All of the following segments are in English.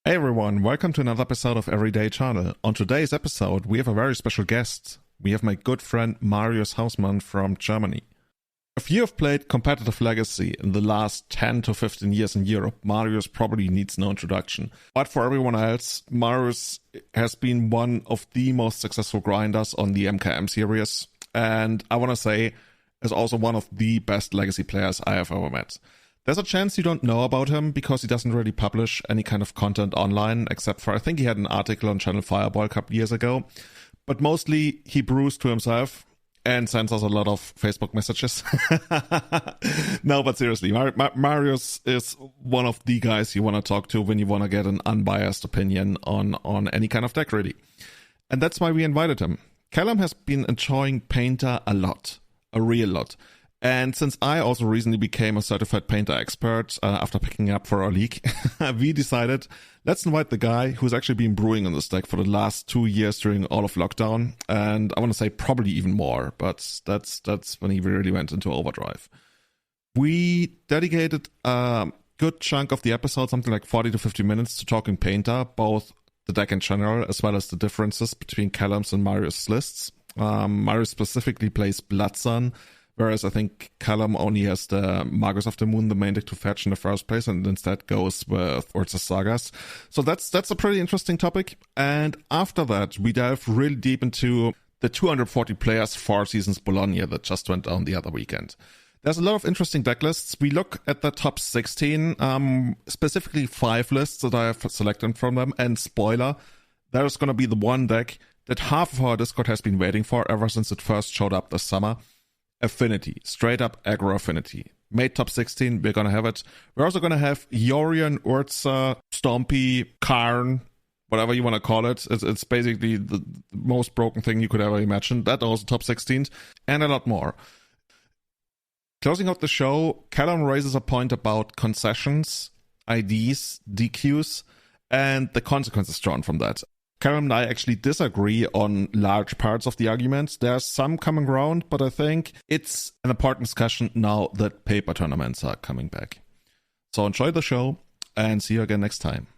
Hey everyone, welcome to another episode of Everyday Channel. On today's episode, we have a very special guest. We have my good friend Marius Hausmann from Germany. If you have played competitive Legacy in the last 10 to 15 years in Europe, Marius probably needs no introduction. But for everyone else, Marius has been one of the most successful grinders on the MKM series, and I want to say is also one of the best Legacy players I have ever met. There's a chance you don't know about him because he doesn't really publish any kind of content online, except for I think he had an article on Channel Fireball a couple years ago. But mostly he brews to himself and sends us a lot of Facebook messages. No, but seriously, Marius is one of the guys you want to talk to when you want to get an unbiased opinion on any kind of deck, really. And that's why we invited him. Callum has been enjoying Painter a lot, a real lot. And since I also recently became a certified Painter expert after picking up for our league, we decided let's invite the guy who's actually been brewing on this deck for the last 2 years during all of lockdown. And I want to say probably even more, but that's when he really went into overdrive. We dedicated a good chunk of the episode, something like 40 to 50 minutes, to talking Painter, both the deck in general, as well as the differences between Callum's and Marius' lists. Marius specifically plays Blood Sun, whereas I think Callum only has the Magus of the Moon, the main deck to fetch in the first place, and instead goes with Urza Sagas. So that's a pretty interesting topic. And after that, we delve really deep into the 240 players 4 seasons Bologna that just went down the other weekend. There's a lot of interesting deck lists. We look at the top 16, specifically 5 lists that I have selected from them. And spoiler, there's going to be the one deck that half of our Discord has been waiting for ever since it first showed up this summer. Affinity, straight up aggro Affinity. Made top 16, we're gonna have it. We're also gonna have Yorion, Urza, Stompy, Karn, whatever you want to call it. It's basically the most broken thing you could ever imagine. That also top 16, and a lot more. Closing out the show, Callum raises a point about concessions, IDs, DQs, and the consequences drawn from that. Callum and I actually disagree on large parts of the arguments. There's some common ground, but I think it's an important discussion now that paper tournaments are coming back. So enjoy the show and see you again next time.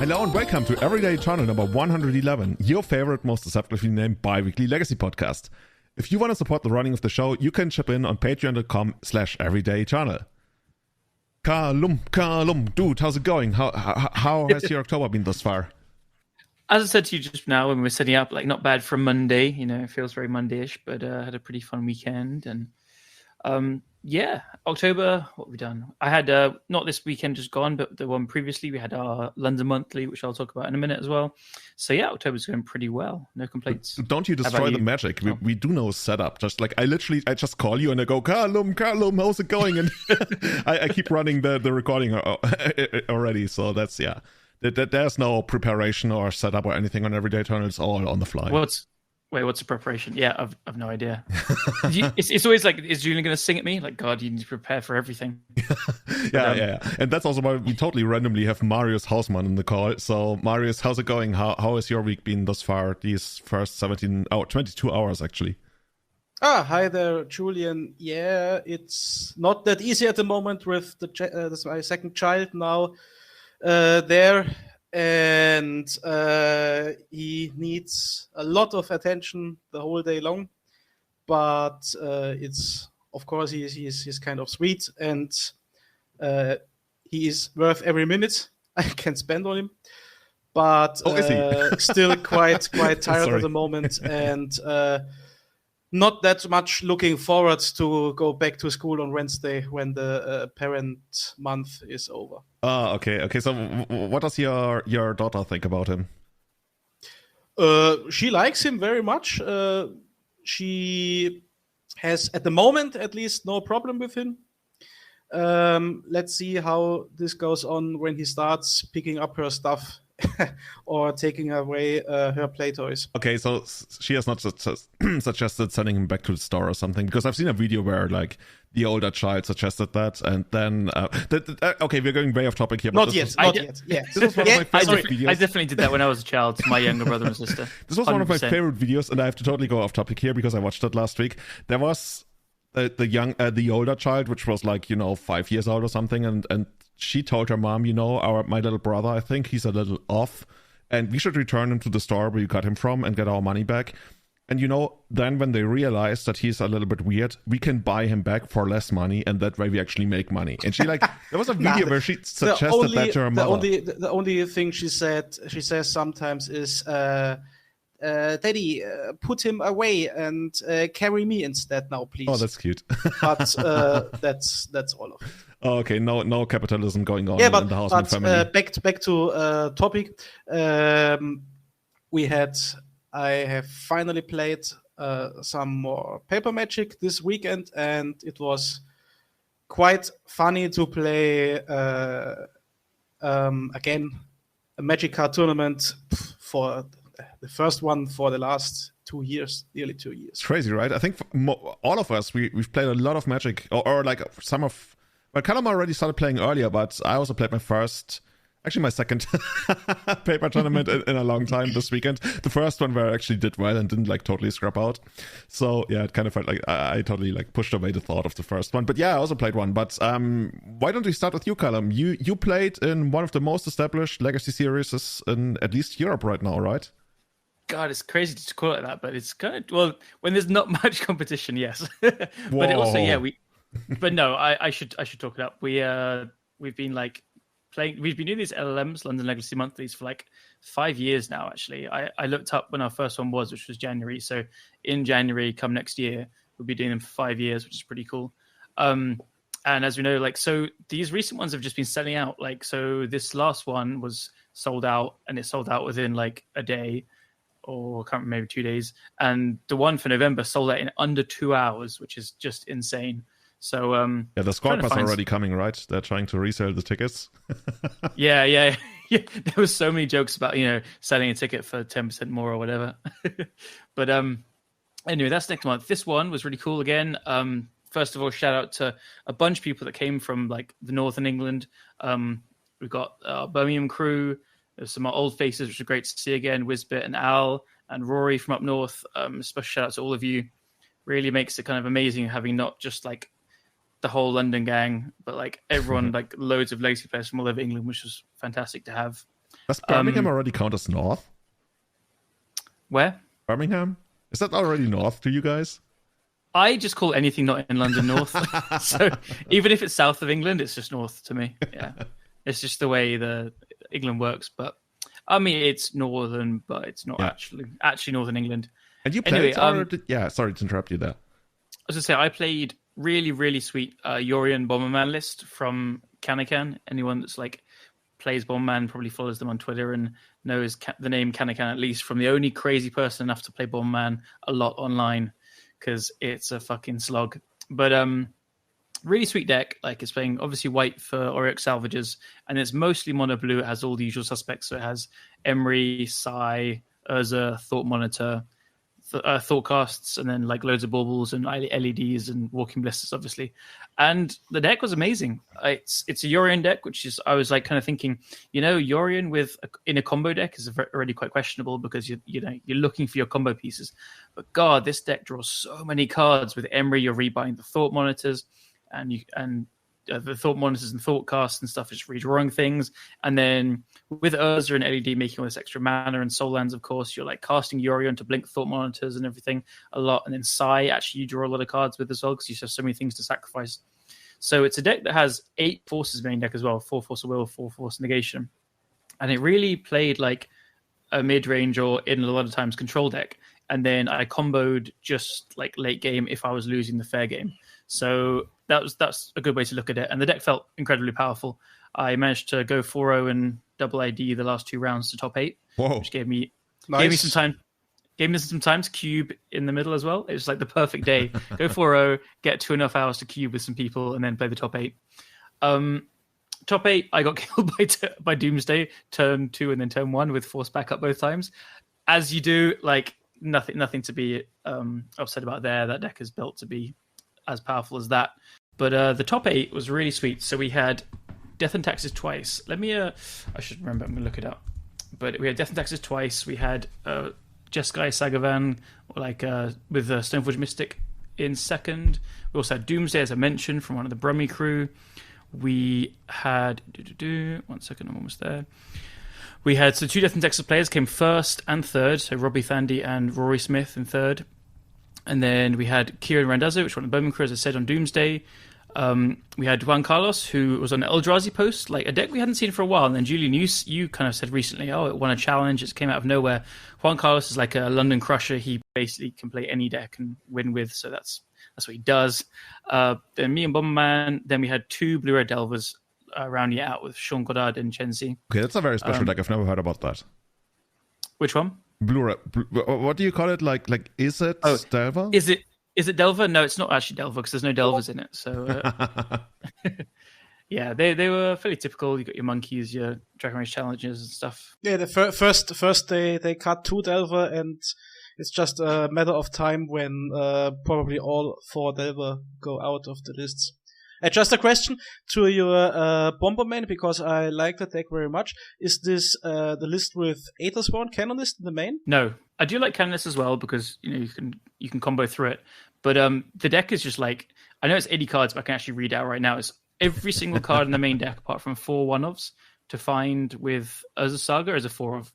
Hello and welcome to Everyday Channel number 111, your favorite, most deceptively named bi-weekly Legacy podcast. If you want to support the running of the show, you can chip in on patreon.com/everydaychannel. Callum, dude, how's it going? How has your October been thus far? As I said to you just now when we were setting up, like not bad for a Monday, it feels very Monday-ish, but had a pretty fun weekend. And yeah, October, what have we done? I had, not this weekend just gone, but the one previously, we had our London Monthly, which I'll talk about in a minute as well. So yeah, October's going pretty well. No complaints. Don't you destroy the magic? We do no setup. Just like, I just call you and I go, Callum, how's it going? And I keep running the recording already. So that's, yeah. There's no preparation or setup or anything on Everyday Turn. It's all on the fly. What's the preparation? Yeah, I've no idea. It's always like, is Julian going to sing at me? Like, God, you need to prepare for everything. Yeah. And that's also why we totally randomly have Marius Hausmann in the call. So, Marius, how's it going? How has your week been thus far? These first 22 hours, actually. Hi there, Julian. Yeah, it's not that easy at the moment with this my second child now there. And he needs a lot of attention the whole day long, but it's, of course, he's kind of sweet, and he is worth every minute I can spend on him, but still quite tired at the moment, and not that much looking forward to go back to school on Wednesday when the parent month is over. Okay. So what does your daughter think about him? She likes him very much. She has, at the moment, at least, no problem with him. Let's see how this goes on when he starts picking up her stuff or taking away her play toys. Okay, so she has not suggested sending him back to the store or something, because I've seen a video where like the older child suggested that, and then okay, we're going way off topic here. Not yet. Yeah, this was one of my favorite videos. I definitely did that when I was a child to my younger brother and sister. This was 100%. One of my favorite videos, and I have to totally go off topic here because I watched it last week. There was the older child, which was like 5 years old or something, and she told her mom, my little brother, I think he's a little off, and we should return him to the store where you got him from and get our money back. And then when they realize that he's a little bit weird, we can buy him back for less money, and that way we actually make money. And she there was a video where she suggested that to her mother. The only thing she says sometimes is, Daddy, put him away and carry me instead now, please. Oh, that's cute. But that's all of it. Oh, okay, no capitalism going on in the Hausmann family. Back to topic. I have finally played some more Paper Magic this weekend, and it was quite funny to play again a Magic card tournament for the first one for the last 2 years, nearly 2 years. It's crazy, right? I think all of us, we've played a lot of Magic, or like some of... Well, Callum already started playing earlier, but I also played my second paper tournament in a long time this weekend. The first one where I actually did well and didn't like totally scrap out. So yeah, it kind of felt like I totally like pushed away the thought of the first one. But yeah, I also played one. But why don't we start with you, Callum? You played in one of the most established Legacy series in at least Europe right now, right? God, it's crazy to call it that, but it's kind of, well, when there's not much competition, yes. But also, yeah, but no, I should talk it up. We've been like playing. We've been doing these LLMs, London Legacy Monthlies, for like 5 years now. Actually, I looked up when our first one was, which was January. So in January, come next year, we'll be doing them for 5 years, which is pretty cool. And as we know, like, so these recent ones have just been selling out. Like, so this last one was sold out, and it sold out within like a day, or I can't remember, maybe 2 days. And the one for November sold out in under 2 hours, which is just insane. So yeah, the squad was already coming, right? They're trying to resell the tickets. yeah. There was so many jokes about selling a ticket for 10% more or whatever. But anyway, that's next month. This one was really cool again. First of all, shout out to a bunch of people that came from like the northern England. We've got Birmingham crew. There's some old faces, which are great to see again. Wisbit and Al and Rory from up north. Special shout out to all of you. Really makes it kind of amazing having not just like the whole London gang, but like everyone, like loads of Legacy players from all over England, which was fantastic to have. Does Birmingham already count as north? Where? Birmingham? Is that already north to you guys? I just call anything not in London north. So even if it's south of England, it's just north to me. Yeah. It's just the way the England works. But I mean, it's northern, but it's not actually northern England. And you played sorry to interrupt you there. I was going to say, I played really, really sweet Yorion Bomberman list from Canacan. Anyone that's like plays Bomberman probably follows them on Twitter and knows the name Canacan, at least from the only crazy person enough to play Bomberman a lot online, because it's a fucking slog. But really sweet deck. Like, it's playing obviously white for Auric Salvages, and it's mostly mono blue. It has all the usual suspects. So it has Emery, Psy, Urza, Thought Monitor, thought casts, and then like loads of baubles and LEDs and walking blisters, obviously. And the deck was amazing. It's a Yorion deck, which is, I was like kind of thinking, Yorion in a combo deck is already quite questionable, because you're looking for your combo pieces. But God, this deck draws so many cards. With Emery, you're rebuying the thought monitors, and the thought monitors and thought casts and stuff is redrawing things. And then with Urza and LED making all this extra mana and soul lands, of course, you're like casting Yorion to blink thought monitors and everything a lot. And then Psy, actually, you draw a lot of cards with as well, because you have so many things to sacrifice. So it's a deck that has 8 forces main deck as well: 4 force of will, 4 force negation. And it really played like a mid-range, or in a lot of times control deck. And then I comboed just like late game if I was losing the fair game. So that's a good way to look at it. And the deck felt incredibly powerful. I managed to go 4-0 and double ID the last 2 rounds to top 8, which gave me some time. Gave me some time to cube in the middle as well. It was like the perfect day. Go 4-0, get 2.5 hours to cube with some people, and then play the top 8. Top 8, I got killed by Doomsday, turn 2 and then turn 1 with force backup both times. As you do, like nothing to be upset about there. That deck is built to be as powerful as that. But the top 8 was really sweet. So we had Death and Taxes twice. Let me, I should remember, I'm going to look it up. But we had Death and Taxes twice. We had Jeskai Sagavan, with Stoneforge Mystic in second. We also had Doomsday, as I mentioned, from one of the Brummy crew. We had... 1 second, I'm almost there. We had... So 2 Death and Taxes players came first and third. So Robbie Thandy and Rory Smith in third. And then we had Kieran Randazzo, which was one of the Bowman crew, as I said, on Doomsday. We had Juan Carlos, who was on Eldrazi post, like a deck we hadn't seen for a while. And then Julian, you kind of said recently, it won a challenge. It came out of nowhere. Juan Carlos is like a London crusher. He basically can play any deck and win with. So that's what he does. Then me and Bomberman. Then we had 2 Blue-Red Delvers rounding it out with Sean Goddard and Chenzi. Okay, that's a very special deck. I've never heard about that. Which one? Blue-Red. What do you call it? Like is it Delver? Is it Delver? No, it's not actually Delver because there's no Delvers in it. So, yeah, they were fairly typical. You got your monkeys, your Dragon Rage challenges and stuff. Yeah, the first they cut 2 Delver, and it's just a matter of time when probably all 4 Delver go out of the lists. Just a question to your Bomberman, because I like the deck very much. Is this the list with Aethersworn Canonist in the main? No, I do like Canonist as well because you can combo through it. But the deck is just like, I know it's 80 cards, but I can actually read it out right now. It's every single card in the main deck apart from 4 one-offs to find with Urza Saga as a 4-of.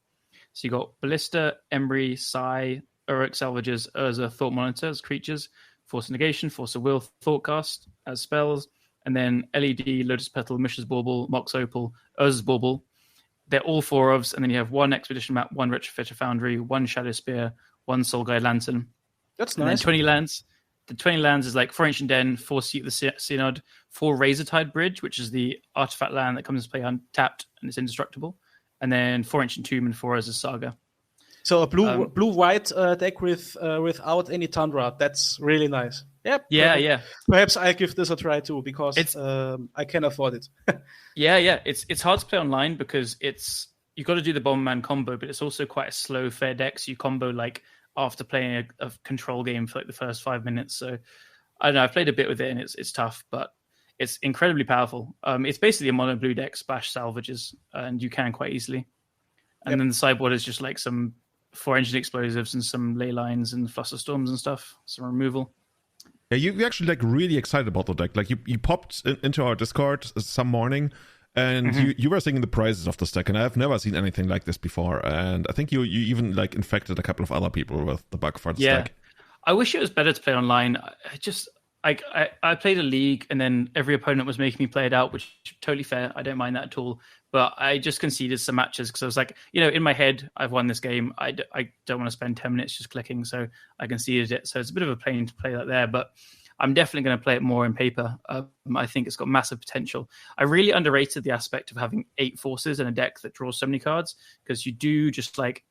So you got Ballista, Embry, Psy, Uruk Salvages, Urza, Thought Monitor as creatures, Force Negation, Force of Will, Thoughtcast as spells, and then LED, Lotus Petal, Mishra's Bauble, Mox Opal, Urza's Bauble. They're all 4-ofs, and then you have 1 Expedition Map, 1 Retrofitter Foundry, 1 Shadow Spear, 1 Soul Guide Lantern. That's nice. nice. And then 20 lands. The 20 lands is like 4 Ancient Den, 4 Seat of the Synod, 4 Razortide Bridge, which is the artifact land that comes to play untapped and it's indestructible, and then 4 Ancient Tomb and 4 Urza Saga. So a blue-white deck without any Tundra. That's really nice. Yep. Yeah. Perhaps I'll give this a try too, because I can afford it. Yeah. It's hard to play online because you've got to do the Bomberman combo, but it's also quite a slow, fair deck. So you combo like after playing a control game for like the first 5 minutes. So I don't know. I've played a bit with it and it's tough, but it's incredibly powerful. It's basically a mono blue deck, splash salvages, and you can quite easily. And then the sideboard is just like some 4 engine explosives and some ley lines and fluster storms and stuff, some removal. Yeah, you actually like really excited about the deck. Like you popped into our Discord some morning, and you were singing the praises of this deck, and I've never seen anything like this before. And I think you even like infected a couple of other people with the bug for this deck. I wish it was better to play online. I played a league, and then every opponent was making me play it out, which is totally fair. I don't mind that at all. But I just conceded some matches because I was like, in my head, I've won this game. I don't want to spend 10 minutes just clicking, so I conceded it. So it's a bit of a pain to play that there, but I'm definitely going to play it more in paper. I think it's got massive potential. I really underrated the aspect of having 8 forces in a deck that draws so many cards, because you do just like,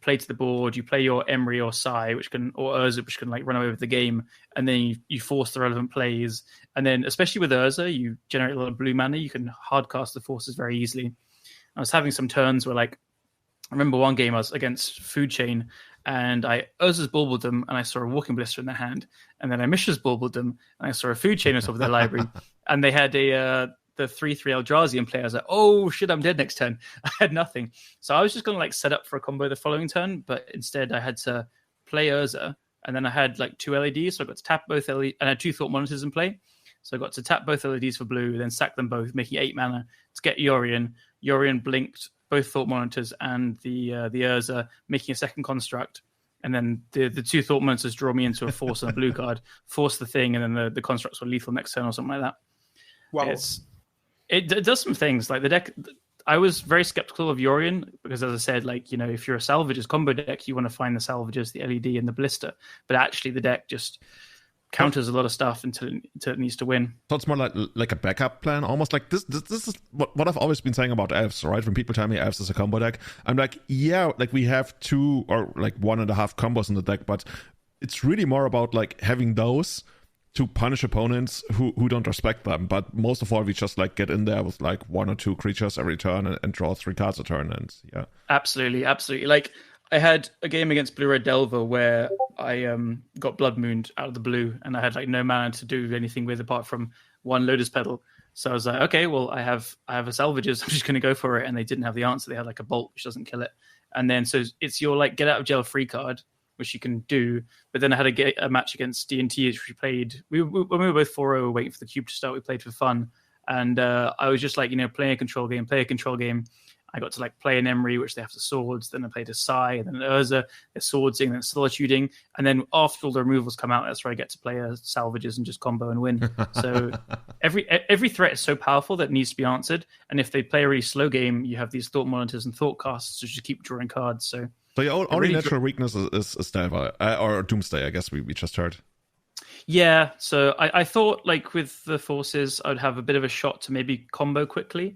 play to the board, you play your Emery or Psy, or Urza, which can like run away with the game, and then you force the relevant plays. And then, especially with Urza, you generate a lot of blue mana, you can hardcast the forces very easily. I was having some turns where, like, I remember one game I was against Food Chain, and I Urza's Baubled them, and I saw a Walking Blister in their hand, and then I Mishra's Baubled them, and I saw a Food Chain on top of their library, and they had the 3/3 Eldrazi in play. I was like, oh shit, I'm dead next turn. I had nothing. So I was just going to like set up for a combo the following turn, but instead I had to play Urza, and then I had like 2 LEDs, so I got to tap both LEDs, and I had 2 Thought Monitors in play. So I got to tap both LEDs for blue, then sack them both, making 8 mana to get Yorion. Yorion blinked both Thought Monitors and the Urza, making a second construct. And then the 2 Thought Monitors draw me into a force and a blue card, force the thing, and then the constructs were lethal next turn or something like that. Wow. It does some things. Like the deck, I was very skeptical of Yorion because, as I said, like, if you're a salvages combo deck, you want to find the salvages, the LED, and the Ballista. But actually, the deck just counters a lot of stuff until it needs to win. So it's more like a backup plan, almost like this. This is what I've always been saying about elves, right? When people tell me elves is a combo deck, I'm like, yeah, like we have 2 or like 1.5 combos in the deck, but it's really more about like having those to punish opponents who don't respect them. But most of all, we just like get in there with like 1 or 2 creatures every turn and draw 3 cards a turn, and yeah. Absolutely. Like I had a game against Blue Red Delver where I got Blood Mooned out of the blue, and I had like no mana to do anything with apart from 1 Lotus Petal. So I was like, okay, well, I have a Salvages. I'm just going to go for it. And they didn't have the answer. They had like a Bolt, which doesn't kill it. And then so it's your like get out of jail free card, which you can do. But then I had a match against D&T, which we played. When we were both 4-0 waiting for the cube to start, we played for fun. And I was just like, play a control game. I got to like play an Emery, which they have the swords. Then I played a Sai, and then an Urza, a swordsing, then solituding. And then after all the removals come out, that's where I get to play a Salvages and just combo and win. So every threat is so powerful that it needs to be answered. And if they play a really slow game, you have these Thought Monitors and Thought Casts to just keep drawing cards. So your only natural weakness is Delver, or Doomsday, I guess we just heard. Yeah, so I thought like with the forces, I'd have a bit of a shot to maybe combo quickly.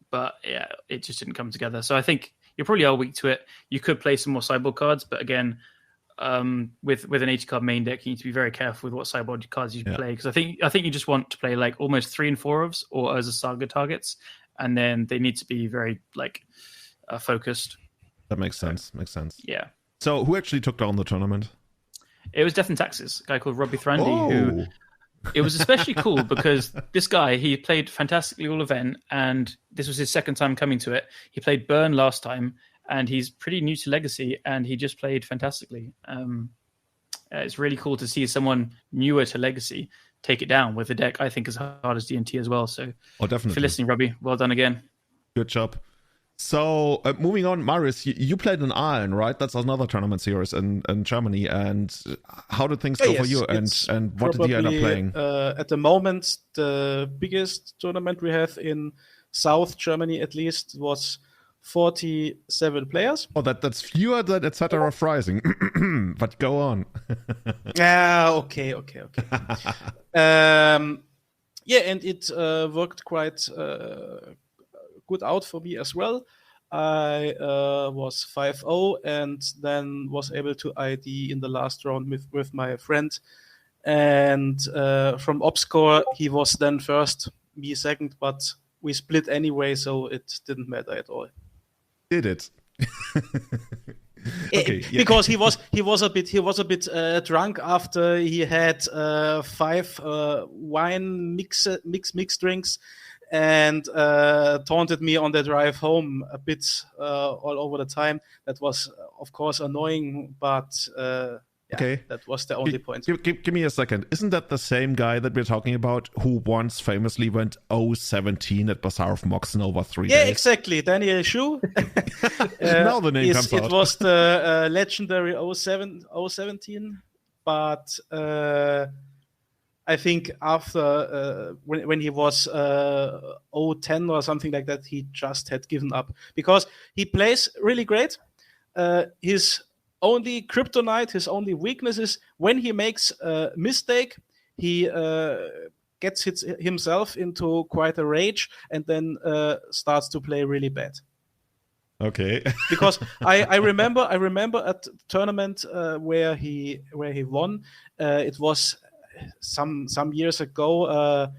But yeah, it just didn't come together. So I think you probably are weak to it. You could play some more sideboard cards, but again, with an 80 card main deck, you need to be very careful with what sideboard cards you play, because I think you just want to play like almost 3 and 4 ofs or as a Saga targets, and then they need to be very like focused. That makes sense. Yeah. So who actually took down the tournament? It was Death and Taxes, a guy called Robbie Thrandy, who. It was especially cool because this guy, he played fantastically all event, and this was his second time coming to it. He played Burn last time, and he's pretty new to Legacy, and he just played fantastically. It's really cool to see someone newer to Legacy take it down with a deck I think as hard as D&T as well. So definitely. If you're listening, Robbie, well done again. Good job. So moving on, Marius, you played in Aalen, right? That's another tournament series in Germany. And how did things go for you? And what did you end up playing? At the moment, the biggest tournament we have in South Germany, at least, was 47 players. Oh, that's fewer than etc. Frising. But go on. Okay. And it worked quite good out for me as well. I was 5-0 and then was able to ID in the last round with my friend. And from Opscore, he was then first, me second, but we split anyway, so it didn't matter at all. Did it? Okay, yeah. Because he was a bit drunk after he had 5 wine mixed drinks, and taunted me on the drive home a bit all over the time. That was, of course, annoying, but okay, that was the only point. Give me a second. Isn't that the same guy that we're talking about who once famously went 0-17 at Bazaar of Moxon over 3 days? Yeah, exactly. Daniel Shu. Now the name comes out. It was the legendary 0-17, but I think after when he was 0-10 or something like that, he just had given up because he plays really great. His only kryptonite, his only weakness is when he makes a mistake, he gets himself into quite a rage and then starts to play really bad. Okay. Because I remember at the tournament where he won. It was some years ago, a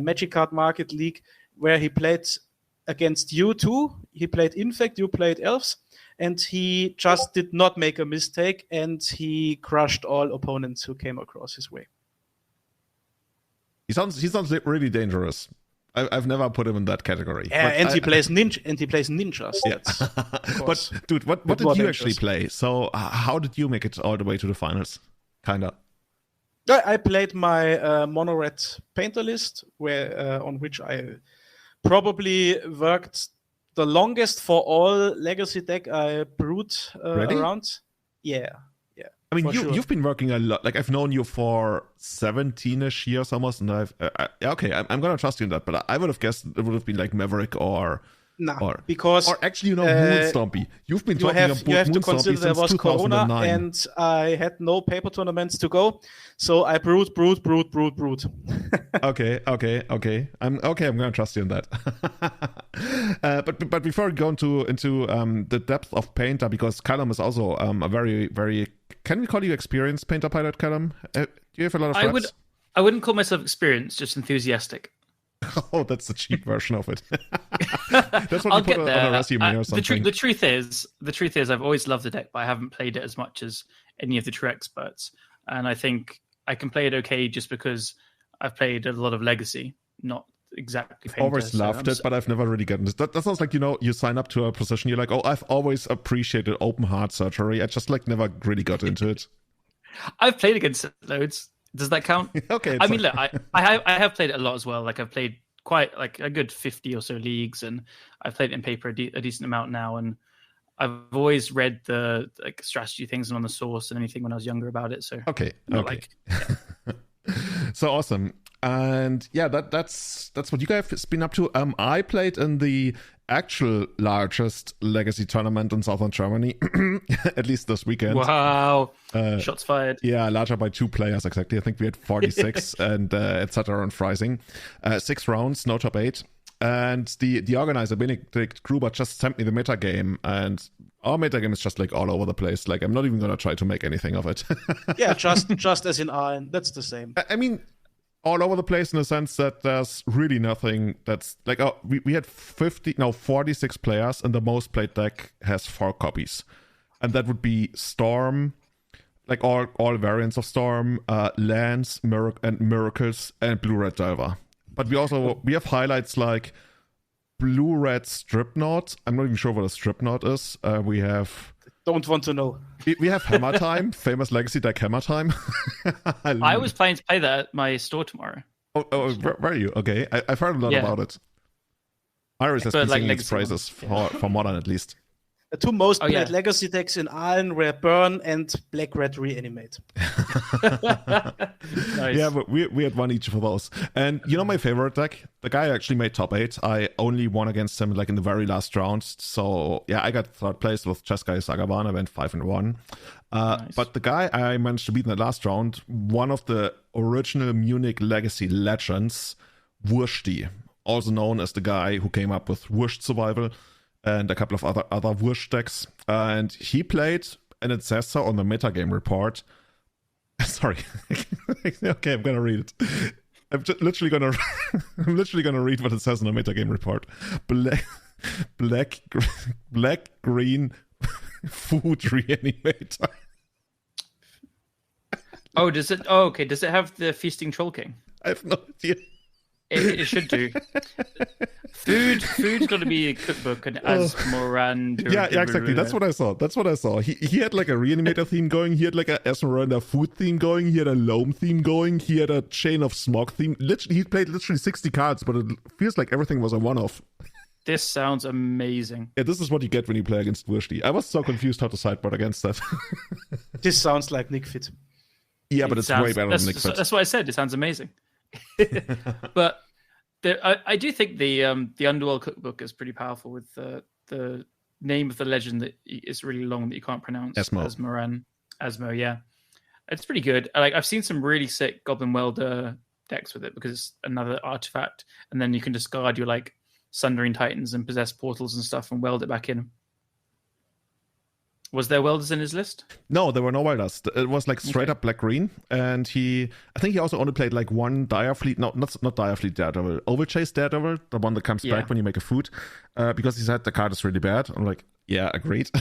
Magic Card Market League where he played against you two. He played Infect, you played Elves, and he just did not make a mistake, and he crushed all opponents who came across his way. He sounds really dangerous. I've never put him in that category. Yeah, and he plays ninjas. Yeah. But dude, what did you actually play? So how did you make it all the way to the finals? Kinda. I played my mono red painter list, on which I probably worked the longest for all legacy deck I brewed around. Yeah. I mean, you've been working a lot. Like, I've known you for 17-ish years almost, and I'm gonna trust you in that. But I would have guessed it would have been like Maverick or No, because actually, Moonstompy. You've been talking about you have to Moonstompy consider there since was Corona, 2009. and I had no paper tournaments to go, so I brewed. Okay. I'm gonna trust you on that. But before we go into the depth of painter, because Callum is also a very, very, can we call you experienced painter pilot, Callum? Do you have a lot of reps? I wouldn't call myself experienced, just enthusiastic. Oh, that's the cheap version of it. That's what I'll you put get there. on a resume or something. The truth is, I've always loved the deck, but I haven't played it as much as any of the true experts. And I think I can play it okay just because I've played a lot of Legacy, not exactly painter. I've always loved it, but I've never really gotten this. That sounds like, you sign up to a position, you're like, oh, I've always appreciated open heart surgery. I just never really got into it. I've played against it loads. Does that count? Okay. I mean, look, I have played it a lot as well. I've played quite a good 50 or so leagues, and I've played it in paper a decent amount now. And I've always read the strategy things and on the source and anything when I was younger about it. So okay. Yeah. So awesome. And yeah, that's what you guys have been up to. I played in the actual largest Legacy tournament in southern Germany, at least this weekend. Wow. Shots fired. Yeah, larger by 2 players exactly. I think we had 46 and etc. on Frising. 6 rounds, no top 8. And the organizer, Benedict Gruber, just sent me the metagame, and our metagame is just all over the place. I'm not even going to try to make anything of it. Yeah, just as in Aalen. That's the same. I mean, all over the place in the sense that there's really nothing that's we had 46 players, and the most played deck has 4 copies. And that would be Storm, all variants of Storm, Lands, and Miracles, and Blue-Red Delver. But we have highlights like Blue-Red Stripknot. I'm not even sure what a Stripknot is. We have... Don't want to know. We have Hammer Time, famous Legacy deck Hammer Time. I was planning to play that at my store tomorrow. Oh, where are you? Okay, I've heard a lot about it. Iris has been singing its praises for Modern, at least. The 2 most played Legacy decks in Aalen were Burn and Black-Red Reanimate. Nice. Yeah, but we had one each for those. And my favorite deck? The guy actually made top 8. I only won against him in the very last round. So yeah, I got 3rd place with Chess Guy Sagaban. I went 5-1. Nice. But the guy I managed to beat in the last round, one of the original Munich Legacy legends, Wursti, also known as the guy who came up with Wurst Survival and a couple of other Wurst decks. And he played, and it says so on the metagame report. Sorry. Okay, I'm gonna read it. I'm literally gonna read what it says on the metagame report. Black green Food Reanimator. Oh, does it? Oh, okay. Does it have the Feasting Troll King? I have no idea. It should do. Food's got to be a cookbook, and as Miranda. Yeah, exactly. That's what I saw. He had a Reanimator theme going. He had a Esmeralda food theme going. He had a Loam theme going. He had a Chain of Smog theme. He played literally 60 cards, but it feels like everything was a one-off. This sounds amazing. Yeah, this is what you get when you play against Wursti. I was so confused how to sideboard against that. This sounds like Nick Fit. Yeah, but it's way better than Nick Fit. That's what I said. It sounds amazing. But I do think the Underworld cookbook is pretty powerful with the name of the legend that is really long that you can't pronounce. Asmo, yeah. It's pretty good. I've seen some really sick Goblin Welder decks with it because it's another artifact, and then you can discard your Sundering Titans and Possess Portals and stuff and weld it back in. Was there welders in his list? No, there were no welders. It was straight up black-green, and I think he also only played one Direfleet, no, not Direfleet Daredevil, Overchase Daredevil, the one that comes back when you make a food, because he said the card is really bad. I'm like, yeah, agreed.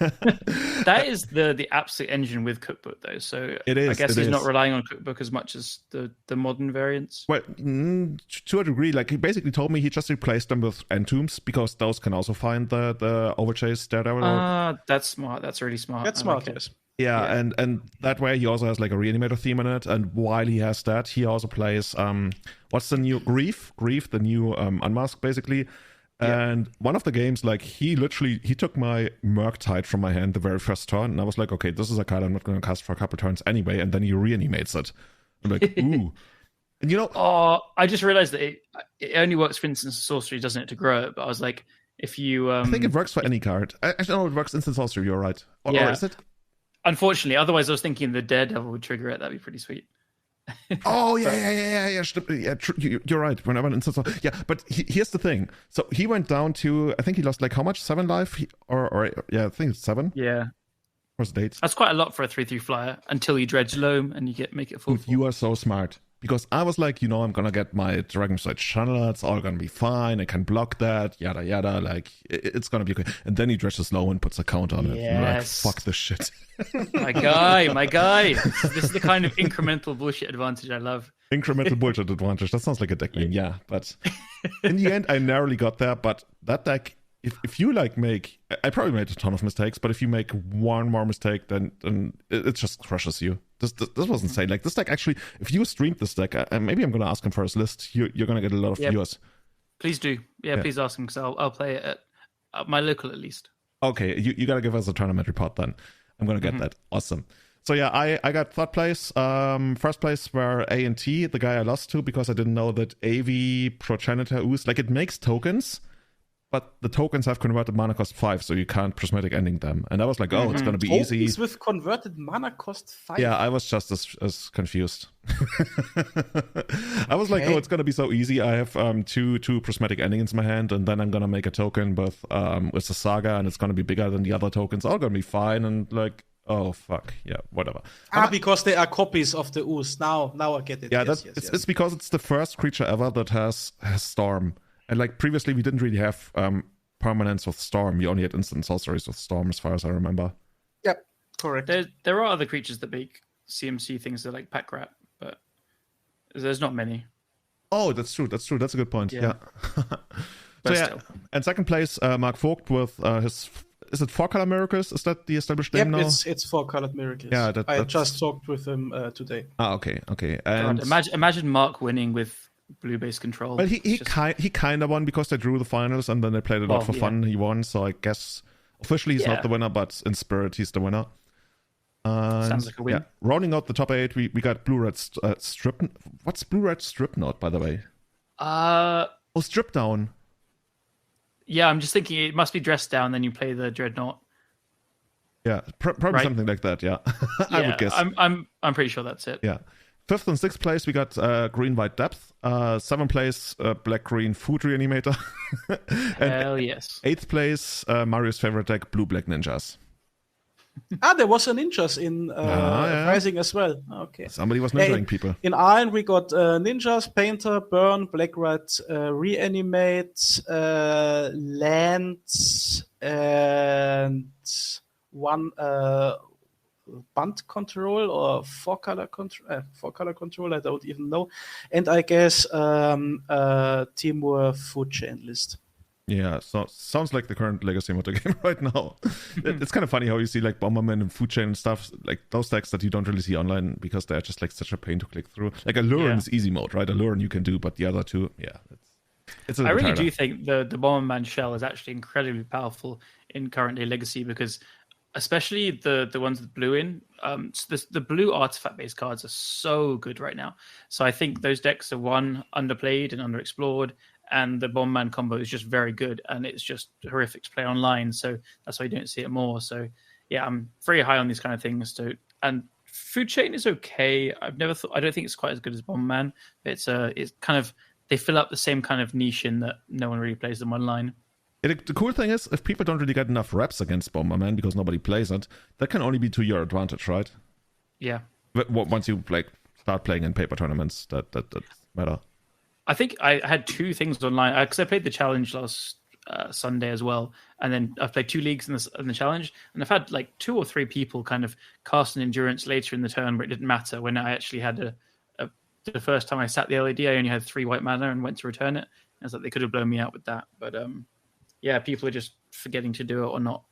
That is the absolute engine with Cookbook, though. So it is. I guess he's not relying on Cookbook as much as the modern variants. Well, to a degree, he basically told me he just replaced them with Entombs because those can also find the Overchase Daredevil. That's smart. That's really smart. That's smart, yes. Yeah, and that way he also has a Reanimator theme in it. And while he has that, he also plays what's the new Grief, the new Unmask, basically. And one of the games, he took my Murktide from my hand the very first turn, and I was like, okay, this is a card I'm not going to cast for a couple turns anyway, and then he reanimates it. I'm like, ooh. And I just realized that it only works for instance sorcery, doesn't it, to grow it? But I was like, If you, I think it works for any card. Actually, no, it works instant sorcery. You're right. Or is it? Unfortunately, otherwise I was thinking the Daredevil would trigger it. That'd be pretty sweet. Oh yeah. You're right. Whenever an instant sorcery. Yeah, but here's the thing. So he went down to, I think he lost like how much? 7 life? Or I think it's 7. Yeah. First dates. That's quite a lot for a 3/3 flyer until you dredge loam and you make it full. Dude, you are so smart. Because I was like, I'm gonna get my Dragon's Channel, it's all gonna be fine, I can block that, yada yada, like it's gonna be okay. And then he dredges low and puts a count on it. And I'm like, fuck this shit. My guy. This is the kind of incremental bullshit advantage I love. Incremental bullshit advantage. That sounds like a deck name, yeah. But in the end, I narrowly got there. But that deck, if you like I probably made a ton of mistakes, but if you make one more mistake, then it just crushes you. This was insane. Like this deck actually, if you streamed this deck, maybe I'm gonna ask him for his list. You're gonna get a lot of viewers. Please do. Yeah, please ask him because I'll play it at my local at least. Okay, you gotta give us a tournament report then. I'm gonna get that. Awesome. So yeah, I got third place. First place were A and T, the guy I lost to because I didn't know that AV Progenitor Ooze, like it makes tokens, but the tokens have converted mana cost 5, so you can't prismatic ending them. And I was like, it's gonna be easy. Tokens with converted mana cost 5? Yeah, I was just as confused. I was like, it's gonna be so easy. I have two prismatic endings in my hand, and then I'm gonna make a token with the Saga, and it's gonna be bigger than the other tokens. All gonna be fine, and like, oh fuck, yeah, whatever. Because they are copies of the Ooze. Now I get it. Yeah, it's because it's the first creature ever that has Storm. And like previously, we didn't really have permanents with Storm. We only had instant sorceries with Storm, as far as I remember. Yep, correct. There are other creatures that make CMC things that like Pack Rat, but there's not many. Oh, that's true. That's a good point. Yeah. So yeah, and second place, Mark Vogt with his. Is it 4-color miracles? Is that the established name now? It's 4-colored miracles. Yeah, I just talked with him today. Okay. And imagine Mark winning with blue-based control. Well, he kind of won because they drew the finals and then they played it out for fun. He won, so I guess officially he's not the winner, but in spirit he's the winner. Sounds like a win. Yeah. Rounding out the top 8, we got Blue-Red Strip. What's Blue-Red Strip Knot, by the way? Strip Down. Yeah, I'm just thinking it must be dressed down, then you play the Dreadnought. Yeah, probably something like that. Yeah, I would guess. I'm pretty sure that's it. Yeah. 5th and 6th place, we got Green-White Depth. 7th place, Black-Green Food Reanimator. Hell yes. 8th place, Mario's favorite deck, Blue-Black Ninjas. There was a ninjas in Frising as well. Okay. Somebody was ninjaing people. In Aalen, we got ninjas, painter, burn, black rat, reanimate, lands, and one bunt control or 4-color control. I don't even know. And I guess Timur food chain list. Yeah, so sounds like the current Legacy Metagame right now. It's kind of funny how you see like Bomberman and Food Chain and stuff, like those decks that you don't really see online because they're just like such a pain to click through. Like Alluren is easy mode, right? Alluren you can do, but the other two, it's I really do think the Bomberman shell is actually incredibly powerful in current day Legacy because especially the ones with blue in, the blue artifact-based cards are so good right now. So I think those decks are underplayed and underexplored, and the Bomberman combo is just very good, and it's just horrific to play online. So that's why you don't see it more. So yeah, I'm very high on these kind of things. And Food Chain is okay. I don't think it's quite as good as Bomberman. It's kind of, they fill up the same kind of niche in that no one really plays them online. The cool thing is, if people don't really get enough reps against Bomberman because nobody plays it, that can only be to your advantage, right? Yeah. But once you start playing in paper tournaments, that matter. I think I had 2 things online because I played the challenge last Sunday as well, and then I've played 2 leagues in the challenge, and I've had like 2 or 3 people kind of cast an endurance later in the turn where it didn't matter. When I actually had the first time I sat the LED, I only had 3 white mana and went to return it. I was like, they could have blown me out with that, but yeah, people are just forgetting to do it or not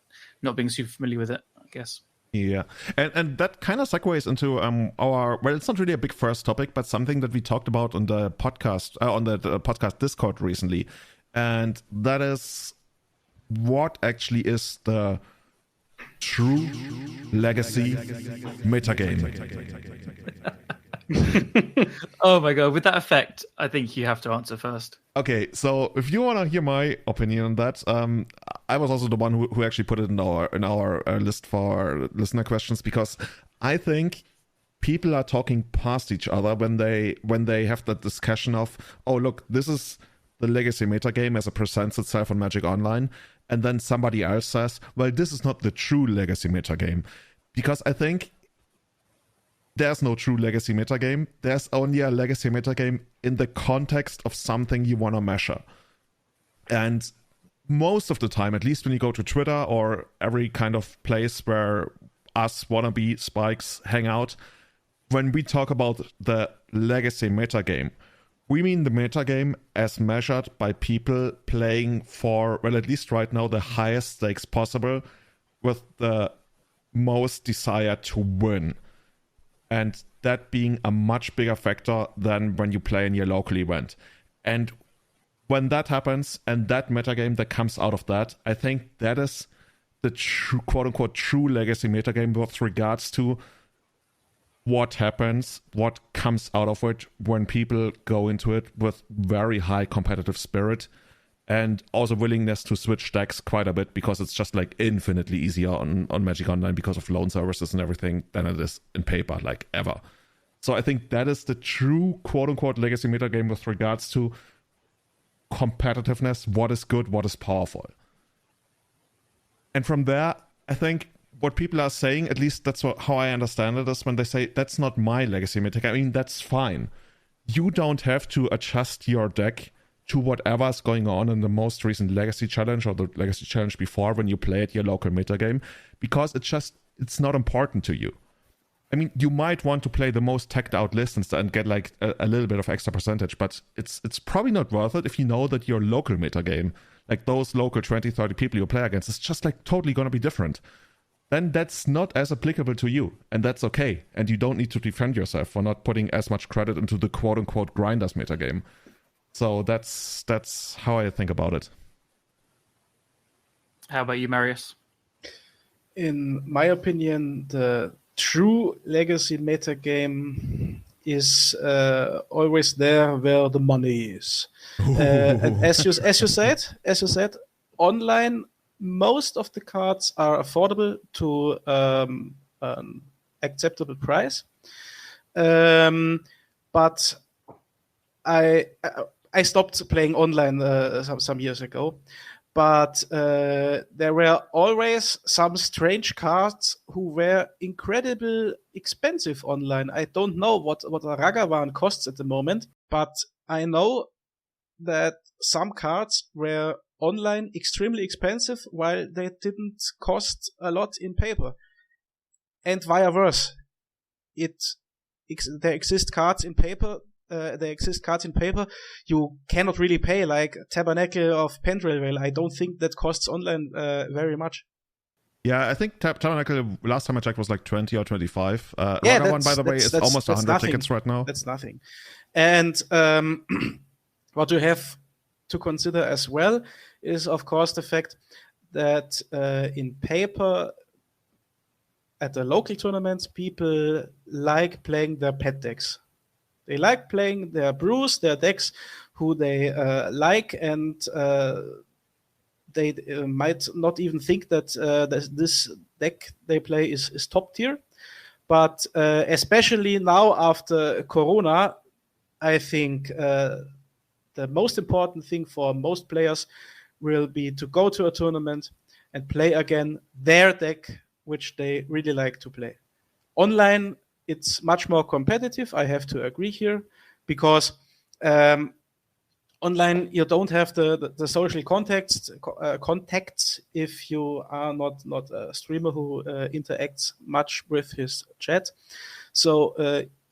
being super familiar with it, I guess. Yeah, and that kind of segues into it's not really a big first topic, but something that we talked about on the podcast podcast Discord recently, and that is what actually is the true Legacy metagame. Oh my god! With that effect, I think you have to answer first. Okay, so if you want to hear my opinion on that, I was also the one who actually put it in our list for listener questions, because I think people are talking past each other when they have that discussion of, oh look, this is the Legacy Metagame as it presents itself on Magic Online, and then somebody else says, well, this is not the true Legacy Metagame, because I think there's no true Legacy Metagame. There's only a Legacy Metagame in the context of something you want to measure. And most of the time, at least when you go to Twitter or every kind of place where us wannabe spikes hang out, when we talk about the Legacy Metagame, we mean the metagame as measured by people playing for, well, at least right now, the highest stakes possible with the most desire to win. And that being a much bigger factor than when you play in your local event. And when that happens, and that metagame that comes out of that, I think that is the true, quote-unquote, true Legacy metagame with regards to what happens, what comes out of it when people go into it with very high competitive spirit and also willingness to switch decks quite a bit, because it's just like infinitely easier on Magic Online because of loan services and everything than it is in paper, like ever. So I think that is the true quote-unquote Legacy metagame with regards to competitiveness, what is good, what is powerful. And from there, I think what people are saying, at least that's how I understand it, is when they say, that's not my Legacy metagame. I mean, that's fine. You don't have to adjust your deck to whatever's going on in the most recent Legacy Challenge or the Legacy Challenge before when you play at your local metagame, because it's not important to you. I mean, you might want to play the most teched out list and get like a little bit of extra percentage, but it's probably not worth it if you know that your local metagame, like those local 20, 30 people you play against, is just like totally going to be different. Then that's not as applicable to you, and that's okay. And you don't need to defend yourself for not putting as much credit into the quote-unquote grinders metagame. So that's how I think about it. How about you, Marius? In my opinion, the true Legacy metagame is always there where the money is. And as you said, online, most of the cards are affordable to an acceptable price. But I stopped playing online some years ago, but there were always some strange cards who were incredibly expensive online. I don't know what a Ragavan costs at the moment, but I know that some cards were online extremely expensive while they didn't cost a lot in paper, and vice versa. There exist cards in paper. You cannot really pay, like Tabernacle of Pendrell. I don't think that costs online very much. Yeah, I think Tabernacle, last time I checked, was like 20 or 25. Another one, by the way, is almost 100 tickets right now. That's nothing. And what you have to consider as well is, of course, the fact that in paper, at the local tournaments, people like playing their pet decks. They like playing their brews, their decks, who they like, and they might not even think that this deck they play is top tier. But especially now after Corona, I think the most important thing for most players will be to go to a tournament and play again their deck, which they really like to play. Online, it's much more competitive, I have to agree here, because online you don't have the social contacts if you are not a streamer who interacts much with his chat. So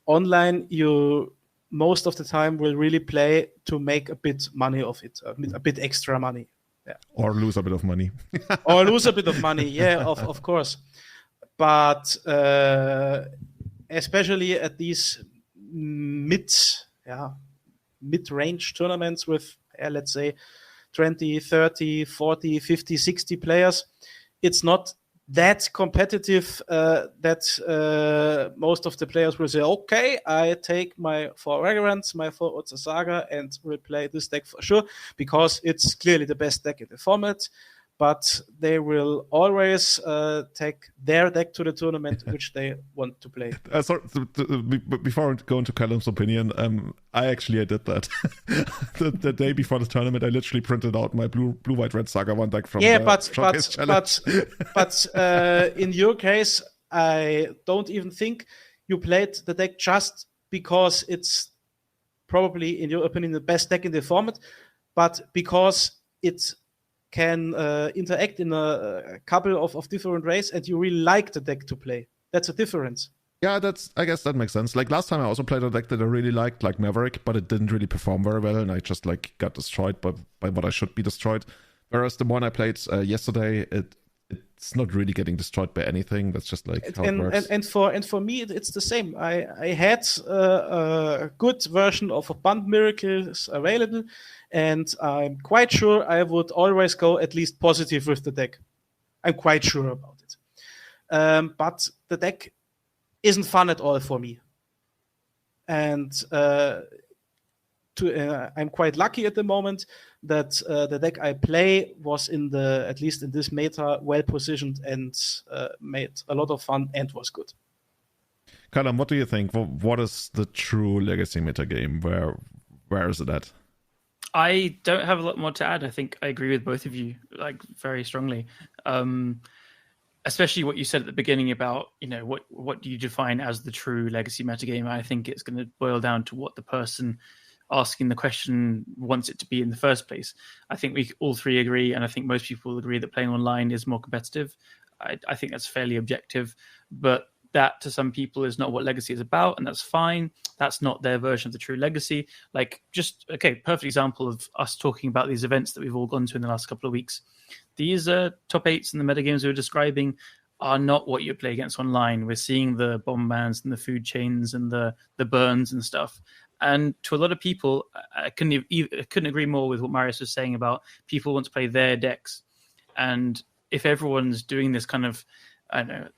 online you most of the time will really play to make a bit money of it, a bit extra money. Yeah. Or lose a bit of money. Or lose a bit of money, yeah, of course. But especially at these mid-range tournaments with, let's say, 20, 30, 40, 50, 60 players, it's not that competitive that most of the players will say, okay, I take my 4 Regarants, my 4 Uther Saga, and will play this deck for sure, because it's clearly the best deck in the format. But they will always take their deck to the tournament, which they want to play. Sorry, before I go into Callum's opinion, I did that. the day before the tournament, I literally printed out my blue-white red Saga 1 deck from the Showcase Challenge. But in your case, I don't even think you played the deck just because it's probably, in your opinion, the best deck in the format, but because it's can interact in a couple of different ways, and you really like the deck to play. That's a difference. Yeah, I guess that makes sense. Like last time I also played a deck that I really liked, like Maverick, but it didn't really perform very well, and I just like got destroyed by what I should be destroyed. Whereas the one I played yesterday, it's not really getting destroyed by anything. That's just like how it works. And for me, it's the same. I had a good version of a Band Miracles available, and I'm quite sure I would always go at least positive with the deck. I'm quite sure about it. But the deck isn't fun at all for me. And I'm quite lucky at the moment that the deck I play was at least in this meta, well positioned and made a lot of fun and was good. Callum, what do you think? What is the true Legacy metagame? Where is it at? I don't have a lot more to add. I think I agree with both of you, like very strongly. Especially what you said at the beginning about, what do you define as the true Legacy metagame? I think it's going to boil down to what the person asking the question wants it to be in the first place. I think we all three agree, and I think most people agree that playing online is more competitive. I think that's fairly objective, but that to some people is not what Legacy is about, and that's fine. That's not their version of the true Legacy. Perfect example of us talking about these events that we've all gone to in the last couple of weeks. These top 8s and the metagames we were describing are not what you play against online. We're seeing the Bombermans and the food chains and the burns and stuff. And to a lot of people, I couldn't agree more with what Marius was saying about people want to play their decks. And if everyone's doing this kind of, I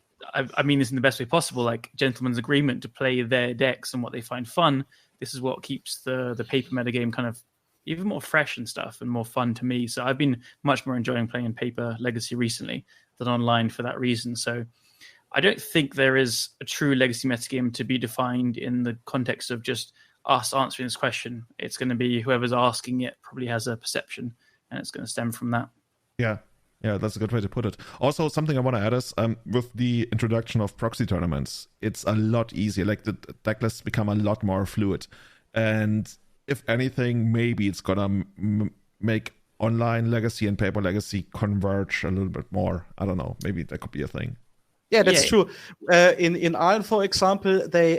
mean this in the best way possible, like gentleman's agreement to play their decks and what they find fun, this is what keeps the paper metagame kind of even more fresh and stuff and more fun to me. So I've been much more enjoying playing in paper Legacy recently than online for that reason. So I don't think there is a true Legacy metagame to be defined in the context of just us answering this question. It's going to be whoever's asking it probably has a perception, and it's going to stem from that. Yeah, that's a good way to put it. Also, something I want to add is with the introduction of proxy tournaments, it's a lot easier. Like the deck lists become a lot more fluid. And if anything, maybe it's going to make online Legacy and paper Legacy converge a little bit more. I don't know. Maybe that could be a thing. Yeah, that's true. In Aalen, for example, they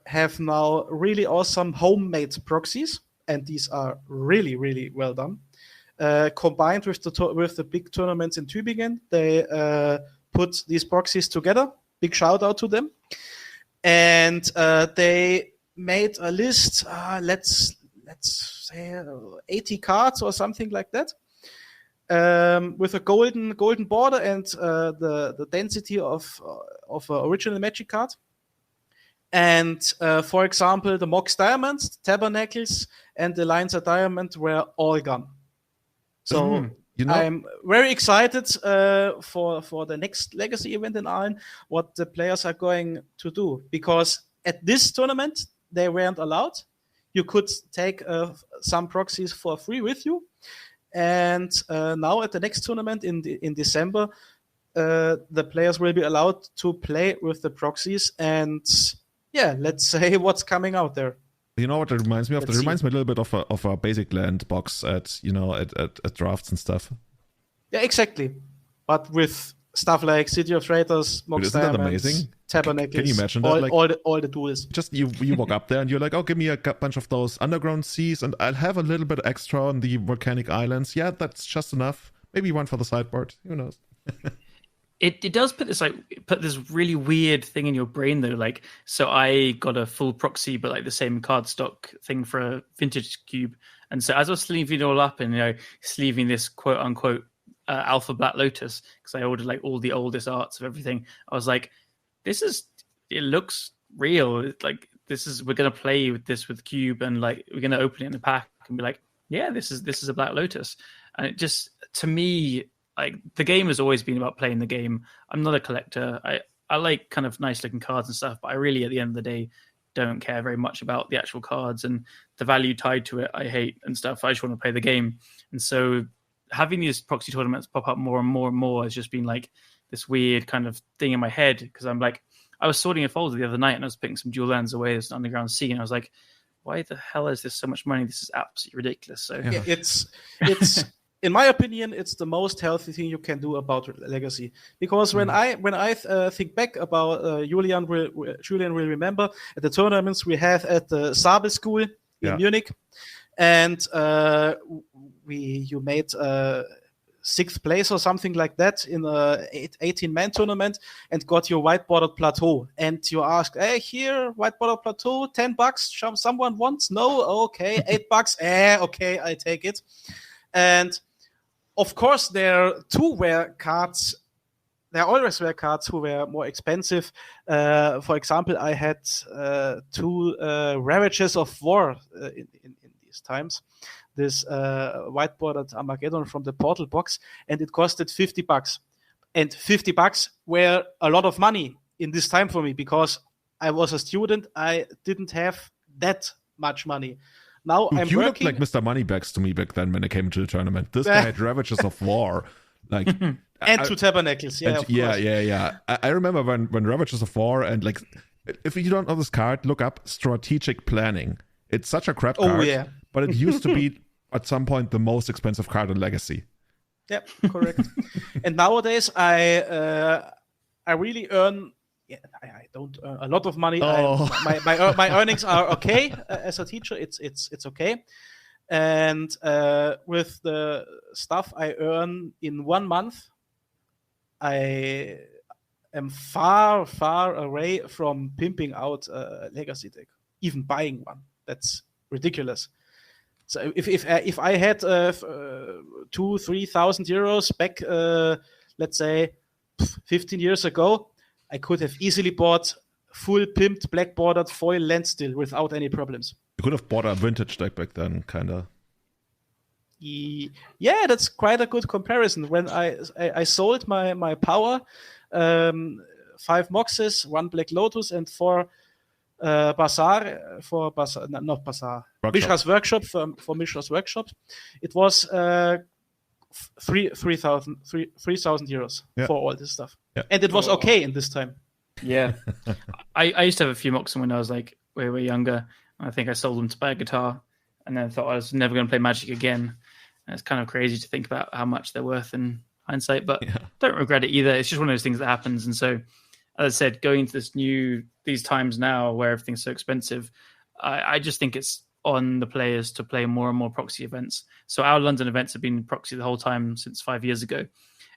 have now really awesome homemade proxies, and these are really, really well done. Combined with the big tournaments in Tübingen, they put these proxies together. Big shout out to them. And they made a list, let's say 80 cards or something like that, with a golden border and the density of an original Magic card. And for example, the Mox Diamonds, Tabernacles, and the Lines of Diamond were all gone. So I'm very excited for the next Legacy event in Aalen, what the players are going to do. Because at this tournament, they weren't allowed. You could take some proxies for free with you. And now at the next tournament in December, the players will be allowed to play with the proxies. And let's say what's coming out there. You know what it reminds me of? It reminds me a little bit of a basic land box at drafts and stuff. Yeah, exactly. But with stuff like City of Traitors, Mox Diamonds, Tabernacles. Can you imagine that? All the tools. Just you walk up there and you're like, oh, give me a bunch of those underground seas and I'll have a little bit extra on the volcanic islands. Yeah, that's just enough. Maybe one for the sideboard. Who knows? It does put this really weird thing in your brain though. Like, so I got a full proxy, but like the same cardstock thing for a vintage cube. And so as I was sleeving it all up and sleeving this quote unquote Alpha Black Lotus because I ordered like all the oldest arts of everything. I was like, it looks real. It's like we're gonna play with this with Cube, and like we're gonna open it in the pack and be like, yeah, this is a Black Lotus. And it just, to me, like the game has always been about playing the game. I'm not a collector. I like kind of nice looking cards and stuff, but I really, at the end of the day, don't care very much about the actual cards and the value tied to it. I hate and stuff. I just want to play the game. And so having these proxy tournaments pop up more and more and more has just been like this weird kind of thing in my head, because I'm like, I was sorting a folder the other night and I was putting some dual lands away as an underground sea, and I was like, why the hell is this so much money? This is absolutely ridiculous. So yeah, it's in my opinion, it's the most healthy thing you can do about Legacy. Because when I think back about Julian will remember at the tournaments we have at the Sabel School in Munich, and you made 6th place or something like that in a 18-man tournament and got your white bordered plateau. And you asked, hey, here, white bordered plateau, $10. Someone wants? No? Okay. $8? Okay, I take it. And of course, there are two rare cards. There are always rare cards who were more expensive. For example, I had 2 Ravages of War in these times. This white-bordered Armageddon from the Portal box, and it costed $50. And $50 were a lot of money in this time for me, because I was a student. I didn't have that much money. Now I'm you working. looked like Mr. Moneybags to me back then when I came to the tournament. This guy had Ravages of War. Like, and 2 Tabernacles. Yeah, of course. Yeah. I remember when Ravages of War, and like, if you don't know this card, look up Strategic Planning. It's such a crap card, but it used to be at some point the most expensive card in Legacy. Yep, correct. And nowadays I really earn. Yeah, I don't earn a lot of money. My earnings are okay as a teacher. It's okay, and with the stuff I earn in 1 month, I am far away from pimping out a Legacy deck, even buying one. That's ridiculous. So if I had 2,000-3,000 euros back, let's say 15 years ago, I could have easily bought full pimped black bordered foil land still without any problems. You could have bought a vintage deck back then, kind of. Yeah, that's quite a good comparison. When I sold my power, 5 Moxes, 1 Black Lotus, and 4 Mishra's Workshop for Mishra's Workshop, it was 3,000 euros for all this stuff, and it was okay in this time. Yeah, I used to have a few Moxen when I was like way younger. I think I sold them to buy a guitar, and then thought I was never going to play Magic again. And it's kind of crazy to think about how much they're worth in hindsight, but don't regret it either. It's just one of those things that happens, and so. As I said, going into these times now where everything's so expensive, I just think it's on the players to play more and more proxy events. So our London events have been proxy the whole time since 5 years ago.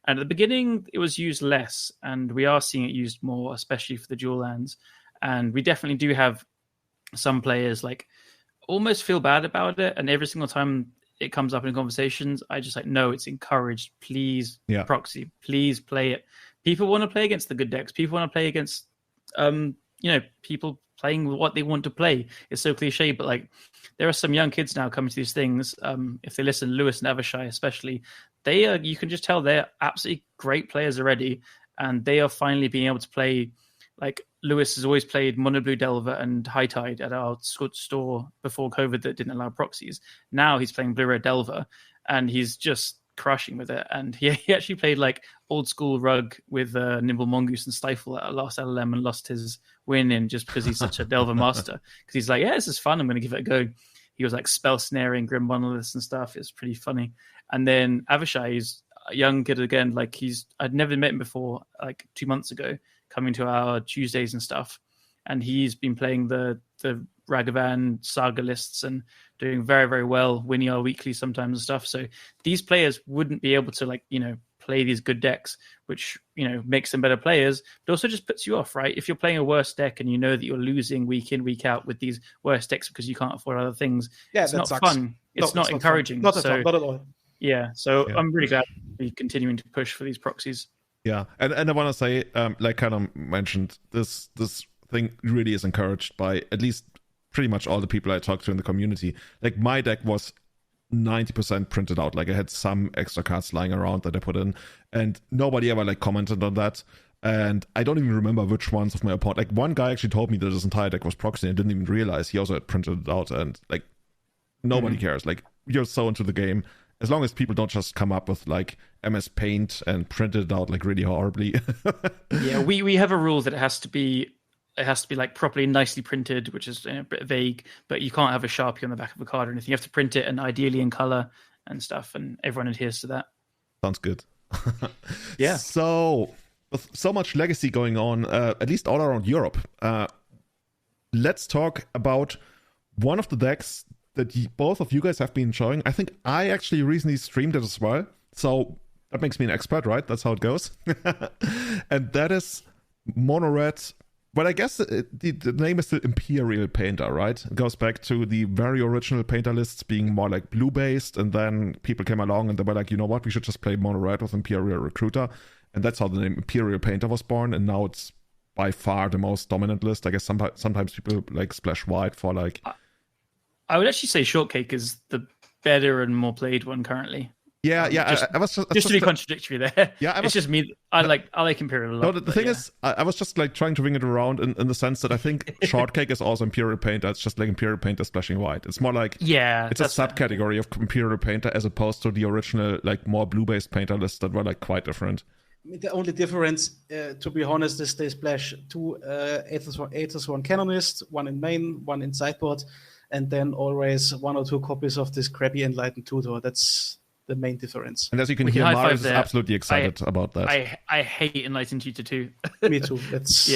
And at the beginning, it was used less, and we are seeing it used more, especially for the dual lands. And we definitely do have some players like almost feel bad about it. And every single time it comes up in conversations, I just like, no, it's encouraged. Please proxy, please play it. People want to play against the good decks. People want to play against, people playing what they want to play. It's so cliche, but like there are some young kids now coming to these things. If they listen, Lewis and Avishai especially, they are. You can just tell they're absolutely great players already, and they are finally being able to play. Like Lewis has always played Mono Blue Delver and High Tide at our store before COVID that didn't allow proxies. Now he's playing Blue Red Delver, and he's just crushing with it. And he actually played like old school Rug with Nimble Mongoose and Stifle at last LLM and lost his win in just because he's such a Delver master. Because he's like, yeah, this is fun. I'm going to give it a go. He was like spell snaring Grim Monoliths and stuff. It's pretty funny. And then Avishai, he's a young kid again. Like I'd never met him before, like 2 months ago, coming to our Tuesdays and stuff. And he's been playing the Ragavan saga lists and doing very, very well, winning our weekly sometimes and stuff. So these players wouldn't be able to play these good decks, which, makes them better players, but also just puts you off, right? If you're playing a worse deck and you know that you're losing week in, week out with these worse decks because you can't afford other things, it's not fun. It's not encouraging. Not at all. Yeah, so I'm really glad be continuing to push for these proxies. Yeah, and I want to say, like Callum mentioned, this thing really is encouraged by at least pretty much all the people I talked to in the community. Like, my deck was 90% printed out. Like, I had some extra cards lying around that I put in, and nobody ever like commented on that. And I don't even remember which ones of my opponent. Like, one guy actually told me that his entire deck was proxy, and I didn't even realize he also had printed it out. And like, nobody cares. Like, you're so into the game. As long as people don't just come up with like MS Paint and print it out like really horribly. Yeah, we have a rule that it has to be like properly nicely printed, which is a bit vague, but you can't have a Sharpie on the back of a card or anything. You have to print it and ideally in color and stuff, and everyone adheres to that. Sounds good. Yeah. So with so much legacy going on, at least all around Europe, let's talk about one of the decks that both of you guys have been enjoying. I think I actually recently streamed it as well, so that makes me an expert, right? That's how it goes. And that is Mono Red. But I guess the name is the Imperial Painter, right? It goes back to the very original painter lists being more like blue-based, and then people came along and they were like, you know what, we should just play Mono Red with Imperial Recruiter. And that's how the name Imperial Painter was born, and now it's by far the most dominant list. I guess sometimes people like splash white for like... I would actually say Shortcake is the better and more played one currently. Yeah. I was just to be contradictory there. Yeah, it's just me. I like Imperial a lot. No, the thing is, I was just like trying to ring it around in the sense that I think Shortcake is also Imperial Painter. It's just like Imperial Painter splashing white. It's more like it's a subcategory of Imperial Painter as opposed to the original like more blue-based painter lists that were like quite different. The only difference, to be honest, is they splash two Aethers One Canonist, one in main, one in sideboard, and then always one or two copies of this crappy Enlightened Tutor. That's the main difference. And as you can hear, Marius is absolutely excited about that. I hate Enlightened Tutor too. Me too. It's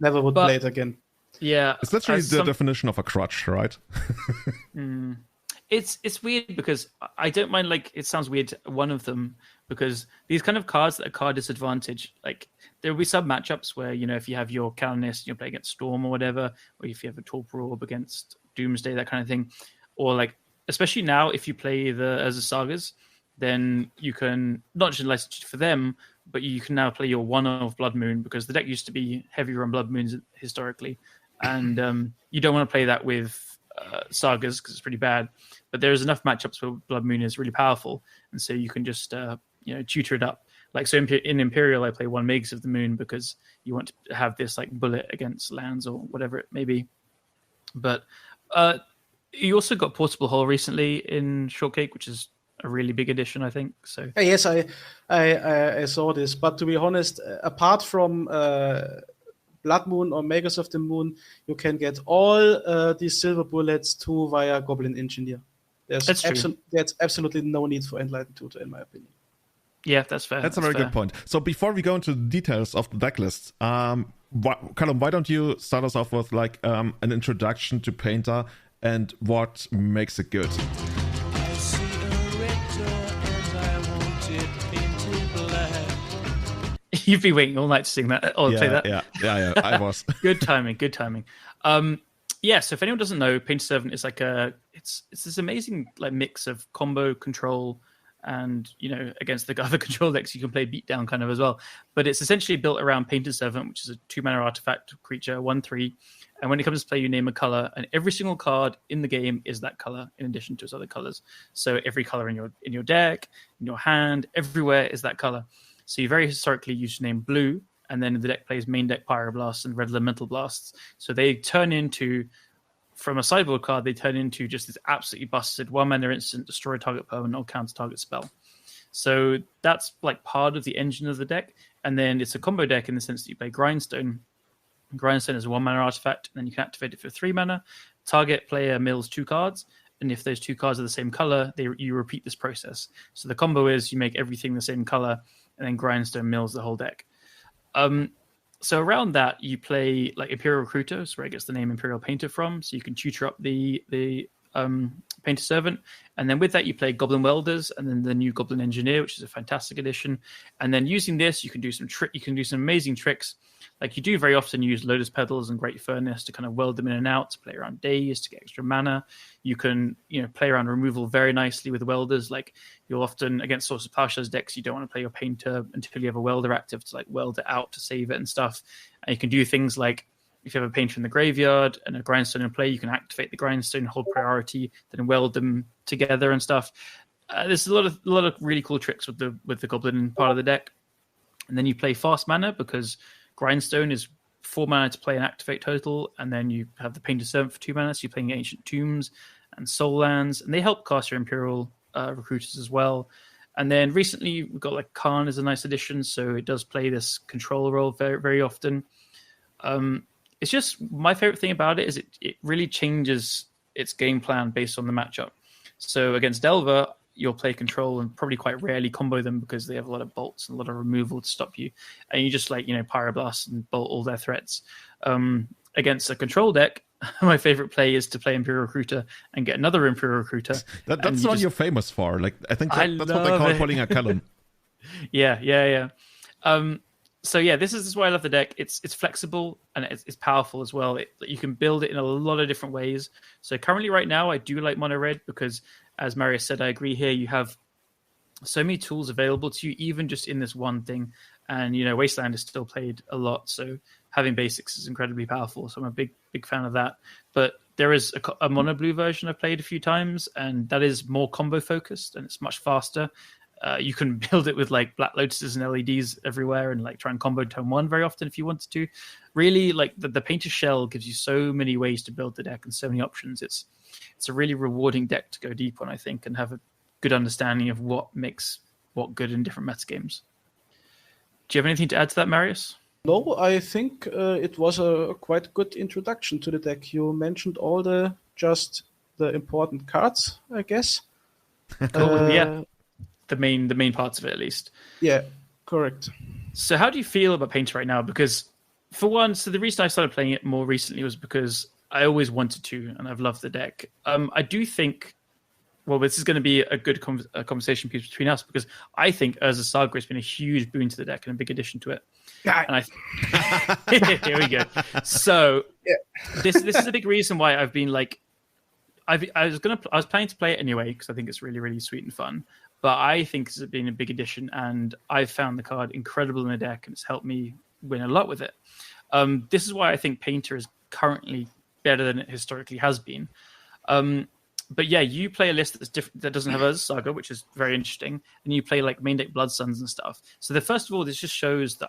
never would play it again. Yeah, it's literally the definition of a crutch, right? It's weird because I don't mind, like, it sounds weird, one of them, because these kind of cards that are card disadvantage, like, there will be some matchups where, you know, if you have your Canonist, you play against Storm or whatever, or if you have a Torpor Orb against Doomsday, that kind of thing, or like, especially now, if you play as a Sagas, then you can not just license for them, but you can now play your one of Blood Moon, because the deck used to be heavier on Blood Moons historically, and you don't want to play that with Sagas because it's pretty bad. But there's enough matchups where Blood Moon is really powerful, and so you can just tutor it up. Like, so in Imperial, I play one Megs of the Moon because you want to have this like bullet against lands or whatever it may be. But you also got Portable Hull recently in Shortcake, which is a really big addition, I think. So yes, I saw this, but to be honest, apart from Blood Moon or Makers of the Moon, you can get all these silver bullets too via Goblin Engineer. There's absolutely no need for Enlightened Tutor, in my opinion. Yeah, that's fair. That's a very good point. So before we go into the details of the deck list, Callum, why don't you start us off with like an introduction to Painter and what makes it good? I see a red door and I want it painted black. You've been waiting all night to sing that or play that. Yeah. I was. Good timing. Yeah, so if anyone doesn't know, Painter Servant is like it's this amazing like mix of combo control and, you know, against the other control decks you can play beatdown kind of as well. But it's essentially built around Painter Servant, which is a 2-mana artifact creature, 1/3. And when it comes to play, you name a color, and every single card in the game is that color in addition to its other colors. So every color in your deck, in your hand, everywhere is that color. So you very historically used to name blue, and then the deck plays main deck Pyroblasts and red elemental blasts. So they turn into, from a sideboard card, they turn into just this absolutely busted 1-mana instant, destroy target permanent or counter target spell. So that's like part of the engine of the deck. And then it's a combo deck in the sense that you play Grindstone. Grindstone is a 1-mana artifact, and then you can activate it for 3 mana. Target player mills 2 cards, and if those 2 cards are the same color, you repeat this process. So the combo is you make everything the same color, and then Grindstone mills the whole deck. So around that, you play like Imperial Recruiter, where it gets the name Imperial Painter from. So you can tutor up the Painter Servant, and then with that you play Goblin Welders, and then the new Goblin Engineer, which is a fantastic addition. And then using this, you can do some amazing tricks. Like you do very often use Lotus Petals and Great Furnace to kind of weld them in and out, to play around days, to get extra mana. You can, play around removal very nicely with welders. Like you'll often, against Source of Plowshares decks, you don't want to play your Painter until you have a welder active to like weld it out to save it and stuff. And you can do things like, if you have a Painter in the graveyard and a Grindstone in play, you can activate the Grindstone, hold priority, then weld them together and stuff. There's a lot of really cool tricks with the Goblin part of the deck. And then you play fast mana because Grindstone is 4 mana to play and activate total, and then you have the Painter Servant for 2 mana, so you're playing Ancient Tombs and Soul Lands, and they help cast your Imperial recruiters as well. And then recently we've got like Khan as a nice addition, so it does play this control role very, very often. It's just my favorite thing about it is it really changes its game plan based on the matchup. So against Delver, you'll play control and probably quite rarely combo them because they have a lot of bolts and a lot of removal to stop you. And you just Pyroblast and bolt all their threats. Against a control deck, my favorite play is to play Imperial Recruiter and get another Imperial Recruiter. That's what you're famous for. Like I think that's what they call pulling a Callum. Yeah. So yeah, this is why I love the deck. It's flexible and it's powerful as well. You can build it in a lot of different ways. So currently right now, I do like mono red because, as Marius said, I agree here, you have so many tools available to you, even just in this one thing. And, Wasteland is still played a lot. So having basics is incredibly powerful. So I'm a big fan of that. But there is a mono blue version I've played a few times, and that is more combo focused and it's much faster. You can build it with like Black Lotuses and LEDs everywhere and like try and combo turn 1 very often if you wanted to. Really, like the Painter Shell gives you so many ways to build the deck and so many options. It's a really rewarding deck to go deep on, I think, and have a good understanding of what makes what good in different metagames. Do you have anything to add to that, Marius? No, I think it was a quite good introduction to the deck. You mentioned all the important cards, I guess. Cool. Yeah. The main parts of it, at least. Yeah, correct. So how do you feel about Painter right now? Because for one, so the reason I started playing it more recently was because I always wanted to, and I've loved the deck. I do think, well, this is going to be a good conversation piece between us, because I think Urza Saga has been a huge boon to the deck and a big addition to it. And here we go. So this is a big reason why I've been like, I was planning to play it anyway because I think it's really, really sweet and fun. But I think this has been a big addition, and I've found the card incredible in the deck, and it's helped me win a lot with it. This is why I think Painter is currently better than it historically has been. But yeah, you play a list that's different, that doesn't have Urza Saga, which is very interesting, and you play like main deck Blood Suns and stuff. So first of all, this just shows that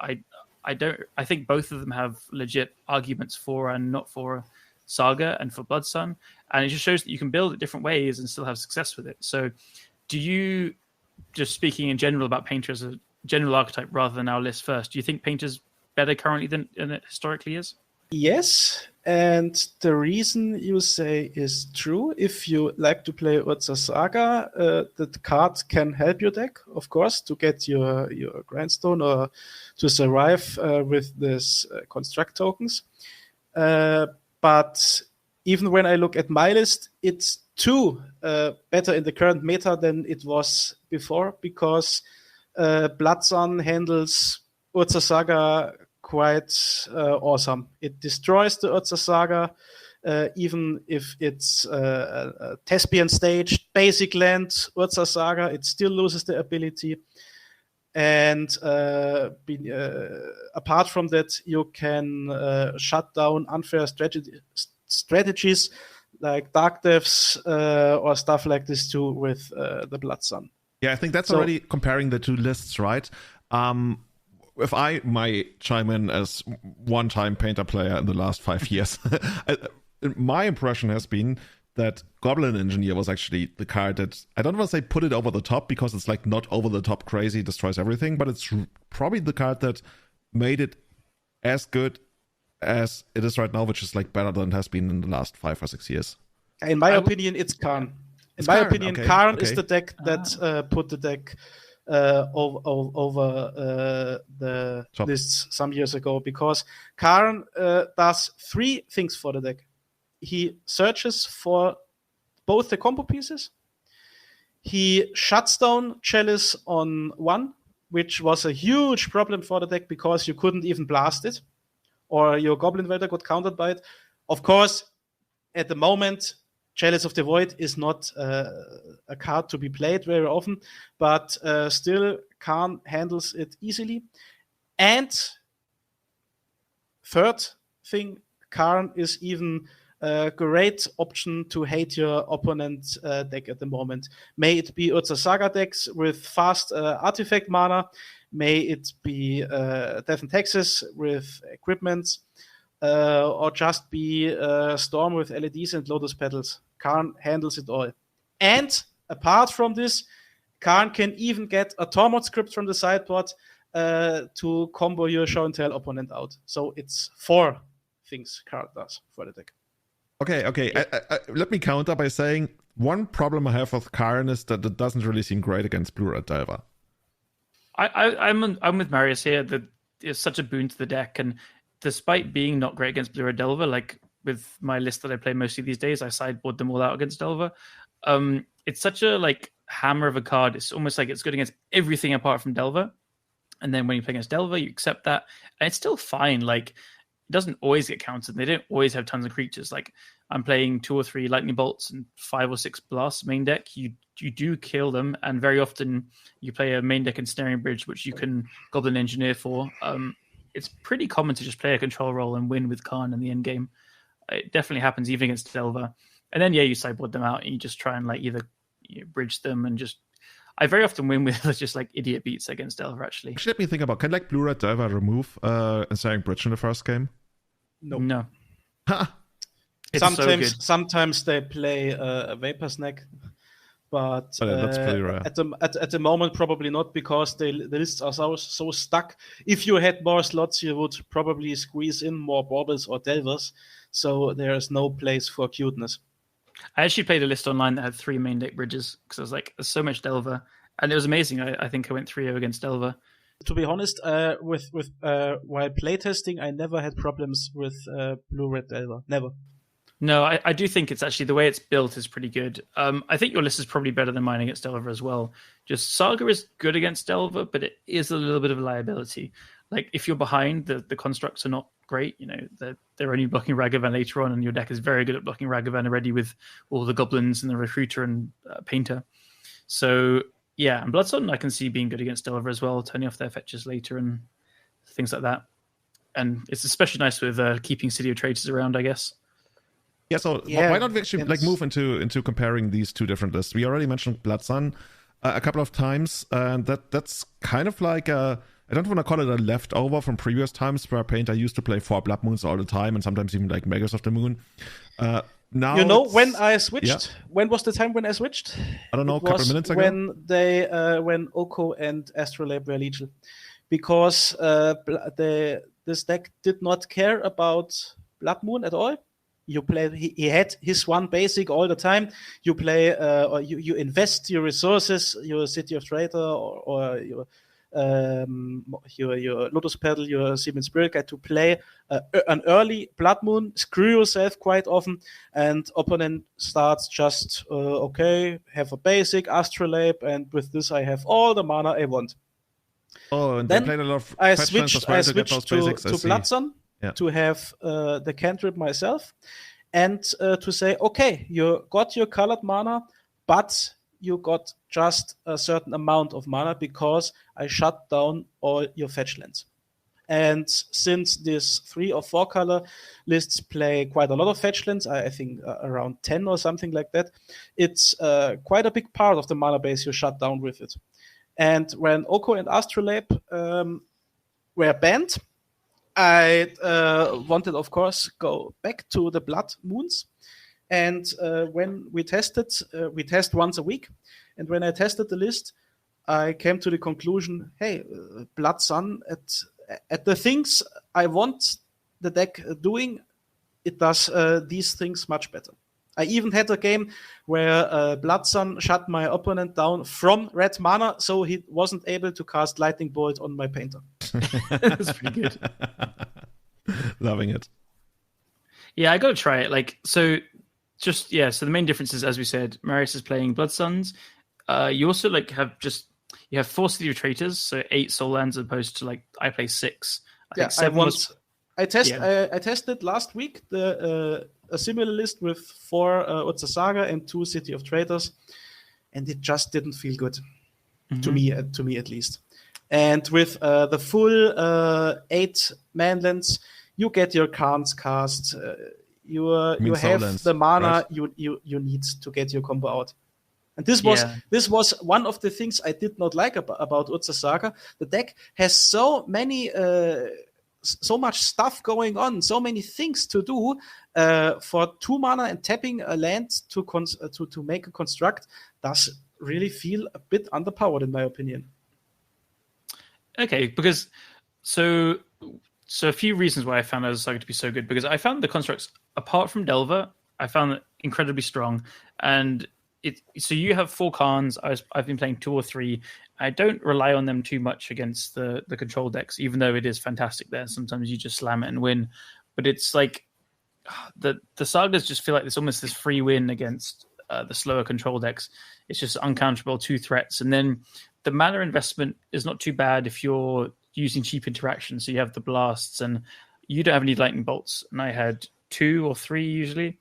I think both of them have legit arguments for and not for Saga and for Blood Sun, and it just shows that you can build it different ways and still have success with it. So do you, just speaking in general about Painter as a general archetype rather than our list first, do you think Painter's better currently than it historically is? Yes, and the reason you say is true. If you like to play Urza Saga, the card can help your deck, of course, to get your Grindstone or to survive with this construct tokens. But even when I look at my list, it's better in the current meta than it was before, because Blood Sun handles Urza Saga quite awesome. It destroys the Urza Saga, even if it's a Thespian stage, basic land, Urza Saga, it still loses the ability. And apart from that, you can shut down unfair strategies like Dark Depths or stuff like this too with the Blood Sun. Yeah, I think that's already comparing the two lists, right? If I might chime in as one-time Painter player in the last 5 years, my impression has been that Goblin Engineer was actually the card that, I don't want to say put it over the top, because it's like not over the top crazy, destroys everything, but it's probably the card that made it as good as it is right now, which is like better than it has been in the last 5 or 6 years. In my opinion, it's Karn. In my opinion, Karn is the deck that put the deck over the lists some years ago, because Karn does 3 things for the deck. He searches for both the combo pieces. He shuts down Chalice on 1, which was a huge problem for the deck because you couldn't even blast it, or your Goblin Welder got countered by it. Of course, at the moment, Chalice of the Void is not a card to be played very often, but still Karn handles it easily. And third thing, Karn is even a great option to hate your opponent deck at the moment. May it be Urza Saga decks with fast artifact mana, may it be Death and Taxes with equipment, or just be Storm with LEDs and Lotus Petals. Karn handles it all. And apart from this, Karn can even get a Tormod script from the sideboard to combo your show and tell opponent out. So it's 4 things Karn does for the deck. Okay. I, let me counter by saying one problem I have with Karn is that it doesn't really seem great against Blue-Red Delver. I'm with Marius here. That is such a boon to the deck, and despite being not great against Blue-Red Delver, like with my list that I play mostly these days, I sideboard them all out against Delver. It's such a hammer of a card. It's almost like it's good against everything apart from Delver. And then when you play against Delver, you accept that, and it's still fine. Like, it doesn't always get countered. They don't always have tons of creatures. Like, I'm playing 2 or 3 lightning bolts and 5 or 6 blasts main deck. You do kill them, and very often you play a main deck Ensnaring Bridge, which you can Goblin Engineer for. It's pretty common to just play a control role and win with Karn in the end game. It definitely happens even against Delver. And then you sideboard them out and you just try and either bridge them and just. I very often win with just idiot beats against Delver, actually. Let me think about, can Blue-Red Delver remove Ensnaring Bridge in the first game? No. Ha! Sometimes they play a Vapor Snack, but that's pretty rare. At the moment probably not, because the lists are so stuck. If you had more slots, you would probably squeeze in more Baubles or Delvers, so there is no place for cuteness. I actually played a list online that had 3 main deck bridges because I was like, there's so much Delver, and it was amazing. I think I went 3-0 against Delver. To be honest, with while playtesting, I never had problems with Blue-Red Delver. Never. No, I do think it's actually the way it's built is pretty good. I think your list is probably better than mine against Delver as well. Just Saga is good against Delver, but it is a little bit of a liability. Like, if you're behind, the constructs are not great. They're only blocking Ragavan later on, and your deck is very good at blocking Ragavan already with all the goblins and the recruiter and painter. So yeah, and Blood Sun I can see being good against Delver as well, turning off their fetches later and things like that. And it's especially nice with keeping City of Traitors around, I guess. Yeah, so why don't we actually move into comparing these 2 different lists? We already mentioned Blood Sun a couple of times, and that's kind of like I don't want to call it a leftover from previous times where Painter used to play 4 Blood Moons all the time, and sometimes even Magus of the Moon. Now when I switched, when was the time when I switched? I don't know, a couple minutes ago. When Oko and Astrolabe were lethal, because this deck did not care about Blood Moon at all. You play. He had his 1 basic all the time. You play, or you invest your resources, your City of Traitor, or your Lotus Petal, your Seaman Spirit Guide to play an early Blood Moon. Screw yourself quite often, and opponent starts just have a basic Astrolabe, and with this I have all the mana I want. Oh, and then they played a lot of I switched to Blood Sun. Yeah. To have the cantrip myself, and to say, okay, you got your colored mana, but you got just a certain amount of mana because I shut down all your fetch lands. And since these 3 or 4 color lists play quite a lot of fetch lands, I think around 10 or something like that, it's quite a big part of the mana base you shut down with it. And when Oko and Astrolabe were banned, I wanted, of course, go back to the Blood Moons. And when we test once a week. And when I tested the list, I came to the conclusion, hey, Blood Sun, at the things I want the deck doing, it does these things much better. I even had a game where Blood Sun shut my opponent down from red mana, so he wasn't able to cast Lightning Bolt on my painter. That's pretty good. Loving it. Yeah, I gotta try it. So So the main difference is, as we said, Marius is playing Blood Suns. You also you have 4 City of Traitors, so 8 soul lands as opposed to I play 6. I think 7 I tested last week a similar list with 4 WotC Saga and 2 City of Traitors, and it just didn't feel good to me at least. And with the full 8 manlands, you get your Khan's cast. You have lands, the mana right? you need to get your combo out. And this was one of the things I did not like about WotC Saga. The deck has so much stuff going on, so many things to do for 2 mana and tapping a land to make a construct does really feel a bit underpowered in my opinion. Okay, because so a few reasons why I found WotC Saga to be so good, because I found the constructs, apart from Delver, I found it incredibly strong. And so you have 4 Khans. I've been playing 2 or 3. I don't rely on them too much against the control decks, even though it is fantastic there. Sometimes you just slam it and win. But it's like the Sagas just feel like there's almost this free win against the slower control decks. It's just uncounterable 2 threats. And then the mana investment is not too bad if you're using cheap interactions. So you have the blasts and you don't have any lightning bolts. And I had 2 or 3 usually.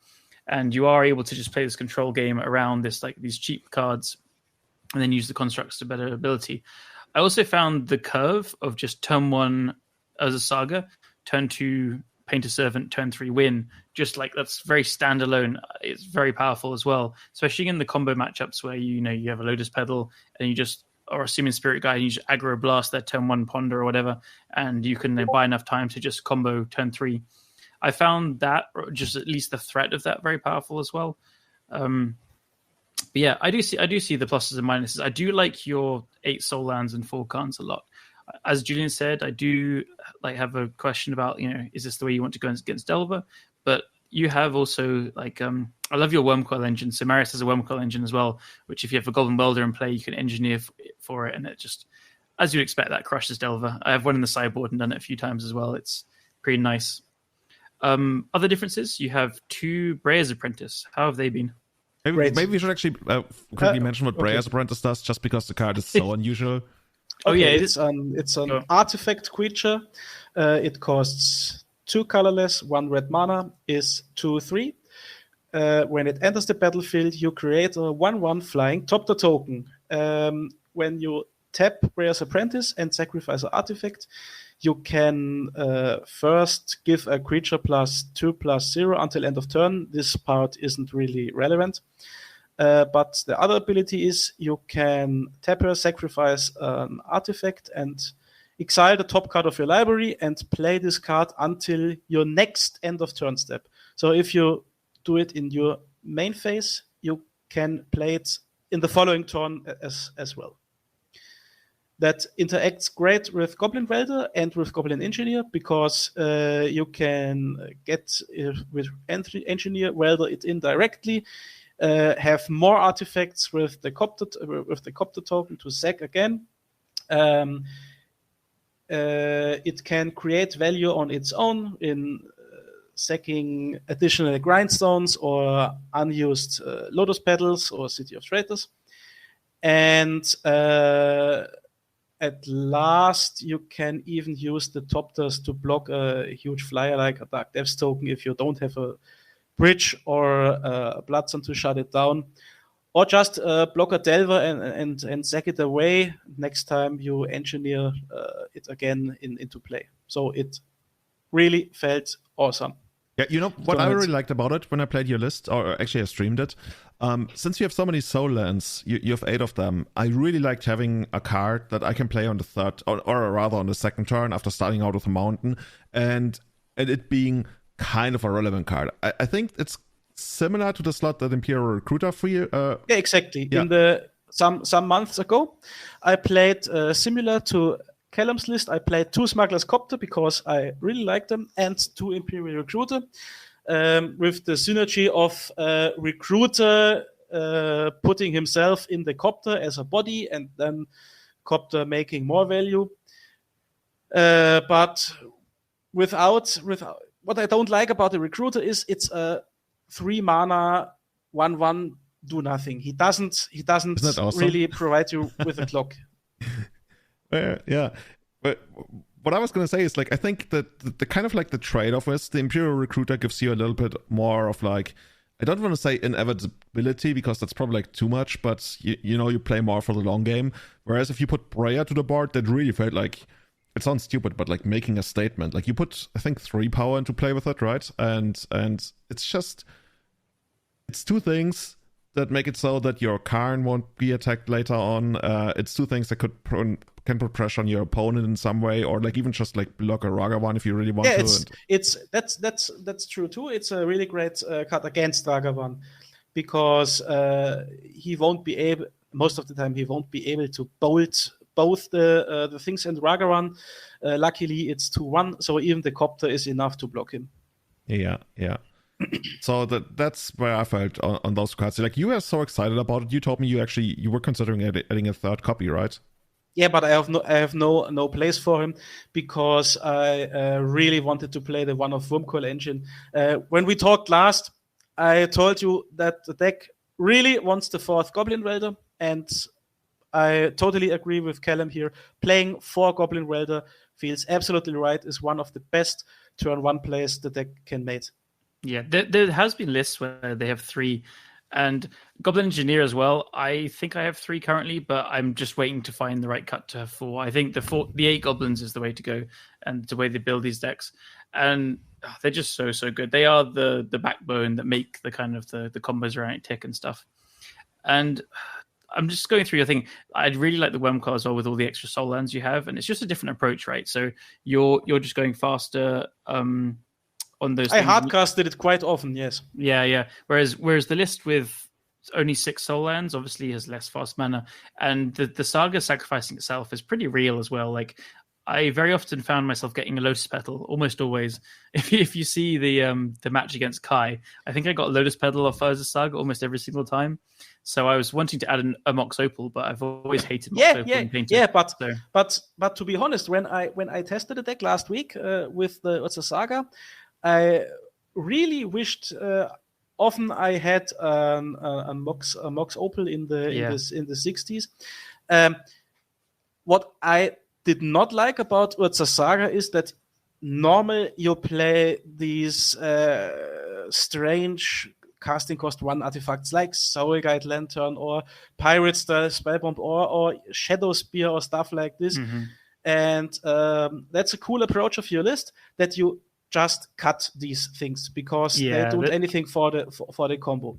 And you are able to just play this control game around these cheap cards and then use the constructs to better ability. I also found the curve of just turn 1 as a Saga, turn 2 Painter Servant, turn 3 win. Just that's very standalone. It's very powerful as well, especially in the combo matchups where you have a Lotus Petal and you just or a Seeming Spirit Guide and you just aggro blast their turn 1 Ponder or whatever, and you can buy enough time to just combo turn 3. I found that, or just at least the threat of that, very powerful as well. But yeah, I do see the pluses and minuses. I do like your 8 soul lands and 4 Khans a lot. As Julian said, I do have a question about is this the way you want to go against Delver? But you have also I love your Wormcoil engine. So Marius has a Wormcoil engine as well, which if you have a Golden Welder in play, you can engineer for it, and it just, as you'd expect, that crushes Delver. I have one in the sideboard and done it a few times as well. It's pretty nice. Other differences, you have 2 Brea's Apprentice. How have they been? Maybe we should actually quickly mention what Brea's Apprentice does, just because the card is so unusual. It's an artifact creature. It costs 2 colorless, 1 red mana, is 2/3. When it enters the battlefield, you create a 1/1 flying top the token. When you tap Brea's Apprentice and sacrifice an artifact, you can first give a creature +2/+0 until end of turn. This part isn't really relevant. But the other ability is you can tap her, sacrifice an artifact, and exile the top card of your library and play this card until your next end of turn step. So if you do it in your main phase, you can play it in the following turn as well. That interacts great with Goblin Welder and with Goblin Engineer, because you can get with Engineer Welder it in directly, have more artifacts with the Copter token to sack again. It can create value on its own in sacking additional grindstones or unused Lotus Petals or City of Traitors. And at last, you can even use the Topters to block a huge flyer like a Dark Depths token if you don't have a bridge or a Bloodsun to shut it down. Or just block a Delver and sack it away. Next time you engineer it again into play. So it really felt awesome. Yeah, what I really liked about it when I played your list, or actually I streamed it, since you have so many soul lands, you have 8 of them, I really liked having a card that I can play on the third, or rather on the second turn after starting out with a mountain, and it being kind of a relevant card. I think it's similar to the slot that Imperial Recruiter free. Yeah, exactly. Yeah. In some months ago, I played similar to Callum's list. I played 2 Smuggler's Copter because I really like them, and 2 Imperial Recruiter, with the synergy of Recruiter putting himself in the Copter as a body, and then Copter making more value. But without what I don't like about the Recruiter is it's a 3 mana, 1/1, do nothing. He doesn't awesome? really provide you with a clock. Yeah. But what I was going to say is, like, I think that the kind of like the trade-off is the Imperial Recruiter gives you a little bit more of like, I don't want to say inevitability because that's probably like too much, but you play more for the long game. Whereas if you put Breya to the board, that really felt like, it sounds stupid, but like making a statement. Like you put, I think, 3 power into play with it, right? And it's just, it's 2 things that make it so that your Karn won't be attacked later on. It's 2 things that can put pressure on your opponent in some way, or like even just like block a Ragavan if you really want to. That's true too. It's a really great card against Ragavan because he won't be able, most of the time he won't be able to bolt both the things in Ragavan. Luckily it's 2/1, so even the Copter is enough to block him. Yeah. So that's where I felt on those cards. Like, you were so excited about it. You told me you were considering adding a 3rd copy, right? Yeah, but I have no place for him because I really wanted to play the one of Wurmcoil engine. When we talked last, I told you that the deck really wants the 4th Goblin Welder, and I totally agree with Callum here. Playing 4 Goblin Welder feels absolutely right. Is one of the best turn 1 plays the deck can make. Yeah, there has been lists where they have 3, and Goblin Engineer as well. I think I have 3 currently, but I'm just waiting to find the right cut to have 4. I think the 8 Goblins is the way to go, and the way they build these decks, and they're just so good. They are the backbone that make the kind of the combos around it tick and stuff. And I'm just going through your thing. I'd really like the Wurmcoil as well with all the extra soul lands you have, and it's just a different approach, right? So you're just going faster. On those I things. hardcasted it quite often, yes. Yeah. Whereas the list with only 6 soul lands obviously has less fast mana, and the saga sacrificing itself is pretty real as well. Like, I very often found myself getting a Lotus Petal, almost always. If you see the match against Kai, I think I got a Lotus Petal off Urza Saga almost every single time. So I was wanting to add a Mox Opal, but I've always hated Mox Opal and Painted. Yeah, but to be honest, when I tested the deck last week with the Urza Saga, I really wished often I had a Mox Opal in the 60s. What I did not like about Urza Saga is that normal you play these strange casting cost 1 artifacts like Soul Guide Lantern or Pirate Style Spellbomb or Shadow Spear or stuff like this. Mm-hmm. And that's a cool approach of your list, that you just cut these things because they don't anything for the combo.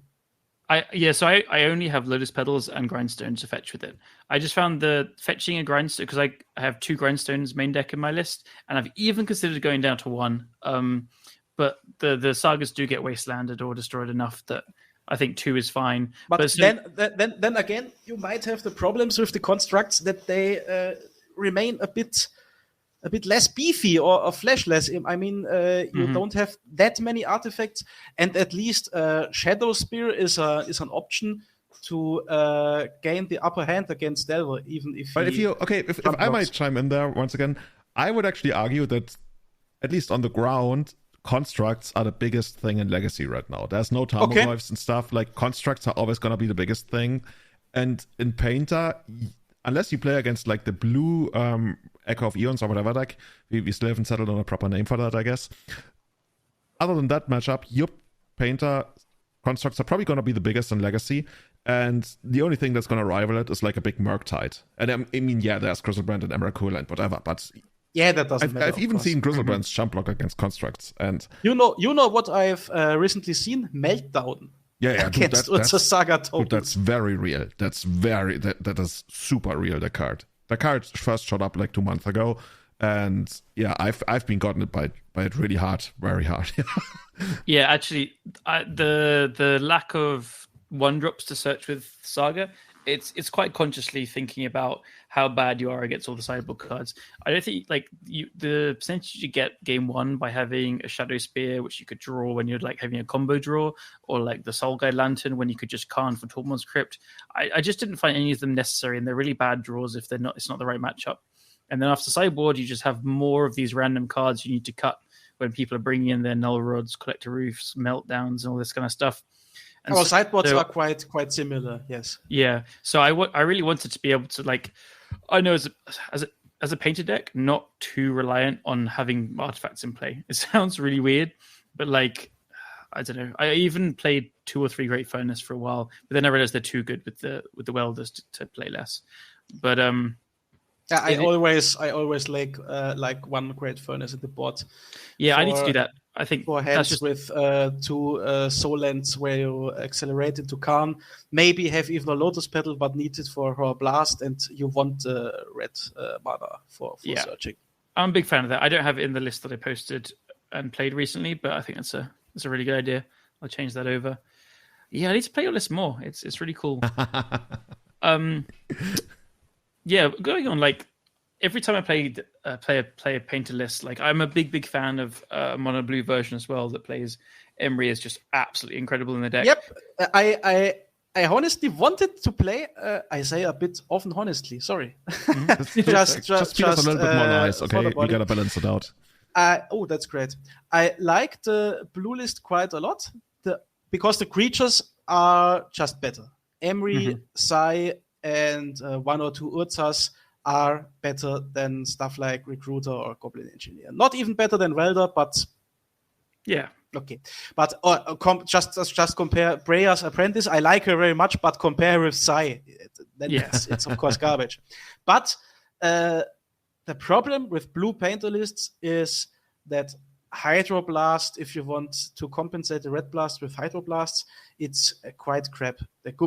So I only have Lotus Petals and Grindstones to fetch with it. I just found the fetching a Grindstone, because I have 2 Grindstones main deck in my list, and I've even considered going down to 1. But the sagas do get wastelanded or destroyed enough that I think 2 is fine. But then again, you might have the problems with the constructs that they remain a bit less beefy or fleshless. I mean, you don't have that many artifacts, and at least Shadow Spear is an option to gain the upper hand against Delver, even if. But if I might chime in there once again, I would actually argue that, at least on the ground, constructs are the biggest thing in Legacy right now. There's no Tarmogoyfs and stuff. Like, constructs are always gonna be the biggest thing, and in Painter, unless you play against like the blue Echo of Eons or whatever deck, we still haven't settled on a proper name for that, I guess. Other than that matchup, your Painter constructs are probably going to be the biggest in Legacy, and the only thing that's going to rival it is like a big Murktide. And I mean, there's Griselbrand and Emrakul and whatever, but that doesn't matter. I've even seen Griselbrand's jump block against constructs, and you know what I've recently seen? Meltdown. Yeah, dude, that's a saga token. Dude, that's very real. That is super real. The card first showed up like 2 months ago, and I've been gotten by it really hard, very hard. Yeah, actually, the lack of 1-drops to search with Saga, it's quite consciously thinking about how bad you are against all the sideboard cards. I don't think the percentage you get game 1 by having a Shadow Spear, which you could draw when you're like having a combo draw, or like the Soul Guide Lantern when you could just Karn for Tormod's Crypt. I just didn't find any of them necessary, and they're really bad draws if it's not the right matchup. And then after sideboard, you just have more of these random cards you need to cut, when people are bringing in their null rods, collector roofs, meltdowns, and all this kind of stuff. And Our sideboards are quite similar. Yes. Yeah. So I really wanted to be able to, like, I know as a painted deck, not too reliant on having artifacts in play. It sounds really weird, but like, I don't know. I even played 2 or 3 Great Furnace for a while, but then I realized they're too good with the welders to play less. But yeah, I always like 1 Great Furnace at the board. Yeah, I need to do that. I think for hands with 2 soul ends where you accelerate into Karn, maybe have even a Lotus Petal, but need it for her blast, and you want red mana for searching. I'm a big fan of that. I don't have it in the list that I posted and played recently, but I think that's a really good idea. I'll change that over. Yeah, I need to play your list more. It's really cool. Yeah, going on, like, every time I play a painter list, like, I'm a big fan of mono blue version as well that plays Emery is just absolutely incredible in the deck. Yep, I honestly wanted to play. I say a bit often honestly. Sorry. Mm-hmm. just feel us a little bit more nice. Okay, we gotta balance it out. Oh, that's great. I like the blue list quite a lot because the creatures are just better. Emery, Sai, and 1 or 2 Urzas are better than stuff like Recruiter or Goblin Engineer. Not even better than Welder, but yeah, okay. But just compare Breyer's Apprentice. I like her very much, but compare with Sai, then it's of course garbage. But the problem with blue painter lists is that Hydroblast, if you want to compensate the Red Blast with Hydroblasts, it's quite crap.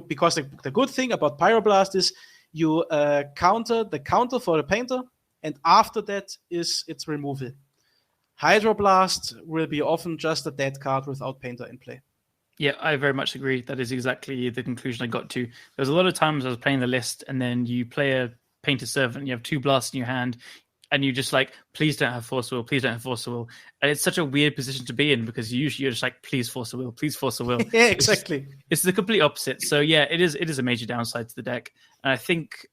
Because the good thing about Pyroblast is you counter the counter for the painter, and after that is its removal. Hydroblast will be often just a dead card without painter in play. Yeah, I very much agree. That is exactly the conclusion I got to. There was a lot of times I was playing the list, and then you play a painter servant, you have 2 blasts in your hand, and you just like, please don't have Force Will, please don't have Force Will. And it's such a weird position to be in because usually you're just like, please Force Will, please Force Will. Yeah, exactly. It's the complete opposite. So yeah, it is a major downside to the deck. And I think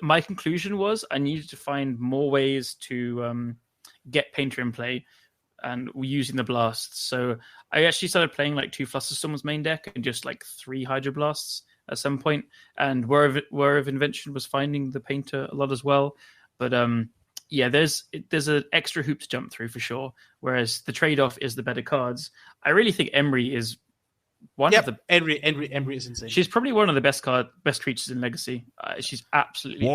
my conclusion was I needed to find more ways to get painter in play, and using the blasts. So I actually started playing like 2 Flusterstorm's main deck and just like 3 Hydroblasts at some point. And Whir of Invention was finding the painter a lot as well. But yeah, there's an extra hoop to jump through for sure. Whereas the trade-off is the better cards. I really think Emery is one of the... Emery is insane. She's probably one of the best creatures in Legacy. She's absolutely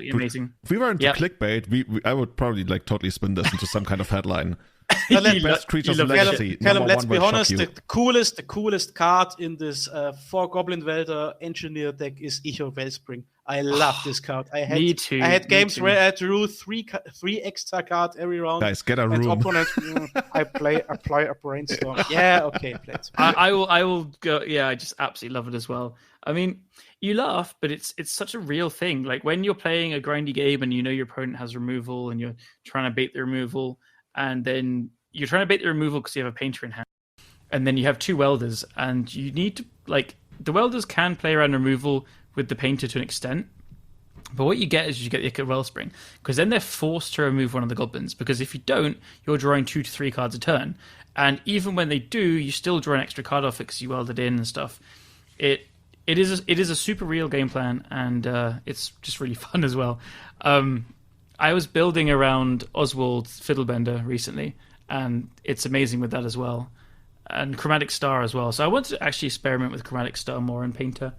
amazing. If we were into clickbait, I would probably like totally spin this into some kind of headline. Best creatures in Legacy. Callum, let's be honest, the coolest card in this 4 Goblin Welder Engineer deck is Ichor Wellspring. I love this card. Me too. I had games where I drew 3 extra cards every round. Guys, get a room. Opponent, apply a brainstorm. Yeah, okay, play it. I will go. Yeah, I just absolutely love it as well. I mean, you laugh, but it's such a real thing. Like when you're playing a grindy game and you know your opponent has removal and you're trying to bait the removal, and then you're trying to bait the removal because you have a painter in hand, and then you have 2 welders, and you need to, like, the welders can play around removal with the painter to an extent, but what you get is you get the Ichor Wellspring, because then they're forced to remove one of the goblins, because if you don't, you're drawing 2 to 3 cards a turn, and even when they do, you still draw an extra card off it because you welded in and stuff. It is a super real game plan, and it's just really fun as well. I was building around Oswald Fiddlebender recently, and it's amazing with that as well. And Chromatic Star as well. So I wanted to actually experiment with Chromatic Star more in Painter.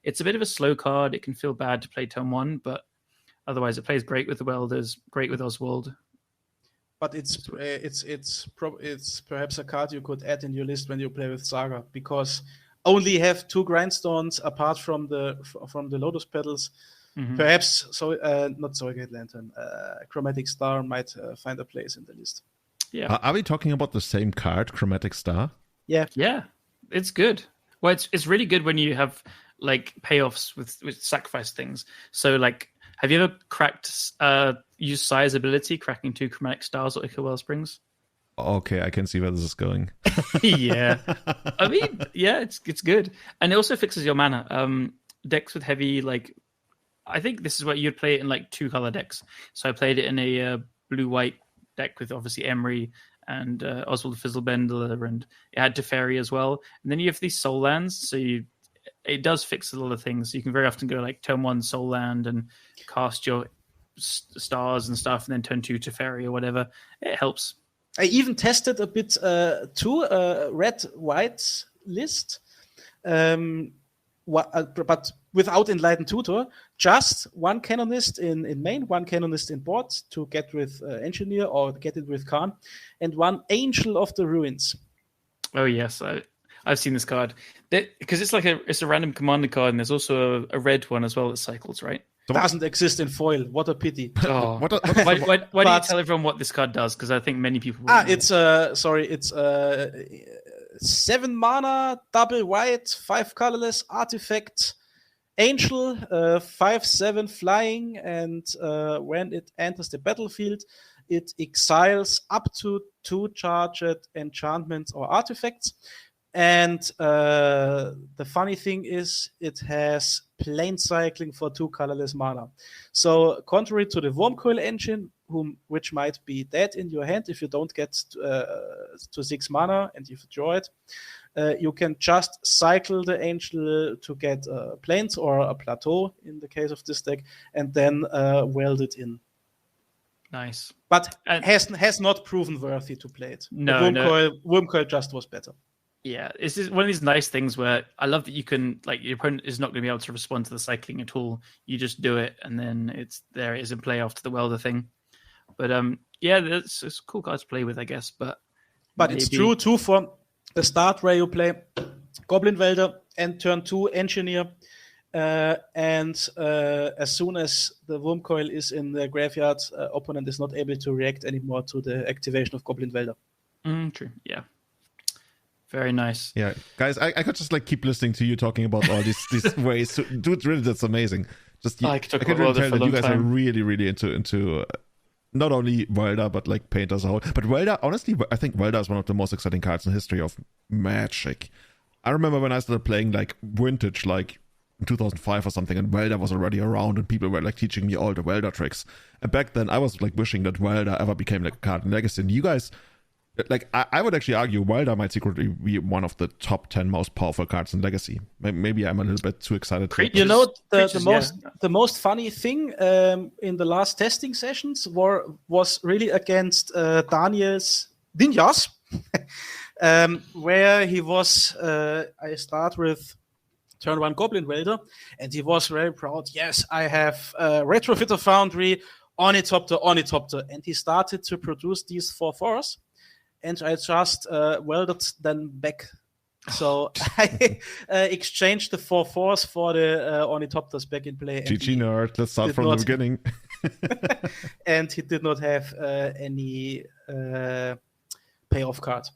It's a bit of a slow card. It can feel bad to play turn 1, but otherwise it plays great with the Welders, great with Oswald. But it's perhaps a card you could add in your list when you play with Saga, because only have 2 Grindstones apart from the Lotus Petals. Mm-hmm. Perhaps not Soulgate Lantern. Chromatic Star might find a place in the list. Yeah. Are we talking about the same card, Chromatic Star? Yeah. Yeah, it's good. Well, it's really good when you have like payoffs with sacrifice things. So like, have you ever used Sai's ability, cracking 2 Chromatic Stars or Ichor Wellsprings? Okay, I can see where this is going. Yeah. I mean, yeah, it's good. And it also fixes your mana. Decks with heavy, like, I think this is what you'd play it in like 2 color decks. So I played it in a blue-white deck with obviously Emery and Oswald Fizzlebender, and it had Teferi as well. And then you have these soul lands, so it does fix a lot of things. So you can very often go like turn 1 soul land and cast your stars and stuff, and then turn 2 Teferi or whatever. It helps. I even tested a bit too, red-white list, but without Enlightened Tutor. Just one Canonist in main, one Canonist in board to get with Engineer or get it with Khan, and one Angel of the Ruins. Oh yes, I've seen this card because it's like it's a random commander card, and there's also a red one as well that cycles, right? Doesn't exist in foil. What a pity. Oh. Why do you tell everyone what this card does? Because I think many people. It's 7 mana, double white, 5 colorless artifact, Angel, 5/7 flying, and when it enters the battlefield, it exiles up to 2 charged enchantments or artifacts. And the funny thing is, it has plain cycling for 2 colorless mana. So, contrary to the Wormcoil engine, which might be dead in your hand if you don't get to 6 mana and if you draw it, you can just cycle the Angel to get plains or a plateau in the case of this deck, and then weld it in. Nice, but has not proven worthy to play it. No, Wormcoil just was better. Yeah, it's just one of these nice things where I love that you can, like, your opponent is not going to be able to respond to the cycling at all. You just do it, and then it is in play after the welder thing. But yeah, it's a cool card to play with, I guess. But it's true too for the start where you play Goblin Welder and turn 2 Engineer, and as soon as the Wormcoil is in the graveyard, opponent is not able to react anymore to the activation of Goblin Welder. True, yeah. Very nice. Yeah, guys, I could just like keep listening to you talking about all these ways. Dude, really, that's amazing. I could really tell that you guys are really, really into not only Welder, but like Paint as a whole. But Welder, honestly, I think Welder is one of the most exciting cards in the history of Magic. I remember when I started playing like Vintage, like in 2005 or something, and Welder was already around, and people were like teaching me all the Welder tricks. And back then, I was like wishing that Welder ever became like a card in Legacy. And you guys, like, I would actually argue Welder might secretly be one of the top 10 most powerful cards in Legacy. Maybe I'm a little bit too excited. You know, the most funny thing in the last testing sessions was really against Daniel's Ninjas, where he was, I start with turn 1 Goblin Welder, and he was very proud. Yes, I have Retrofitter Foundry, Ornithopter, and he started to produce these 4/4s. And I just welded them back. So I exchanged the 4/4s for the Ornithopters back in play. GG nerd, let's start from the beginning. And he did not have any payoff card.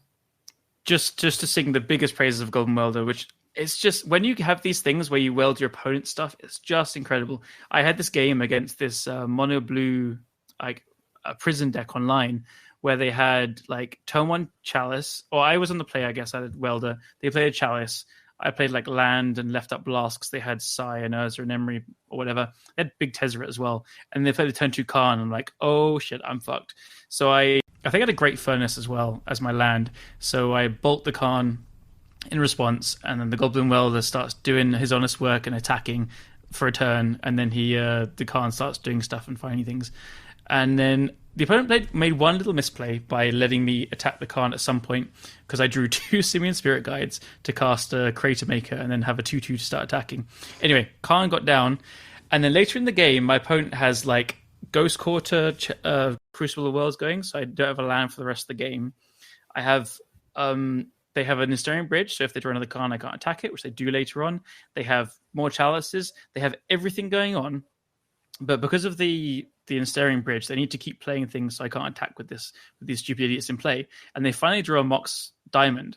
Just to sing the biggest praises of Golden Welder, which it's just, when you have these things where you weld your opponent's stuff, it's just incredible. I had this game against this mono blue, like a prison deck online, where they had like turn 1 Chalice, or I was on the play, I guess I had Welder. They played a Chalice. I played like land and left up Blast because they had Sai and Urza and Emery or whatever. They had Big Tezzeret as well. And they played a turn 2 Khan. I'm like, oh shit, I'm fucked. So I think I had a Great Furnace as well as my land. So I bolt the Khan in response, and then the Goblin Welder starts doing his honest work and attacking for a turn, and then the Khan starts doing stuff and finding things. And then the opponent made one little misplay by letting me attack the Khan at some point, because I drew 2 Simian Spirit Guides to cast a Crater Maker and then have a 2/2 to start attacking. Anyway, Khan got down, and then later in the game, my opponent has like Ghost Quarter, Crucible of Worlds going, so I don't have a land for the rest of the game. I have they have an Ensnaring Bridge, so if they draw another Khan, I can't attack it, which they do later on. They have more Chalices. They have everything going on, but because of the Ensnaring Bridge, they need to keep playing things, so I can't attack with these stupid idiots in play. And they finally draw a Mox Diamond.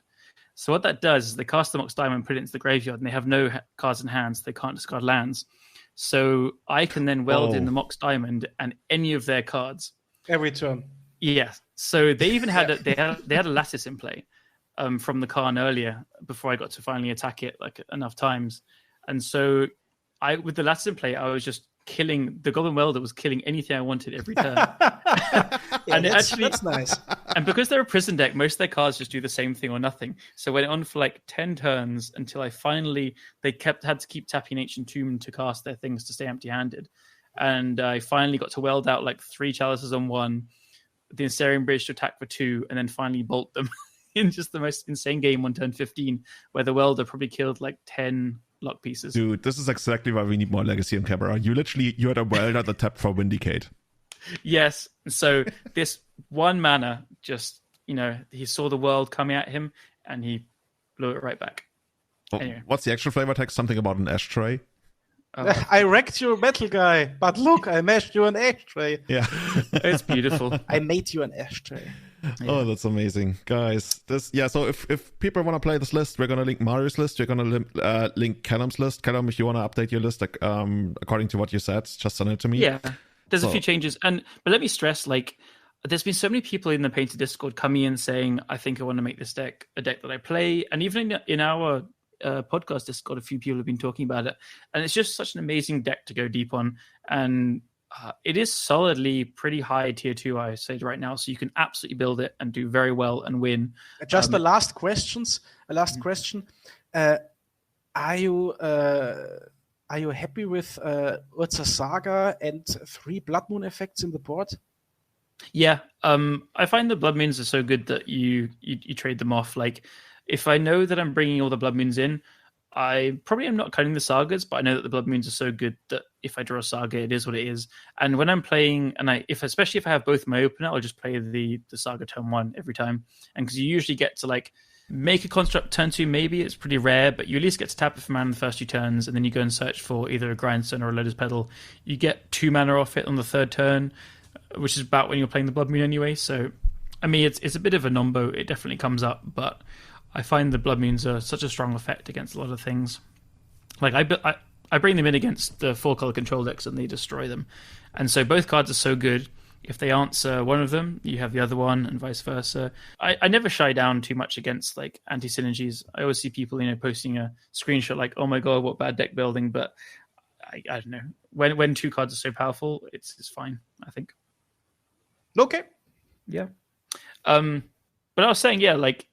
So what that does is they cast the Mox Diamond, put it into the graveyard, and they have no cards in hand, so they can't discard lands. So I can then weld in the Mox Diamond and any of their cards every turn. Yeah. So they even had they had a Lattice in play from the Khan earlier before I got to finally attack it like enough times. And so with the Lattice in play, I was just killing the Goblin Welder was killing anything I wanted every turn. And that's nice. And because they're a prison deck, most of their cards just do the same thing or nothing. So went on for like 10 turns until they had to keep tapping Ancient Tomb to cast their things to stay empty-handed. And I finally got to weld out like 3 chalices on 1, the Inserium Bridge to attack for 2, and then finally bolt them in just the most insane game on turn 15, where the welder probably killed like 10 lock pieces. Dude, this is exactly why we need more Legacy on camera. You had a welder that tapped for Vindicate. Yes. So this 1 mana just, he saw the world coming at him and he blew it right back. Well, anyway. What's the actual flavor text? Something about an ashtray? I wrecked your metal guy, but look, I mashed you an ashtray. Yeah. It's beautiful. I made you an ashtray. Yeah. Oh, that's amazing, guys. So if people want to play this list, we're gonna link Mario's list. We're gonna link Callum's list. Callum, if you want to update your list, according to what you said, just send it to me. Yeah, there's a few changes, but let me stress, like, there's been so many people in the Painter Discord coming in saying, "I think I want to make this deck a deck that I play," and even in our podcast Discord, a few people have been talking about it, and it's just such an amazing deck to go deep on, and it is solidly pretty high tier 2, I say right now, so you can absolutely build it and do very well and win. Just a last question. Are you happy with Urza Saga and 3 Blood Moon effects in the board? Yeah, I find the Blood Moons are so good that you trade them off. Like, if I know that I'm bringing all the Blood Moons in, I probably am not cutting the Sagas, but I know that the Blood Moons are so good that if I draw a Saga, it is what it is. And when I'm playing, especially if I have both my opener, I'll just play the Saga turn 1 every time. And because you usually get to like make a construct turn 2, maybe it's pretty rare, but you at least get to tap it for mana in the first 2 turns, and then you go and search for either a Grindstone or a Lotus Petal. You get 2 mana off it on the 3rd turn, which is about when you're playing the Blood Moon anyway. So, I mean, it's a bit of a nombo. It definitely comes up, but I find the Blood Moons are such a strong effect against a lot of things. Like, I bring them in against the 4-color control decks and they destroy them. And so both cards are so good. If they answer one of them, you have the other one, and vice versa. I never shy down too much against like anti-synergies. I always see people, posting a screenshot like, "Oh my god, what bad deck building!" But I don't know. When 2 cards are so powerful, it's fine, I think. Okay. Yeah. But I was saying, yeah, like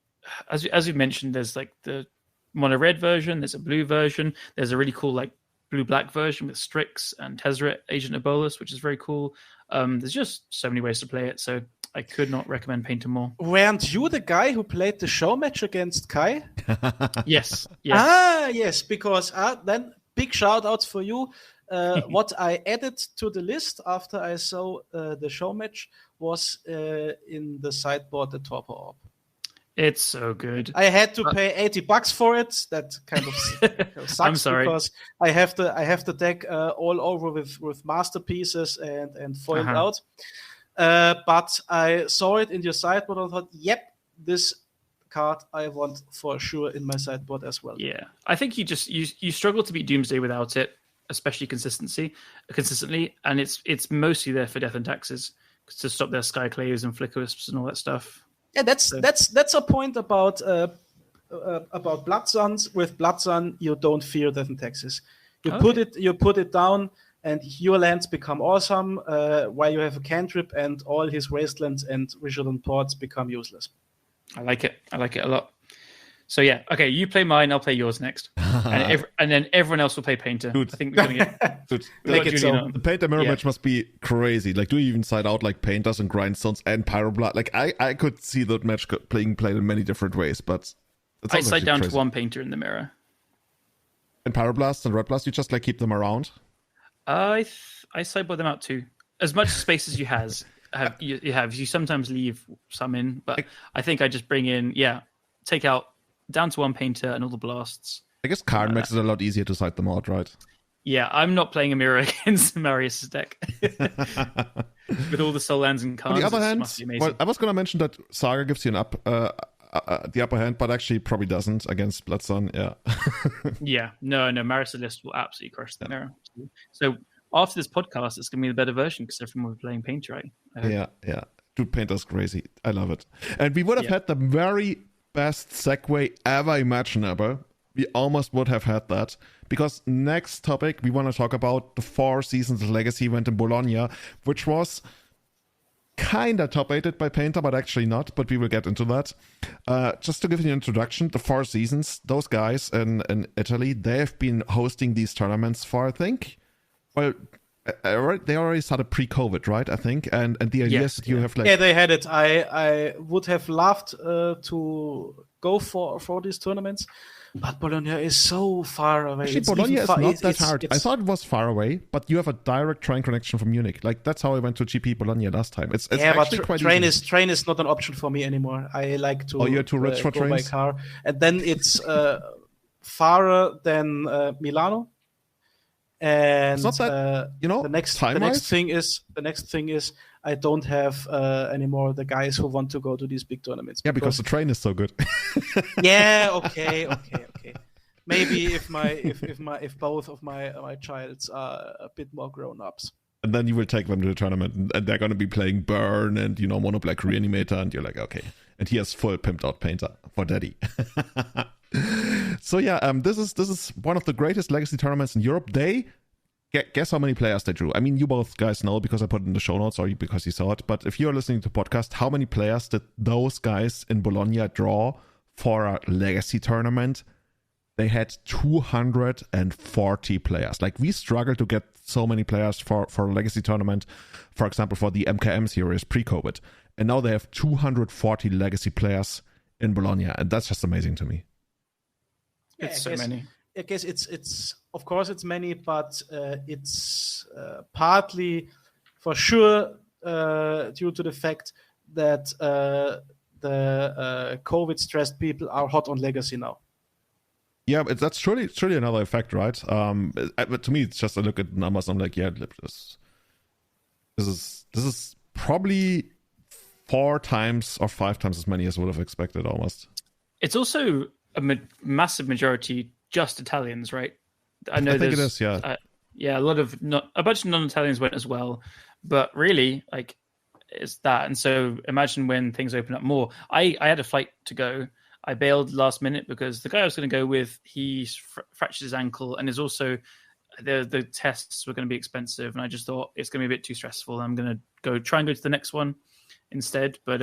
as we mentioned, there's like the mono red version, there's a blue version, there's a really cool like blue black version with Strix and Tezzeret Agent Ebolas, which is very cool. There's just so many ways to play it, so I could not recommend Painter more. Weren't you the guy who played the show match against Kai? Yes. Yeah. Ah, yes, because then big shout outs for you. What I added to the list after I saw the show match was in the sideboard the Torpor Orb. It's so good. I had to pay $80 for it. That kind of sucks. I'm sorry. Because I have the deck all over with masterpieces and foiled out. But I saw it in your sideboard and thought, yep, this card I want for sure in my sideboard as well. Yeah, I think you struggle to beat Doomsday without it, especially consistently, and it's mostly there for Death and Taxes to stop their Skyclaves and Flicker Wisps and all that stuff. Yeah, that's a point about Blood Suns. With Blood Sun, you don't fear Death and Taxes. You put it down, and your lands become awesome. While you have a cantrip, and all his wastelands and Rishadan ports become useless. I like it a lot. So yeah, okay, you play mine, I'll play yours next, and then everyone else will play Painter. Dude. I think we're gonna get. Dude, Make it so. the Painter mirror match must be crazy. Like, do you even side out like Painters and Grindstones and Pyroblast? Like, I could see that match played in many different ways, but I side down to 1 Painter in the mirror. And Pyroblast and Red Blast, you just like keep them around? I sideboard them out too. As much space as you have. You sometimes leave some in, but I think I just bring in take out down to 1 Painter and all the blasts. I guess Karn makes it a lot easier to side them out, right? Yeah, I'm not playing a mirror against Marius' deck. With all the soul lands and cards. On the other hand, must be amazing. I was going to mention that Saga gives you the upper hand, but actually probably doesn't against Blood Sun, yeah. Yeah, no, Marius' list will absolutely crush the mirror. So after this podcast, it's going to be the better version because everyone will be playing Painter, right? Yeah. Dude, Painter's crazy. I love it. And we would have had the very best segue ever imaginable. We almost would have had that, because next topic we want to talk about the 4 seasons of Legacy event in Bologna, which was kinda top-8ed by Painter, but actually not, but we will get into that. Just to give you an introduction, the Four Seasons, those guys in Italy, they have been hosting these tournaments for, I think, well, they already started pre-COVID, right? I think, and the idea is that you have like... Yeah, they had it. I would have loved to go for these tournaments, but Bologna is so far away. Actually, Bologna is not that hard. I thought it was far away, but you have a direct train connection from Munich. Like, that's how I went to GP Bologna last time. It's actually quite easy. Train is not an option for me anymore. I like to you're too rich for go trains? by car. And then it's farther than Milano. And it's not that, the next thing is I don't have anymore the guys who want to go to these big tournaments. Yeah, because the train is so good. Yeah, okay. Maybe if both of my childs are a bit more grown ups. And then you will take them to the tournament, and they're going to be playing Burn and Mono Black Reanimator, and you're like, okay. And he has full pimped out Painter for Daddy. So yeah, this is one of the greatest Legacy tournaments in Europe. They guess how many players they drew. I mean, you both guys know because I put it in the show notes or because you saw it. But if you're listening to the podcast, how many players did those guys in Bologna draw for a Legacy tournament? They had 240 players. Like, we struggled to get so many players for a Legacy tournament, for example, for the MKM series pre-COVID. And now they have 240 Legacy players in Bologna. And that's just amazing to me. Yeah, it's so many. I guess it's of course it's many, but it's partly for sure due to the fact that the COVID stressed people are hot on Legacy now. Yeah, but that's truly another effect, right? But to me, it's just I look at the numbers. I'm like, yeah, this is probably 4 times or 5 times as many as I would have expected, almost. It's also a massive majority just Italians, right? I think it is, yeah. Yeah, a bunch of non-Italians went as well, but really, like, it's that. And so imagine when things open up more. I had a flight to go. I bailed last minute because the guy I was going to go with, he fractured his ankle, and is also the tests were going to be expensive, and I just thought it's going to be a bit too stressful. I'm going to try and go to the next one instead. But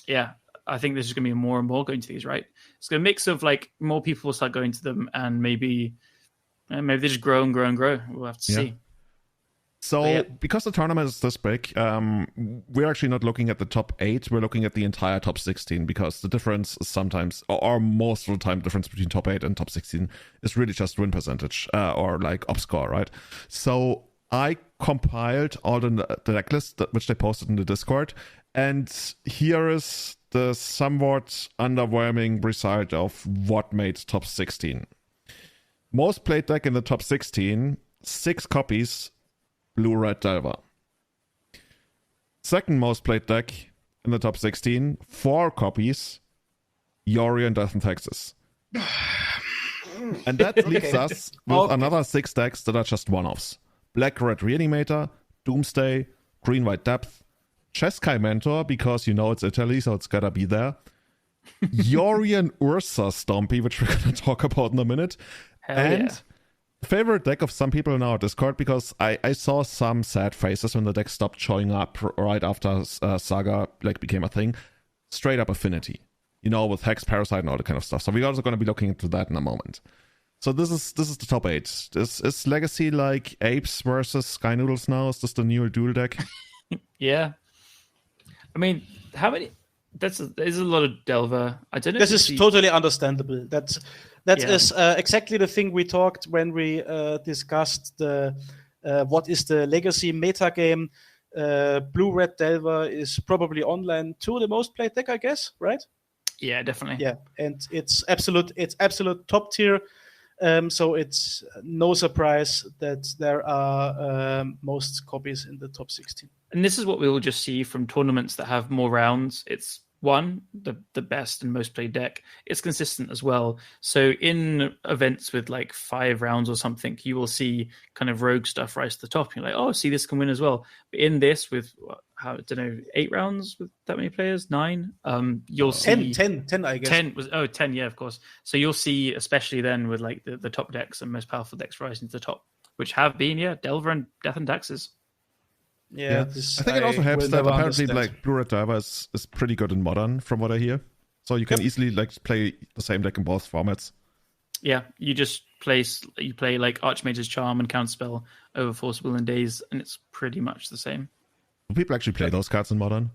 yeah, I think there's just going to be more and more going to these, right? It's going to mix of like more people will start going to them, and maybe they just grow and grow and grow. We'll have to see. So because the tournament is this big, we're actually not looking at the top 8. We're looking at the entire top 16, because the difference is sometimes, or most of the time, the difference between top 8 and top 16 is really just win percentage or like op score, right? So I compiled all the decklist which they posted in the Discord, and here is the somewhat underwhelming result of what made top 16. Most played deck in the top 16, 6 copies, Blue Red Delver. Second most played deck in the top 16, 4 copies, Yorion Death in Texas. And that leaves us with another 6 decks that are just one-offs. Black Red Reanimator, Doomsday, Green White Depth, Cheskai Mentor, because it's Italy, so it's gotta be there. Yorion Ursa Stompy, which we're gonna talk about in a minute. Favorite deck of some people in our Discord, because I saw some sad faces when the deck stopped showing up right after Saga became a thing. Straight up Affinity, with Hex, Parasite, and all that kind of stuff. So we're also going to be looking into that in a moment. So this is the top 8. Is Legacy like Apes versus Sky Noodles now? Is this the new dual deck? Yeah. I mean, how many? There's a lot of Delver. I don't know. This is totally understandable. That is exactly the thing we talked when we discussed the what is the Legacy metagame. Blue Red Delver is probably online to the most played deck, I guess, right? Yeah, definitely. Yeah, and it's absolute top tier. So it's no surprise that there are most copies in the top 16. And this is what we will just see from tournaments that have more rounds. It's the best and most played deck. It's consistent as well. So in events with like 5 rounds or something, you will see kind of rogue stuff rise to the top. You're like, oh, see, this can win as well. But in this with 8 rounds with that many players, 9, you'll see 10, I guess. 10, yeah, of course. So you'll see, especially then with like the top decks and most powerful decks rising to the top, which have been Delver and Death and Taxes. Yeah, I think it also helps will that never apparently understand. like Blue Red Diver is pretty good in Modern, from what I hear. So you can easily like play the same deck in both formats. Yeah, you just play like Archmage's Charm and Counterspell over Forcible and Daze, and it's pretty much the same. Do people actually play those cards in Modern?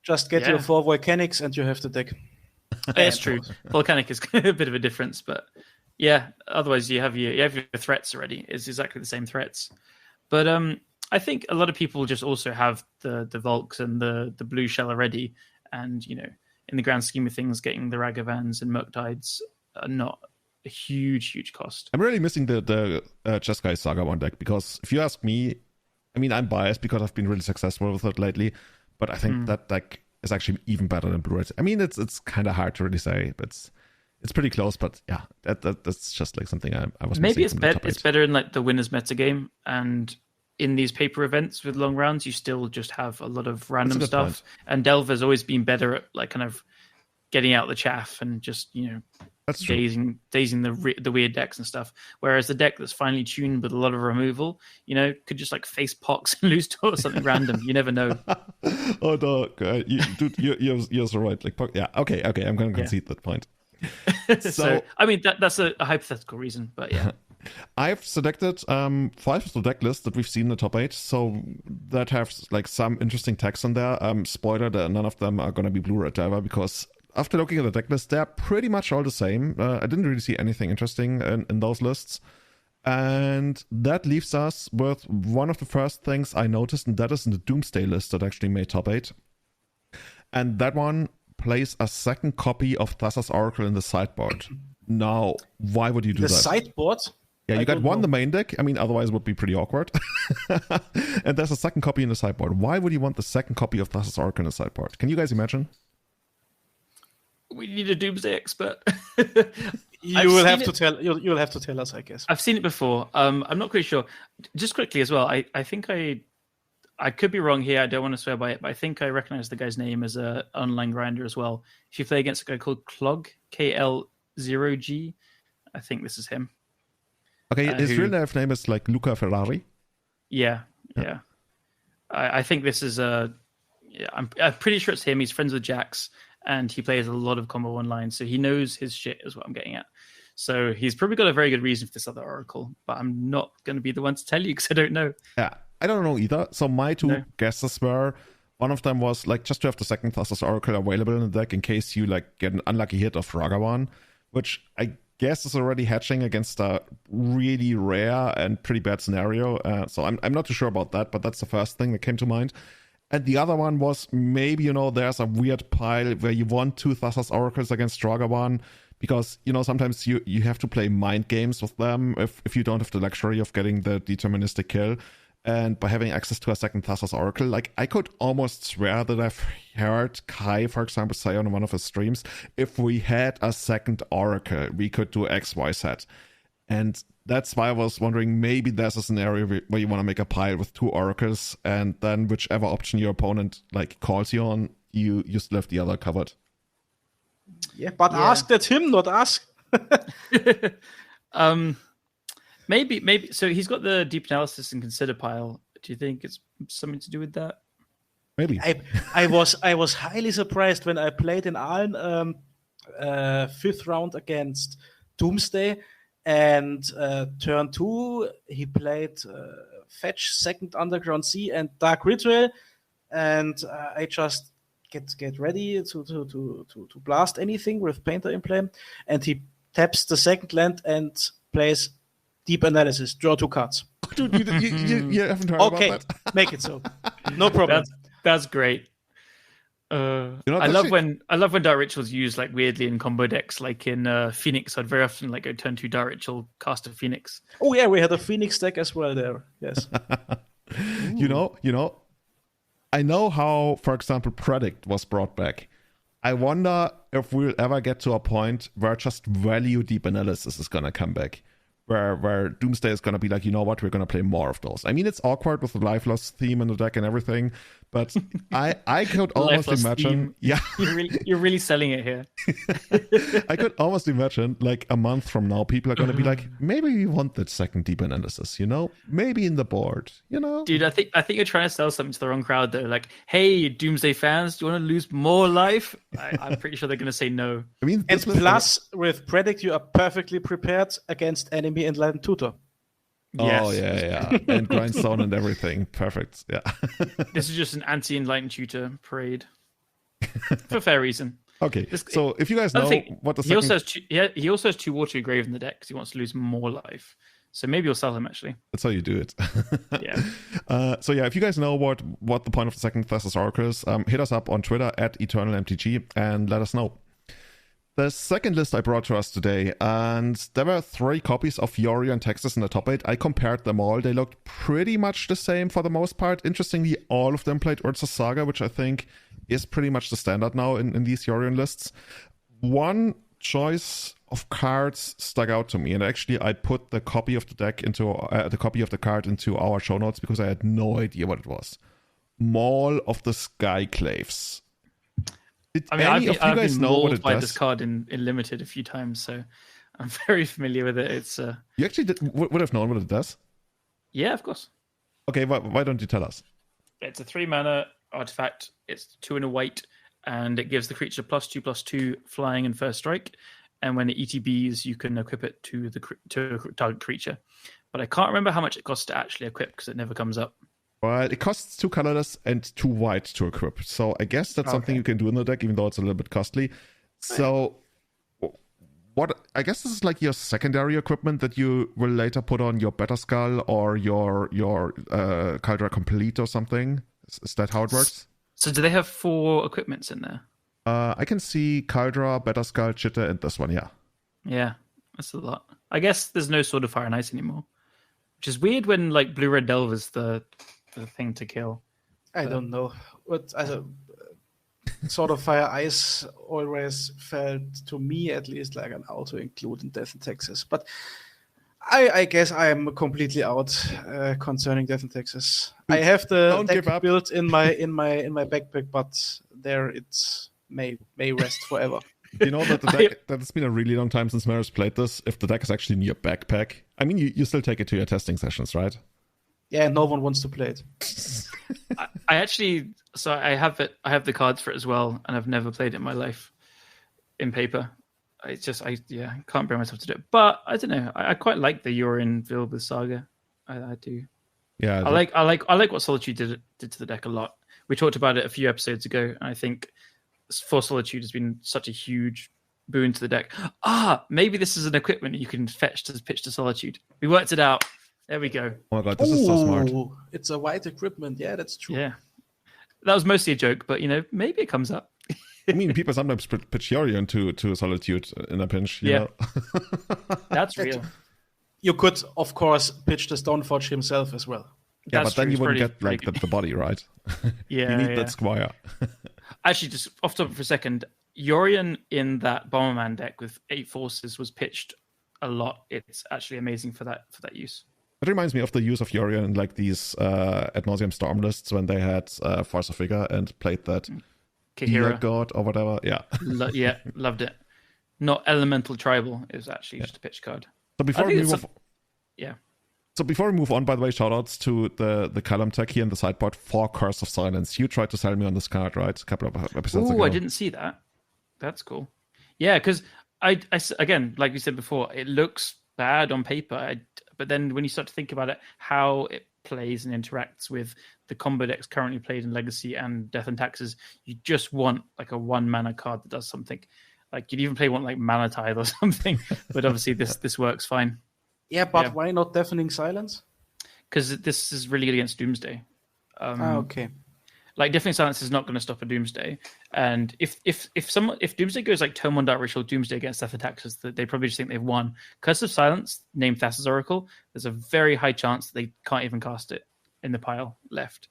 Just get Yeah. your 4 Volcanics and you have the deck. It's true. Volcanic is a bit of a difference, but yeah. Otherwise, you have your threats already. It's exactly the same threats. But I think a lot of people just also have the Volks and the blue shell already, and in the grand scheme of things, getting the Ragavans and Murktides are not a huge cost. I'm really missing the Jeskai Saga one deck, because if you ask me, I mean, I'm biased because I've been really successful with it lately, but I think that deck is actually even better than Blue Red. I mean, it's kind of hard to really say, but it's pretty close. But yeah, that's just like something I was Maybe missing it's better in like the winners metagame, and in these paper events with long rounds, you still just have a lot of random good stuff. point. And Delver's always been better at like kind of getting out the chaff and just That's true. dazing the weird decks and stuff. Whereas the deck that's finely tuned with a lot of removal, could just like face Pox and lose to or something random. You never know. Oh no, you're so right. Like, yeah, okay, I'm going to concede that point. So I mean that's a hypothetical reason, but yeah. I've selected 5 of the deck lists that we've seen in the top 8, so that have like some interesting text on there. Spoiler, that none of them are going to be Blue Red Diver, because after looking at the deck list, they're pretty much all the same. I didn't really see anything interesting in those lists. And that leaves us with one of the first things I noticed, and that is in the Doomsday list that actually made top 8. And that one plays a second copy of Thassa's Oracle in the sideboard. Now, why would you do The that? sideboard? Yeah, you I got don't one, know. the main deck. I mean, otherwise it would be pretty awkward. And there's a second copy in the sideboard. Why would you want the second copy of Thassa's Oracle in the sideboard? Can you guys imagine? We need a Doomsday expert. You'll have to tell us, I guess. I've seen it before. I'm not quite sure. Just quickly as well, I think I could be wrong here. I don't want to swear by it, but I think I recognize the guy's name as an online grinder as well. If you play against a guy called Clog, KL0G, I think this is him. Okay, his real life name is like Luca Ferrari. Yeah. I think this is I'm pretty sure it's him. He's friends with Jax, and he plays a lot of combo online, so he knows his shit is what I'm getting at. So he's probably got a very good reason for this other Oracle, but I'm not going to be the one to tell you because I don't know. Yeah, I don't know either. So my two guesses were, one of them was like just to have the second Thassa's Oracle available in the deck in case you like get an unlucky hit of Ragavan, which I guess is already hatching against a really rare and pretty bad scenario. So I'm not too sure about that, but that's the first thing that came to mind. And the other one was maybe, there's a weird pile where you want 2 Thassa's Oracles against Ragavan, because, sometimes you have to play mind games with them if you don't have the luxury of getting the deterministic kill. And by having access to a second Thassa's Oracle, like, I could almost swear that I've heard Kai, for example, say on one of his streams, if we had a second Oracle, we could do X, Y, Z. And that's why I was wondering, maybe there's a scenario where you want to make a pile with 2 Oracles, and then whichever option your opponent like calls you on, you still have the other covered. Yeah, but ask that him, not us. Maybe. So he's got the deep analysis and consider pile. Do you think it's something to do with that? Maybe. I was highly surprised when I played in Aalen 5th round against Doomsday, and turn 2 he played Fetch, second Underground Sea, and Dark Ritual, and I just get ready to blast anything with Painter in play, and he taps the second land and plays Deep Analysis, draw 2 cards. Dude, you haven't heard Okay, about that? make it so. No problem. That's great. I love when Dark Rituals used like weirdly in combo decks, like in Phoenix. I'd very often like go turn 2 Dark Ritual, cast a Phoenix. Oh yeah, we had a Phoenix deck as well there. Yes. I know how, for example, Predict was brought back. I wonder if we'll ever get to a point where just value deep analysis is gonna come back. where Doomsday is going to be like, you know what, we're going to play more of those. I mean, it's awkward with the life loss theme in the deck and everything, but I could almost imagine, yeah, you're really selling it here. I could almost imagine like a month from now, people are going to be like, maybe we want that second deep analysis, you know, maybe in the board, you know. Dude, I think you're trying to sell something to the wrong crowd though. Like, hey, Doomsday fans, do you want to lose more life? I'm pretty sure they're going to say no. I mean, and plus, with Predict, you are perfectly prepared against enemy Enlightened Tutor. Oh, yes. yeah. And Grindstone and everything. Perfect. Yeah. This is just an anti-Enlightened Tutor parade. For fair reason. Okay. So if you guys know what the he also has 2 Watery Grave in the deck because he wants to lose more life. So maybe you'll sell him, actually. That's how you do it. Yeah. So yeah, if you guys know what the point of the second Thassa's Oracle is, hit us up on Twitter at EternalMTG and let us know. The second list I brought to us today, and there were 3 copies of Yorion Texas in the top 8. I compared them all. They looked pretty much the same for the most part. Interestingly, all of them played Urza's Saga, which I think is pretty much the standard now in these Yorion lists. One choice of cards stuck out to me, and actually I put the copy of the deck into the copy of the card into our show notes because I had no idea what it was. Maul of the Skyclaves. I've been mauled by this card in Limited a few times, so I'm very familiar with it. It's You actually would have known what it does? Yeah, of course. Okay, why don't you tell us? It's a 3-mana artifact. It's 2 and a white, and it gives the creature +2/+2 flying and first strike. And when it ETBs, you can equip it to a target creature. But I can't remember how much it costs to actually equip because it never comes up. Well, it costs 2 colorless and 2 white to equip. So I guess that's something you can do in the deck, even though it's a little bit costly. So I guess this is like your secondary equipment that you will later put on your Batterskull or your Caldra Complete or something. Is that how it works? So do they have 4 equipments in there? I can see Caldra, Batterskull, Chitta, and this one, yeah. Yeah, that's a lot. I guess there's no Sword of Fire and Ice anymore. Which is weird when like Blue-Red Delve is the thing to kill. I don't know. But Sword of Fire Ice always felt, to me at least, like an auto-include in Death in Texas. But I guess I am completely out concerning Death in Texas. I have the deck built in my backpack, but there it may rest forever. You know that the deck, that it's been a really long time since Marius played this. If the deck is actually in your backpack, I mean, you still take it to your testing sessions, right? Yeah, no one wants to play it. I have it. I have the cards for it as well, and I've never played it in my life in paper. I can't bring myself to do it. But I don't know. I quite like the Yorion Vilbus Saga. I do. Yeah, I like what Solitude did to the deck a lot. We talked about it a few episodes ago, and I think For Solitude has been such a huge boon to the deck. Maybe this is an equipment you can fetch to pitch to Solitude. We worked it out. There we go. Oh my god, this is so smart. It's a white equipment. Yeah, that's true. Yeah. That was mostly a joke, but maybe it comes up. I mean, people sometimes pitch Yorion to Solitude in a pinch. You know? That's real. You could, of course, pitch the Stoneforge himself as well. Yeah, but then you wouldn't get like the body, right? Yeah, you need that Squire. Actually, just off topic for a second, Yorion in that Bomberman deck with 8 forces was pitched a lot. It's actually amazing for that use. It reminds me of the use of Yorion in like these ad nauseam storm lists when they had Force of Vigor and played that Kahira God or whatever. Yeah. Loved it. Not elemental tribal. It was actually just a pitch card. So before we move So before we move on, by the way, shoutouts to the Callum tech here in the sideboard for Curse of Silence. You tried to sell me on this card, right? A couple of episodes ago. I didn't see that. That's cool. Yeah, because I again, like we said before, it looks bad on paper, but then when you start to think about it, how it plays and interacts with the combo decks currently played in Legacy and Death and Taxes, you just want like a 1-mana card that does something. Like you'd even play one like Mana Tithe or something, but obviously this works fine. Yeah, but why not Deafening Silence? Because this is really good against Doomsday. Okay. Like Deafening Silence is not going to stop a Doomsday, and if Doomsday goes like turn 1 Dark Ritual Doomsday against Death and Taxes, they probably just think they've won. Curse of Silence, named Thassa's Oracle, there's a very high chance that they can't even cast it in the pile left.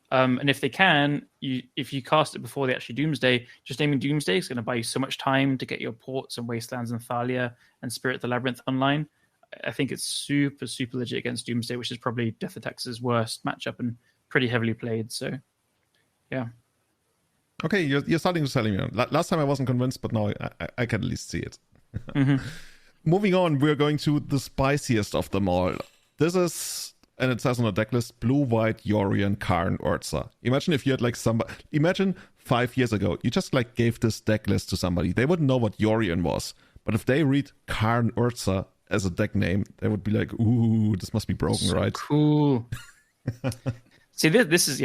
And if they can, if you cast it before they actually Doomsday, just naming Doomsday is going to buy you so much time to get your ports and Wastelands and Thalia and Spirit the Labyrinth online. I think it's super, super legit against Doomsday, which is probably Death Attack's worst matchup and pretty heavily played. So, yeah. Okay, you're starting to sell me. Last time I wasn't convinced, but now I can at least see it. Mm-hmm. Moving on, we're going to the spiciest of them all. This is, and it says on the decklist, Blue-White Yorion Karn Urza. Imagine if you had like somebody, imagine 5 years ago, you just like gave this decklist to somebody. They wouldn't know what Yorion was. But if they read Karn Urza as a deck name, they would be like, ooh, this must be broken, So right? Cool. See, this is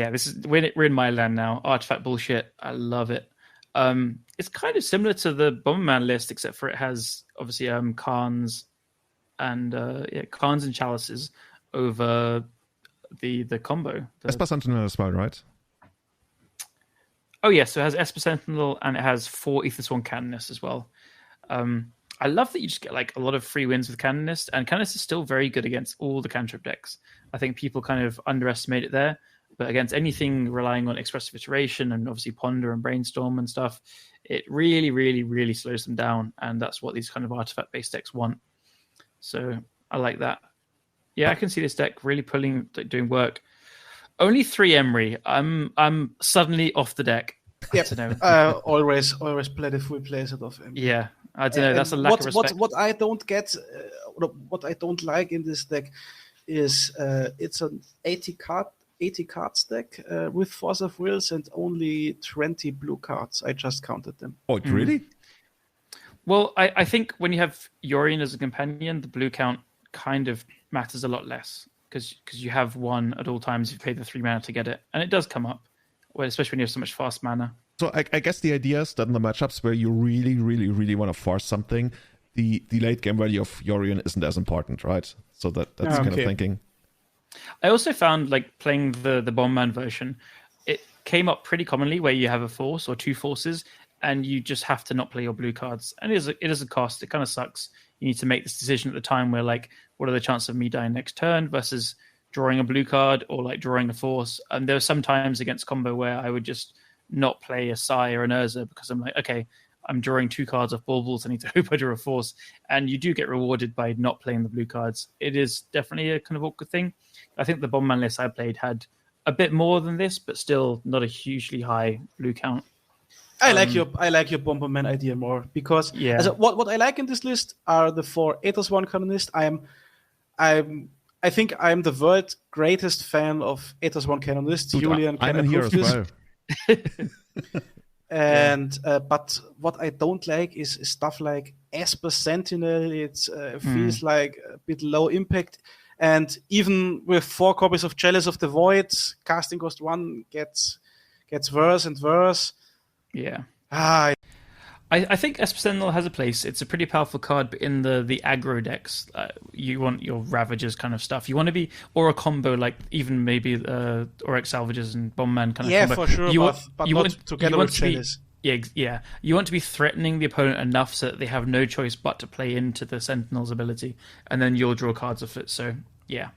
we're in my land now. Artifact bullshit. I love it. It's kind of similar to the Bomberman list, except for it has obviously Khans and Khans and Chalices over the combo. Esper Sentinel as well, right? Oh yeah, so it has Esper Sentinel and it has 4 Aethersworn Canonist as well. I love that you just get like a lot of free wins with Canonist, and Canonist is still very good against all the cantrip decks. I think people kind of underestimate it there, but against anything relying on expressive iteration and obviously ponder and brainstorm and stuff, it really, really, really slows them down, and that's what these kind of artifact-based decks want. So I like that. Yeah, I can see this deck really doing work. Only 3 Emery. I'm suddenly off the deck. Yep. I don't know. Always play the full playset of him. Yeah, I don't know. That's a lack of respect. What I don't get, what I don't like in this deck is it's an 80 cards deck with Force of Wills and only 20 blue cards. I just counted them. Oh, really? Well, I think when you have Yorion as a companion, the blue count kind of matters a lot less because you have 1 at all times. You pay the 3 mana to get it, and it does come up. Well, especially when you have so much fast mana. So I guess the idea is that in the matchups where you really, really, really want to force something, the late game value of Yorion isn't as important, right? So that's kind of thinking. I also found like playing the Bomberman version, it came up pretty commonly where you have a force or 2 forces, and you just have to not play your blue cards. And it is a cost. It kind of sucks. You need to make this decision at the time where like, what are the chances of me dying next turn versus drawing a blue card or like drawing a force. And there were some times against combo where I would just not play a Sai or an Urza because I'm like, okay, I'm drawing 2 cards off baubles. I need to hope I draw a force. And you do get rewarded by not playing the blue cards. It is definitely a kind of awkward thing. I think the Bomberman list I played had a bit more than this, but still not a hugely high blue count. I like your Bomberman idea more because what I like in this list are the 4 Aethersworn Canonist. I think I'm the world's greatest fan of Aethersworn Canonist. Julian I'm in here as well. And but what I don't like is stuff like Esper Sentinel. It feels like a bit low impact, and even with 4 copies of Chalice of the Void, casting cost 1 gets worse and worse. Yeah. I think Esper Sentinel has a place. It's a pretty powerful card, but in the aggro decks, you want your Ravagers kind of stuff. You want to be, or a combo like even maybe Auric Salvagers and Bomberman kind of combo. Yeah, for sure, but not together with Chalice. Yeah. You want to be threatening the opponent enough so that they have no choice but to play into the Sentinel's ability, and then you'll draw cards off it. So, yeah.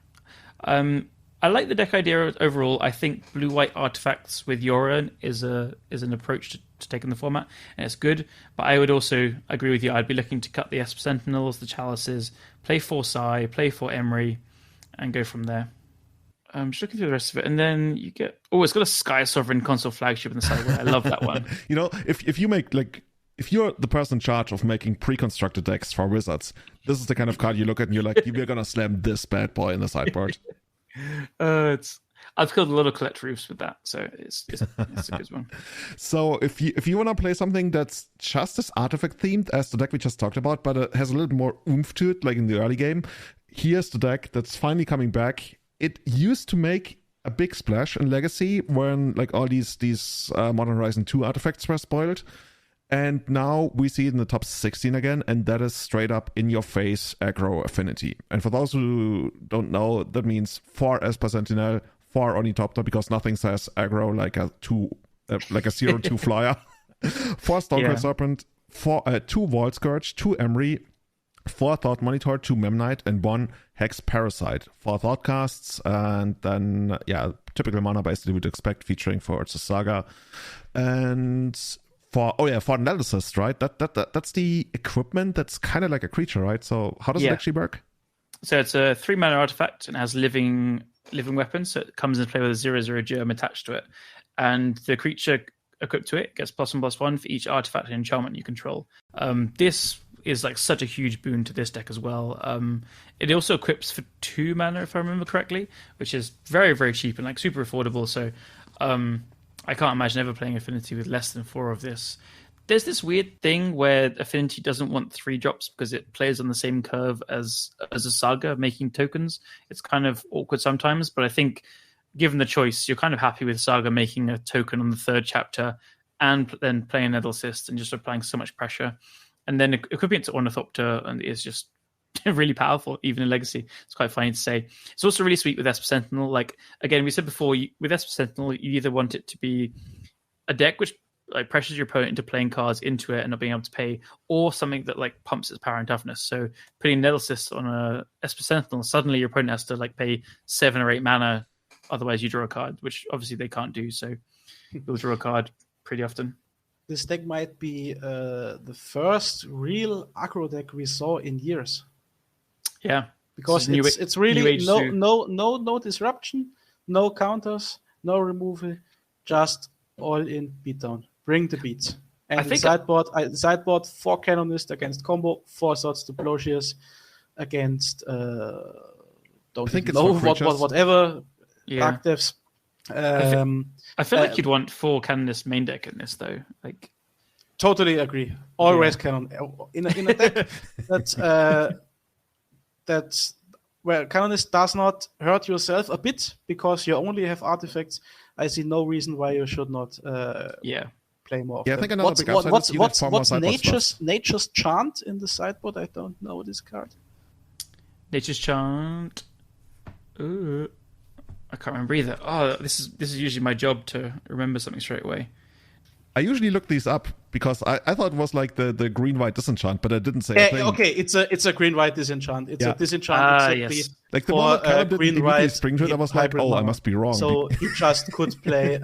I like the deck idea overall. I think blue-white artifacts with Yorion is an approach to take in the format, and it's good. But I would also agree with you. I'd be looking to cut the Esper Sentinels, the Chalices, play 4 Sai, play 4 Emery, and go from there. I'm just looking through the rest of it, and then you get... Oh, it's got a Sky Sovereign console flagship in the side. I love that one. You know, if you make like... If you're the person in charge of making pre-constructed decks for Wizards, this is the kind of card you look at and you're like, we're going to slam this bad boy in the sideboard. I've killed a lot of collect roofs with that, so it's a good one. So if you want to play something that's just as artifact themed as the deck we just talked about, but it has a little more oomph to it, like in the early game, here's the deck that's finally coming back. It used to make a big splash in Legacy when like all these Modern Horizon 2 artifacts were spoiled. And now we see it in the top 16 again, and that is straight up in your face aggro affinity. And for those who don't know, that means 4 Esper Sentinel, 4 Ornithopter, because nothing says aggro like a 0/2 flyer. 4 Stonecoil Serpent, 2 Vault Scourge, 2 Emery, 4 Thought Monitor, 2 Memnite, and 1 Hex Parasite. 4 Thought Casts, and then typical mana basically would expect, featuring for Urza Saga. And for analysis, right? That's the equipment that's kind of like a creature, right? So how does it actually work? So it's a 3-mana artifact and has living weapons. So it comes into play with a 0/0 germ attached to it, and the creature equipped to it gets +1/+1 for each artifact and enchantment you control. This is like such a huge boon to this deck as well. It also equips for 2 mana, if I remember correctly, which is very, very cheap and like super affordable. So I can't imagine ever playing Affinity with less than 4 of this. There's this weird thing where Affinity doesn't want 3 drops because it plays on the same curve as a Saga making tokens. It's kind of awkward sometimes, but I think given the choice, you're kind of happy with Saga making a token on the 3rd chapter and then playing Nether Cyst and just applying so much pressure. And then equipping it to Ornithopter and is just really powerful, even in Legacy. It's quite funny to say. It's also really sweet with Esper Sentinel. Like, again, we said before, with Esper Sentinel, you either want it to be a deck which like pressures your opponent into playing cards into it and not being able to pay, or something that like pumps its power and toughness. So putting Nether Cyst on a Esper Sentinel, suddenly your opponent has to like pay 7 or 8 mana, otherwise you draw a card, which obviously they can't do. So you'll draw a card pretty often. This deck might be the first real aggro deck we saw in years. Yeah, because it's really no disruption, no counters, no removal, just all in beatdown. Bring the beats. And the sideboard 4 Canonist against combo, 4 Swords to Plowshares against whatever Dark Depths. I feel like you'd want 4 Canonist main deck in this though. Like, totally agree. Always Canon in a deck that's where Canonist does not hurt yourself a bit because you only have artifacts. I see no reason why you should not play more. Yeah, I think another big upside is what's Nature's Chant in the sideboard? I don't know this card. Nature's Chant. Ooh. I can't remember either. Oh, this is usually my job to remember something straight away. I usually look these up because I thought it was like the green-white disenchant, but I didn't say a thing. Okay, it's a green-white disenchant. It's a disenchant exactly. Yes. Like the moment Callum did green-white spring to it, I was like, I must be wrong. So he just could play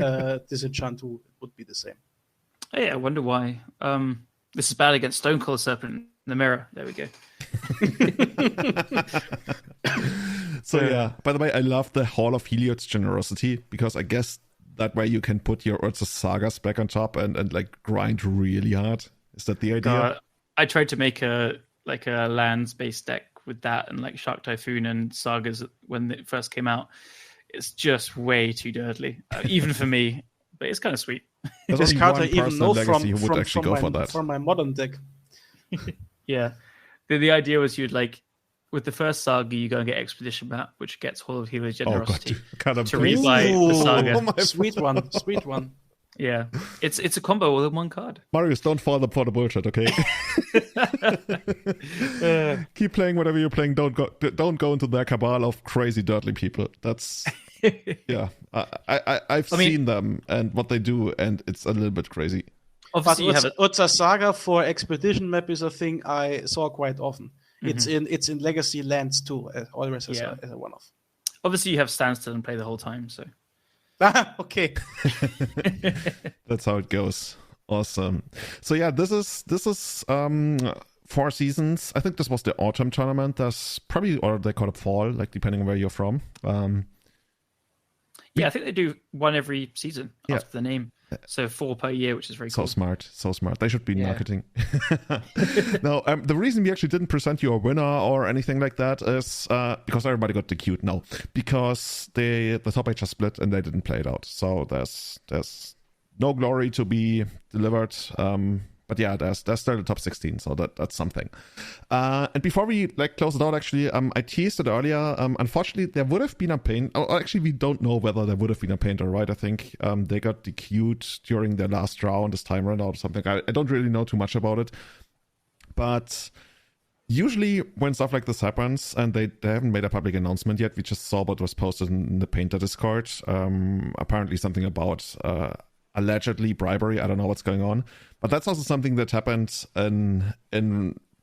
disenchant who would be the same. Oh, yeah, I wonder why. This is bad against Stonecoil Serpent in the mirror. There we go. So yeah, by the way, I love the Hall of Heliod's generosity because I guess that way you can put your Urza Sagas back on top and like grind really hard. Is that the idea? I tried to make a lands-based deck with that and like Shark Typhoon and Sagas when it first came out. It's just way too dirtly, even for me. But it's kind of sweet. This card I even know from my modern deck. Yeah, the idea was you'd like. With the first Saga, you go and get Expedition Map, which gets Hall of Healer's Generosity to rebuy the Saga. Sweet one. Yeah, it's a combo all in one card. Marius, don't fall for the bullshit, okay? Keep playing whatever you're playing. Don't go into their cabal of crazy, dirtly people. That's I've seen them and what they do, and it's a little bit crazy. Obviously, Urza Saga for Expedition Map is a thing I saw quite often. Mm-hmm. It's in Legacy Lands too, always as a one-off. Obviously, you have standstill and play the whole time, so. Okay. That's how it goes. Awesome. So yeah, this is 4 seasons. I think this was the autumn tournament. That's probably, or they call it fall, like depending on where you're from. Yeah, I think they do one every season after the name. So 4 per year, which is very cool. So smart. They should be in marketing. No, the reason we actually didn't present you a winner or anything like that is because everybody got DQ'd now. Because the top 8 just split and they didn't play it out. So there's no glory to be delivered. But yeah, there's still the top 16, so that's something. And before we close it out, actually, I teased it earlier. Unfortunately, there would have been a paint. Or actually, we don't know whether there would have been a painter, right? I think they got DQ'd during their last round this time around or something. I don't really know too much about it. But usually when stuff like this happens, and they haven't made a public announcement yet, we just saw what was posted in the painter Discord. Apparently something about... allegedly bribery. I don't know what's going on, but that's also something that happens in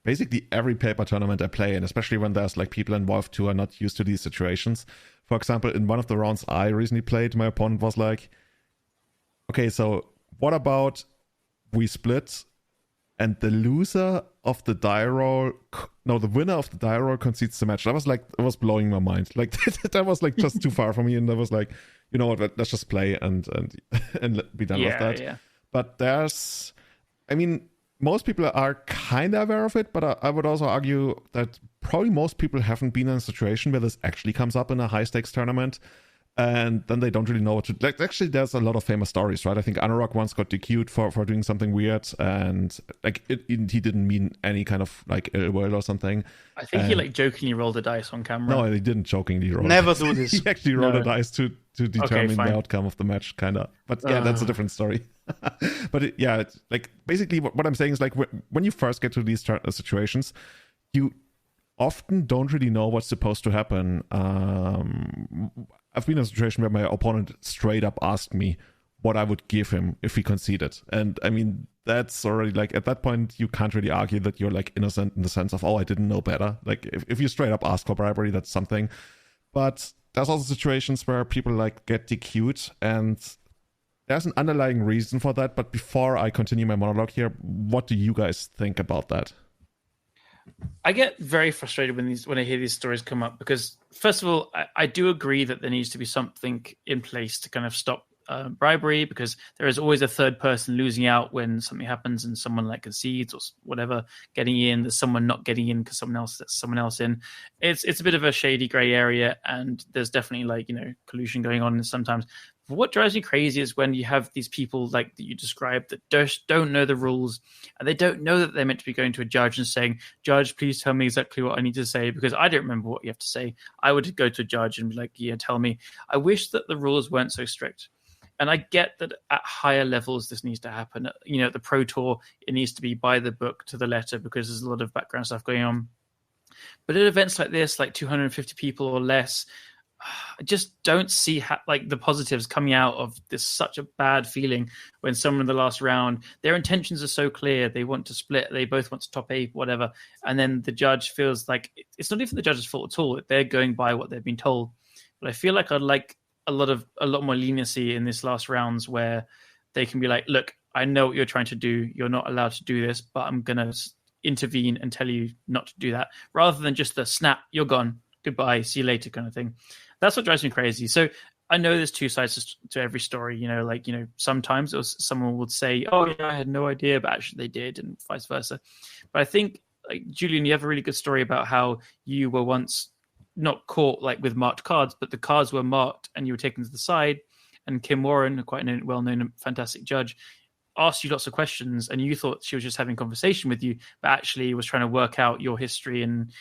basically every paper tournament I play in, especially when there's like people involved who are not used to these situations. For example, in one of the rounds I recently played, my opponent was like, okay, so what about we split and the loser of the die roll, the winner of the die roll concedes the match. That was like, it was blowing my mind. Like that was like just too far for me, and I was like, you know what, let's just play and be done with that. Yeah. But most people are kind of aware of it, but I would also argue that probably most people haven't been in a situation where this actually comes up in a high stakes tournament. And then they don't really know what to... Like, actually, there's a lot of famous stories, right? I think Anurag once got DQ'd for doing something weird, and like he didn't mean any kind of like ill will or something. I think he like jokingly rolled the dice on camera. No, he didn't jokingly roll. Never do this. He actually rolled the dice to determine the outcome of the match, kind of. But yeah, that's a different story. But it's like basically what I'm saying is like when you first get to these situations, you often don't really know what's supposed to happen. I've been in a situation where my opponent straight up asked me what I would give him if he conceded. And I mean, that's already like, at that point, you can't really argue that you're like innocent in the sense of, oh, I didn't know better. Like if you straight up ask for bribery, that's something. But there's also situations where people like get DQ'd, and there's an underlying reason for that. But before I continue my monologue here, what do you guys think about that? I get very frustrated when I hear these stories come up, because first of all, I do agree that there needs to be something in place to kind of stop bribery, because there is always a third person losing out when something happens and someone like concedes or whatever getting in. There's someone not getting in because someone else lets someone else in. It's a bit of a shady gray area, and there's definitely like collusion going on sometimes. But what drives me crazy is when you have these people like that you described that just don't know the rules, and they don't know that they're meant to be going to a judge and saying, "Judge, please tell me exactly what I need to say because I don't remember what you have to say." I would go to a judge and be like, "Yeah, tell me." I wish that the rules weren't so strict. And I get that at higher levels, this needs to happen. At the Pro Tour, it needs to be by the book to the letter because there's a lot of background stuff going on. But at events like this, like 250 people or less, I just don't see the positives coming out of this. Such a bad feeling when someone in the last round, their intentions are so clear. They want to split. They both want to top 8, whatever. And then the judge feels like it's not even the judge's fault at all. They're going by what they've been told. But I feel like I'd like a lot more leniency in this last rounds where they can be like, look, I know what you're trying to do. You're not allowed to do this, but I'm going to intervene and tell you not to do that, rather than just the snap, you're gone, goodbye, see you later kind of thing. That's what drives me crazy. So I know there's two sides to every story, sometimes someone would say, oh yeah, I had no idea, but actually they did, and vice versa. But I think, like, Julian, you have a really good story about how you were once not caught like with marked cards, but the cards were marked and you were taken to the side, and Kim Warren, quite a well-known, fantastic judge, asked you lots of questions, and you thought she was just having a conversation with you, but actually was trying to work out your history. And,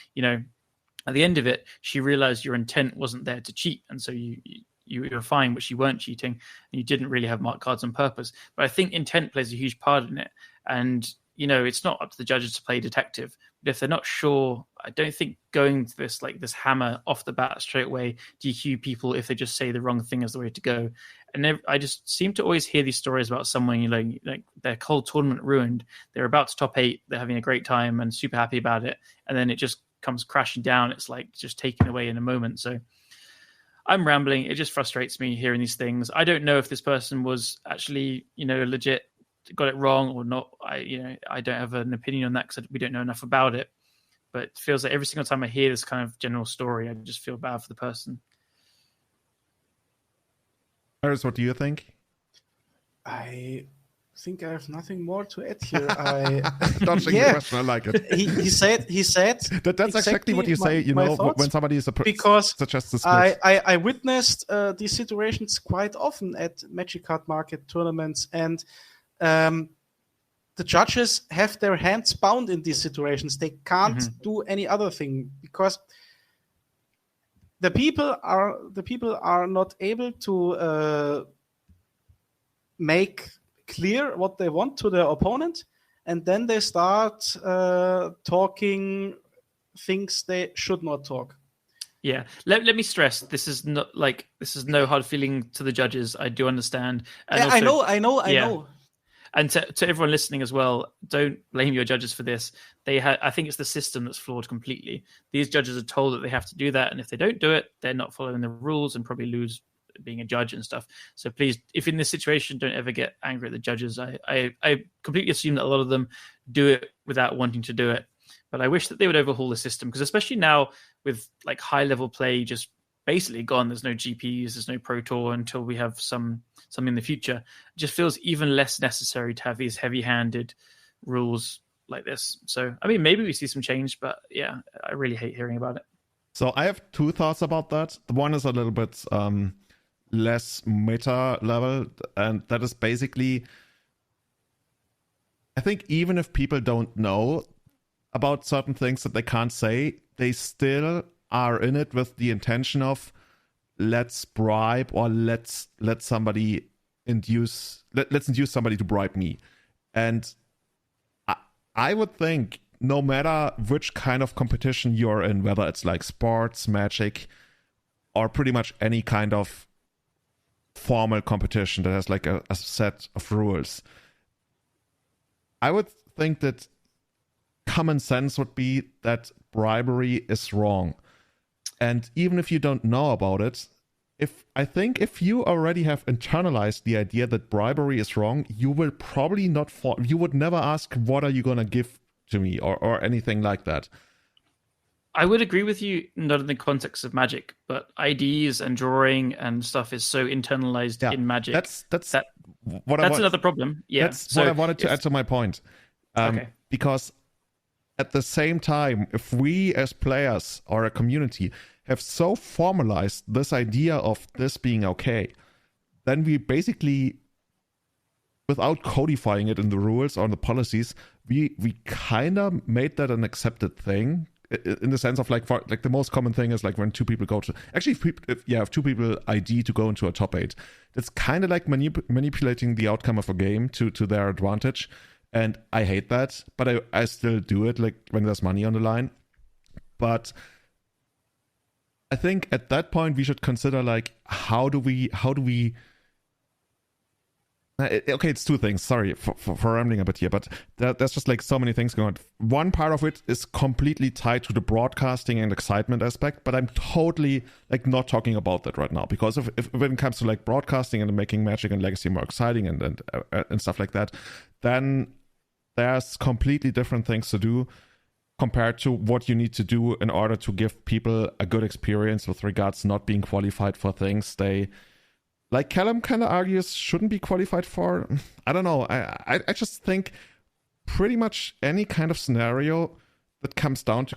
at the end of it, she realized your intent wasn't there to cheat. And so you were fine, but you weren't cheating, and you didn't really have marked cards on purpose. But I think intent plays a huge part in it. And, it's not up to the judges to play detective. But if they're not sure, I don't think going to this hammer off the bat straight away, DQ people if they just say the wrong thing is the way to go. And I just seem to always hear these stories about someone, like their whole tournament ruined. They're about to top 8, they're having a great time and super happy about it, and then it just comes crashing down. It's like just taken away in a moment. So I'm rambling. It just frustrates me hearing these things. I don't know if this person was actually, legit, got it wrong or not. I don't have an opinion on that because we don't know enough about it. But it feels like every single time I hear this kind of general story, I just feel bad for the person. Marius, what do you think? I think I have nothing more to add here. Dodging the question, I like it. He said that's exactly what you say, when somebody is because suggests the split. I witnessed these situations quite often at Magic Card Market tournaments, and the judges have their hands bound in these situations. They can't do any other thing because the people are not able to make clear what they want to their opponent, and then they start talking things they should not talk. Yeah, let me stress, this is no hard feeling to the judges. I do understand. And yeah, also, I know. And to everyone listening as well, don't blame your judges for this. I think it's the system that's flawed completely. These judges are told that they have to do that, and if they don't do it, they're not following the rules and probably lose being a judge and stuff. So please, if in this situation, don't ever get angry at the judges. I completely assume that a lot of them do it without wanting to do it. But I wish that they would overhaul the system, because especially now with like high level play just basically gone, there's no GPs, there's no Pro Tour until we have something in the future. It just feels even less necessary to have these heavy-handed rules like this. So, I mean, maybe we see some change, but yeah, I really hate hearing about it. So I have two thoughts about that. The one is a little bit less meta level, and that is basically, I think even if people don't know about certain things that they can't say, they still are in it with the intention of let's bribe, or let's somebody induce somebody to bribe me. And I would think no matter which kind of competition you're in, whether it's like sports, magic, or pretty much any kind of formal competition that has like a set of rules, I would think that common sense would be that bribery is wrong. And even if you don't know about it, if you already have internalized the idea that bribery is wrong, you will probably you would never ask, what are you going to give to me, or anything like that. I would agree with you, not in the context of Magic, but IDs and drawing and stuff is so internalized in Magic. That's another problem. Yeah, that's what I wanted to add to my point. Okay. Because at the same time, if we as players or a community have so formalized this idea of this being okay, then we basically, without codifying it in the rules or in the policies, we kind of made that an accepted thing, in the sense of like the most common thing is like when two people go to, actually if two people ID to go into a top 8, it's kind of like manipulating the outcome of a game to their advantage. And I hate that, but I still do it, like when there's money on the line. But I think at that point we should consider like how do we okay, it's two things, sorry for rambling a bit here, but there's just like so many things going on. One part of it is completely tied to the broadcasting and excitement aspect, but I'm totally like not talking about that right now, because if when it comes to like broadcasting and making Magic and Legacy more exciting and stuff like that, then there's completely different things to do compared to what you need to do in order to give people a good experience with regards to not being qualified for things they, like Callum kind of argues, shouldn't be qualified for. I don't know. I just think pretty much any kind of scenario that comes down to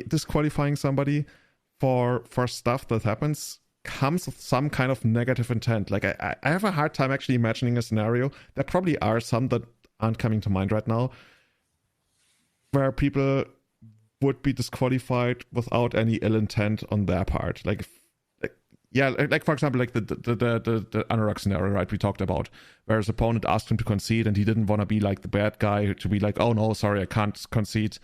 disqualifying somebody for stuff that happens comes with some kind of negative intent. Like I have a hard time actually imagining a scenario. There probably are some that aren't coming to mind right now, where people would be disqualified without any ill intent on their part. Like for example, like the Anorak scenario, right? We talked about, where his opponent asked him to concede, and he didn't want to be like the bad guy to be like, oh no, sorry, I can't concede.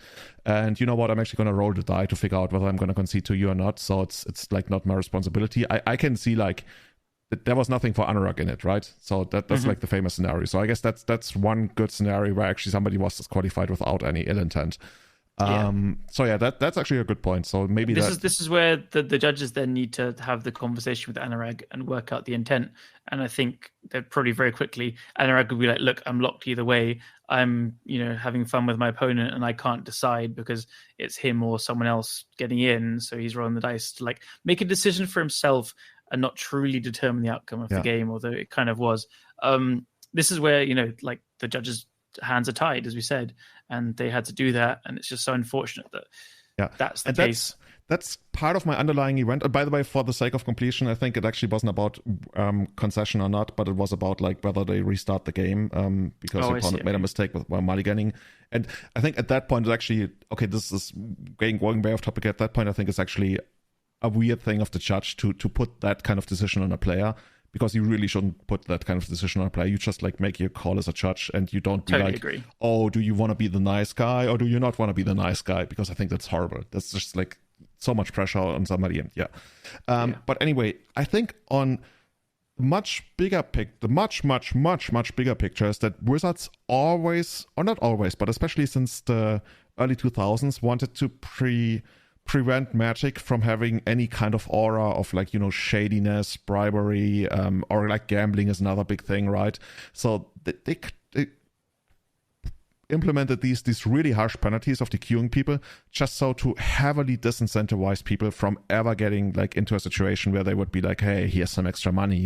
And you know what? I'm actually going to roll the die to figure out whether I'm going to concede to you or not. So it's like not my responsibility. I can see like there was nothing for Anorak in it, right? So that's like the famous scenario. So I guess that's one good scenario where actually somebody was disqualified without any ill intent. So yeah, that's actually a good point. So maybe this is where the judges then need to have the conversation with Anurag and work out the intent. And I think that probably very quickly Anurag would be like, look, I'm locked either way. I'm having fun with my opponent, and I can't decide because it's him or someone else getting in. So he's rolling the dice to like make a decision for himself and not truly determine the outcome of the game, although it kind of was. This is where like the judges' hands are tied, as we said, and they had to do that, and it's just so unfortunate that that's the case. That's part of my underlying event. By the way, for the sake of completion, I think it actually wasn't about concession or not, but it was about like whether they restart the game because the opponent made a mistake with mulliganing. And I think at that point, it's actually, okay, this is going way off topic. At that point, I think it's actually a weird thing of the judge to put that kind of decision on a player, because you really shouldn't put that kind of decision on a player. You just like make your call as a judge, and you don't be totally like, agree. Oh, do you want to be the nice guy or do you not want to be the nice guy? Because I think that's horrible. That's just like so much pressure on somebody. And But anyway, I think on the much bigger bigger picture is that Wizards always, or not always, but especially since the early 2000s, wanted to prevent Magic from having any kind of aura of like, shadiness, bribery, or like gambling is another big thing, right? So they implemented these really harsh penalties of dequeuing people just so to heavily disincentivize people from ever getting like into a situation where they would be like, hey, here's some extra money,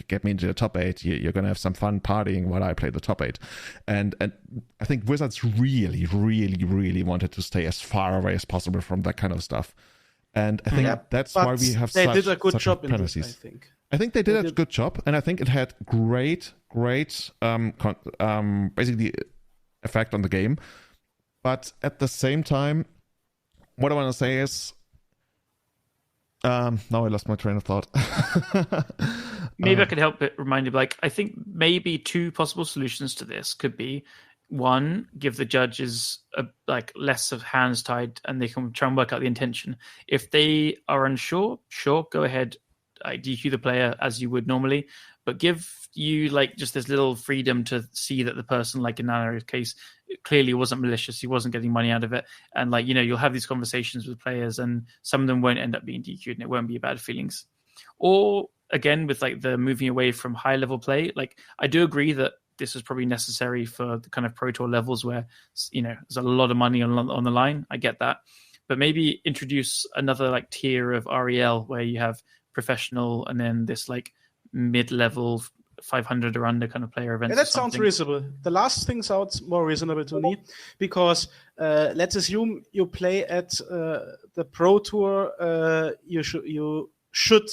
get me into the top 8. You're gonna have some fun partying while I play the top 8. And I think Wizards really, really, really wanted to stay as far away as possible from that kind of stuff. And I think that's why we have they such, did a good such job penalties. in this, I think. I think they did a good job, and I think it had great basically effect on the game. But at the same time, what I want to say is, now I lost my train of thought. Maybe I could help it remind you. Like, I think maybe two possible solutions to this could be: one, give the judges less of hands tied, and they can try and work out the intention. If they are unsure, sure, go ahead, DQ the player as you would normally, but give you just this little freedom to see that the person, like in Nana's case, clearly wasn't malicious. He wasn't getting money out of it. And you'll have these conversations with players, and some of them won't end up being DQ'd, and it won't be bad feelings. Or again, with the moving away from high level play, I do agree that this is probably necessary for the kind of Pro Tour levels where, there's a lot of money on the line. I get that. But maybe introduce another tier of REL where you have professional and then this mid-level 500 or under kind of player events. Yeah, that sounds reasonable. The last thing sounds more reasonable to me, because let's assume you play at the Pro Tour. You should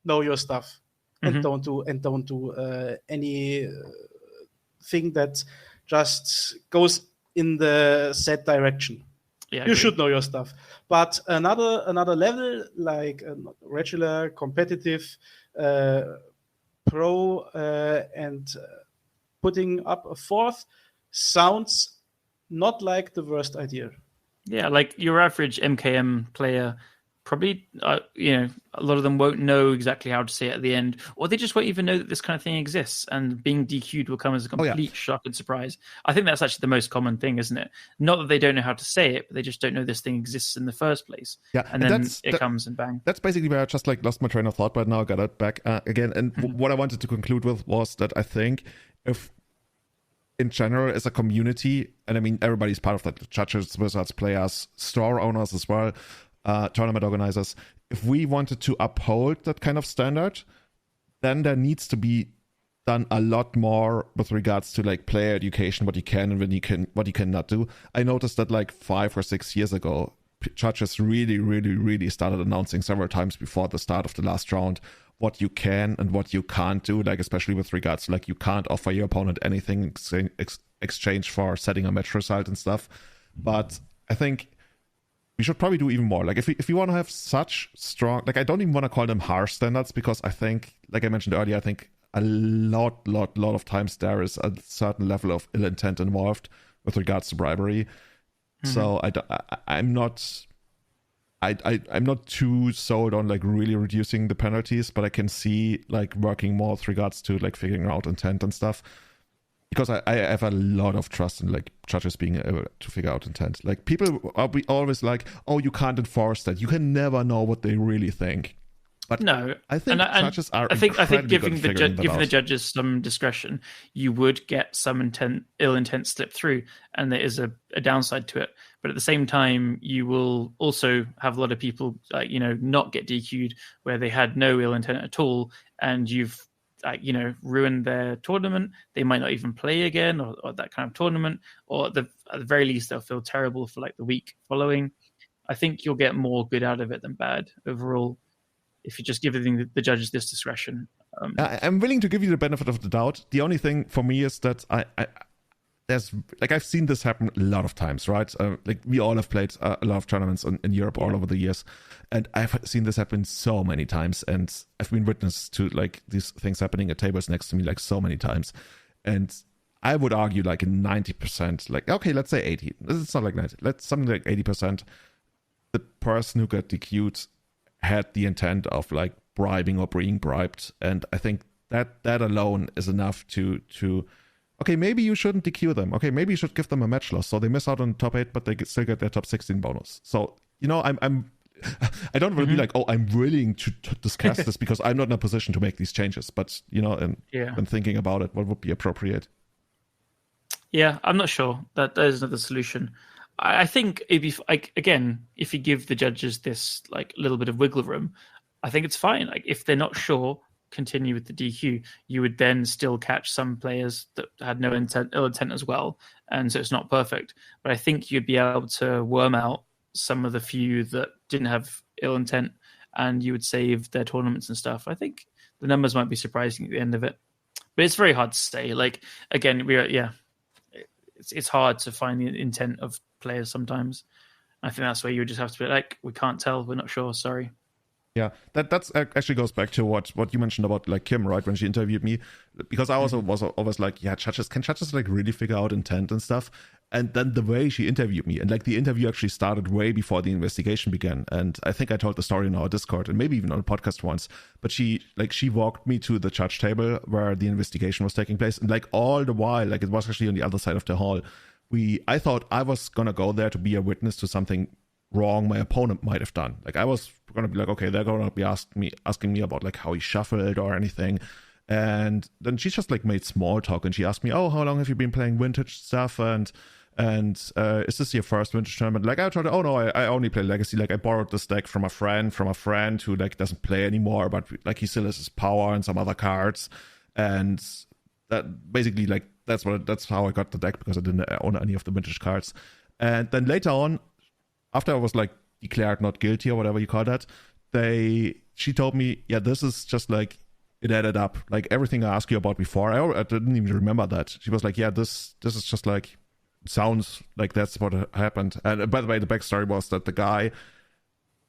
know your stuff and don't do any thing that just goes in the set direction. Yeah, you should know your stuff. But another level, like a regular competitive pro and putting up a fourth, sounds not like the worst idea. Yeah, your average MKM player probably, a lot of them won't know exactly how to say it at the end, or they just won't even know that this kind of thing exists, and being DQ'd will come as a complete shock and surprise. I think that's actually the most common thing, isn't it? Not that they don't know how to say it, but they just don't know this thing exists in the first place. Yeah, and then it comes and bang. That's basically where I just lost my train of thought, but now I got it back again. And what I wanted to conclude with was that I think if in general, as a community, and I mean everybody's part of that, the judges, wizards, players, store owners as well, tournament organizers, if we wanted to uphold that kind of standard, then there needs to be done a lot more with regards to player education, what you can and what you cannot do. I noticed that 5 or 6 years ago, judges really, really, really started announcing several times before the start of the last round what you can and what you can't do, especially with regards to you can't offer your opponent anything in exchange for setting a match result and stuff. But I think we should probably do even more. If you want to have such strong, I don't even want to call them harsh standards, because I think, like I mentioned earlier, I think a lot of times there is a certain level of ill intent involved with regards to bribery. So I'm not too sold on really reducing the penalties, but I can see working more with regards to figuring out intent and stuff. Because I have a lot of trust in judges being able to figure out intent. People are always oh, you can't enforce that. You can never know what they really think. But no, I think judges are. I think giving the judges some discretion, you would get some ill intent slip through, and there is a downside to it. But at the same time, you will also have a lot of people, not get DQ'd where they had no ill intent at all, and you've ruined their tournament. They might not even play again, or that kind of tournament, or at the very least they'll feel terrible for the week following. I think you'll get more good out of it than bad overall if you just give the judges this discretion. I'm willing to give you the benefit of the doubt. The only thing for me is that there's I've seen this happen a lot of times, right? We all have played a lot of tournaments in Europe all over the years, and I've seen this happen so many times, and I've been witness to these things happening at tables next to me so many times, and I would argue in 90%, okay, let's say 80. It's not 90. Let's something like 80%. The person who got DQ'd had the intent of bribing or being bribed, and I think that alone is enough to okay, maybe you shouldn't DQ them. Okay, maybe you should give them a match loss so they miss out on top 8, but they still get their top 16 bonus. So I'm I don't want to be like, oh, I'm willing to discuss this because I'm not in a position to make these changes. But, and thinking about it, what would be appropriate? Yeah, I'm not sure. That is not the solution. I think it'd be, like, again, if you give the judges this like little bit of wiggle room, I think it's fine. Like, if they're not sure, continue with the DQ. You would then still catch some players that had no ill intent as well, and so it's not perfect. But I think you'd be able to worm out some of the few that didn't have ill intent, and you would save their tournaments and stuff. I think the numbers might be surprising at the end of it, but it's very hard to say. Like, again, it's hard to find the intent of players sometimes. I think that's where you would just have to be like, we can't tell, we're not sure, sorry. Yeah, that's actually goes back to what you mentioned about like Kim, right? When she interviewed me, because I also was always like, yeah, can judges like really figure out intent and stuff? And then the way she interviewed me, and like the interview actually started way before the investigation began. And I think I told the story in our Discord and maybe even on a podcast once. But she walked me to the judge table where the investigation was taking place, and like all the while, like it was actually on the other side of the hall. I thought I was gonna go there to be a witness to something wrong my opponent might have done. Like I was gonna be like, okay, they're gonna be asking me about like how he shuffled or anything. And then she just like made small talk, and she asked me, oh, how long have you been playing vintage stuff, and is this your first vintage tournament? Like I told her, oh no, I only play Legacy. Like I borrowed this deck from a friend who like doesn't play anymore, but like he still has his power and some other cards. And that basically like that's how I got the deck, because I didn't own any of the vintage cards. And then later on, after I was like declared not guilty or whatever you call that, she told me, yeah, this is just like, it added up. Like everything I asked you about before, I didn't even remember that. She was like, yeah, this is just like, sounds like that's what happened. And by the way, the backstory was that the guy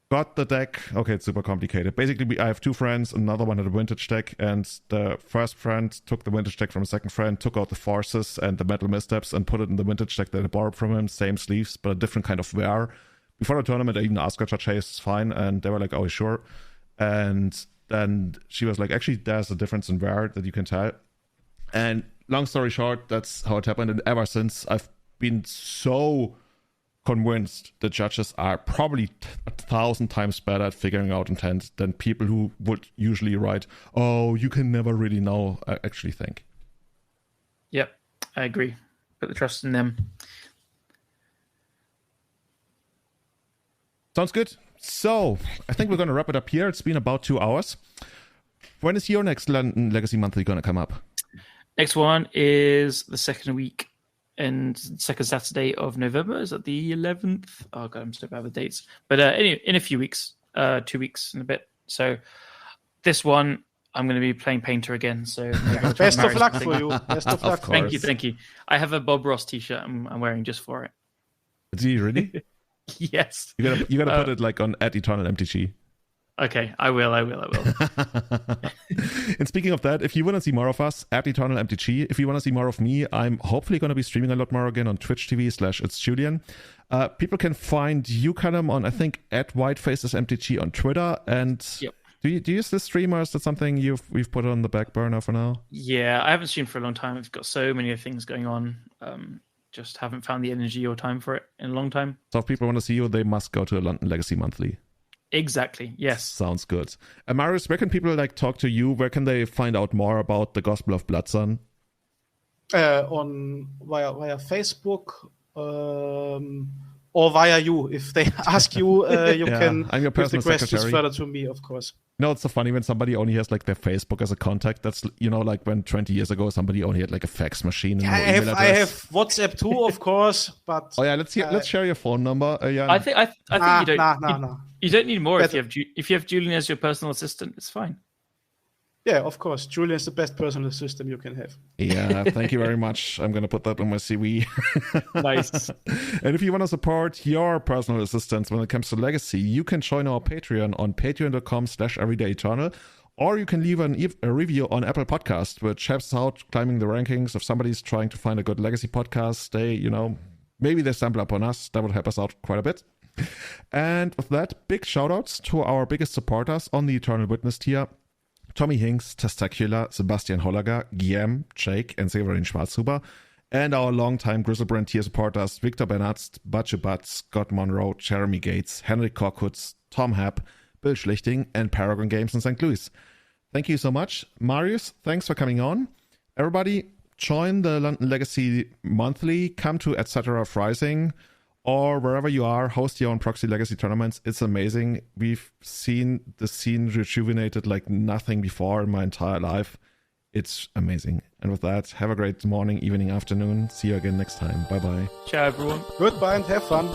got the deck. Okay, it's super complicated. Basically, I have two friends. Another one had a vintage deck, and the first friend took the vintage deck from the second friend, took out the forces and the metal missteps, and put it in the vintage deck that I borrowed from him. Same sleeves, but a different kind of wear. Before the tournament, I even asked her, judge, hey, it's fine, and they were like, oh, sure. And then she was like, actually, there's a difference in wear that you can tell. And long story short, that's how it happened. And ever since, I've been so convinced the judges are probably 1,000 times better at figuring out intent than people who would usually write, oh, you can never really know, I actually think. Yep, I agree. Put the trust in them. Sounds good. So I think we're going to wrap it up here. It's been about 2 hours. When is your next London Legacy Monthly going to come up? Next one is the second week and second Saturday of November. Is that the 11th? Oh, God, I'm so bad with dates. But anyway, in a few weeks, 2 weeks and a bit. So this one, I'm going to be playing Painter again. So best of luck for you. Best of luck. Thank you. I have a Bob Ross t-shirt I'm wearing just for it. Do you really? Yes. You gotta put it like on @EternalMTG. Okay, I will. And speaking of that, if you want to see more of us, @EternalMTG. If you want to see more of me, I'm hopefully going to be streaming a lot more again on Twitch TV /itsjulian. People can find you, Callum, on I think @WhiteFacesMTG on Twitter. And yep. Do you use this stream, or is that something we've put on the back burner for now? Yeah, I haven't streamed for a long time. I've got so many things going on. Just haven't found the energy or time for it in a long time. So if people want to see you, they must go to a London Legacy Monthly. Exactly. Yes. Sounds good. Marius, where can people like talk to you? Where can they find out more about the Gospel of Bloodsun? Via Facebook or via you. If they ask you, you can I'm your personal put the questions secretary. further to me, of course. No, it's so funny when somebody only has like their Facebook as a contact. That's, like when 20 years ago somebody only had like a fax machine. And I have WhatsApp too, of course. But oh yeah, let's share your phone number. I think you don't. No. You don't need more if you have Julian as your personal assistant. It's fine. Yeah, of course. Julian is the best personal assistant you can have. Yeah, thank you very much. I'm going to put that on my CV. Nice. And if you want to support your personal assistants when it comes to Legacy, you can join our Patreon on patreon.com/everydayeternal, or you can leave a review on Apple Podcast, which helps us out climbing the rankings. If somebody's trying to find a good Legacy podcast, maybe they stumble upon us. That would help us out quite a bit. And with that, big shout outs to our biggest supporters on the Eternal Witness tier: Tommy Hinks, Testacular, Sebastian Hollager, Guillaume, Jake, and Severin Schwarzhuber. and our longtime Grizzlebrand tier supporters Victor Bernatz, Butcher Butt, Scott Monroe, Jeremy Gates, Henrik Korkutz, Tom Happ, Bill Schlichting, and Paragon Games in St. Louis. Thank you so much. Marius, thanks for coming on. Everybody, join the London Legacy monthly, come to etc. Frising, or wherever you are, host your own proxy Legacy tournaments. It's amazing. We've seen the scene rejuvenated like nothing before in my entire life. It's amazing. And with that, have a great morning, evening, afternoon. See you again next time. Bye-bye. Ciao, everyone. Goodbye and have fun.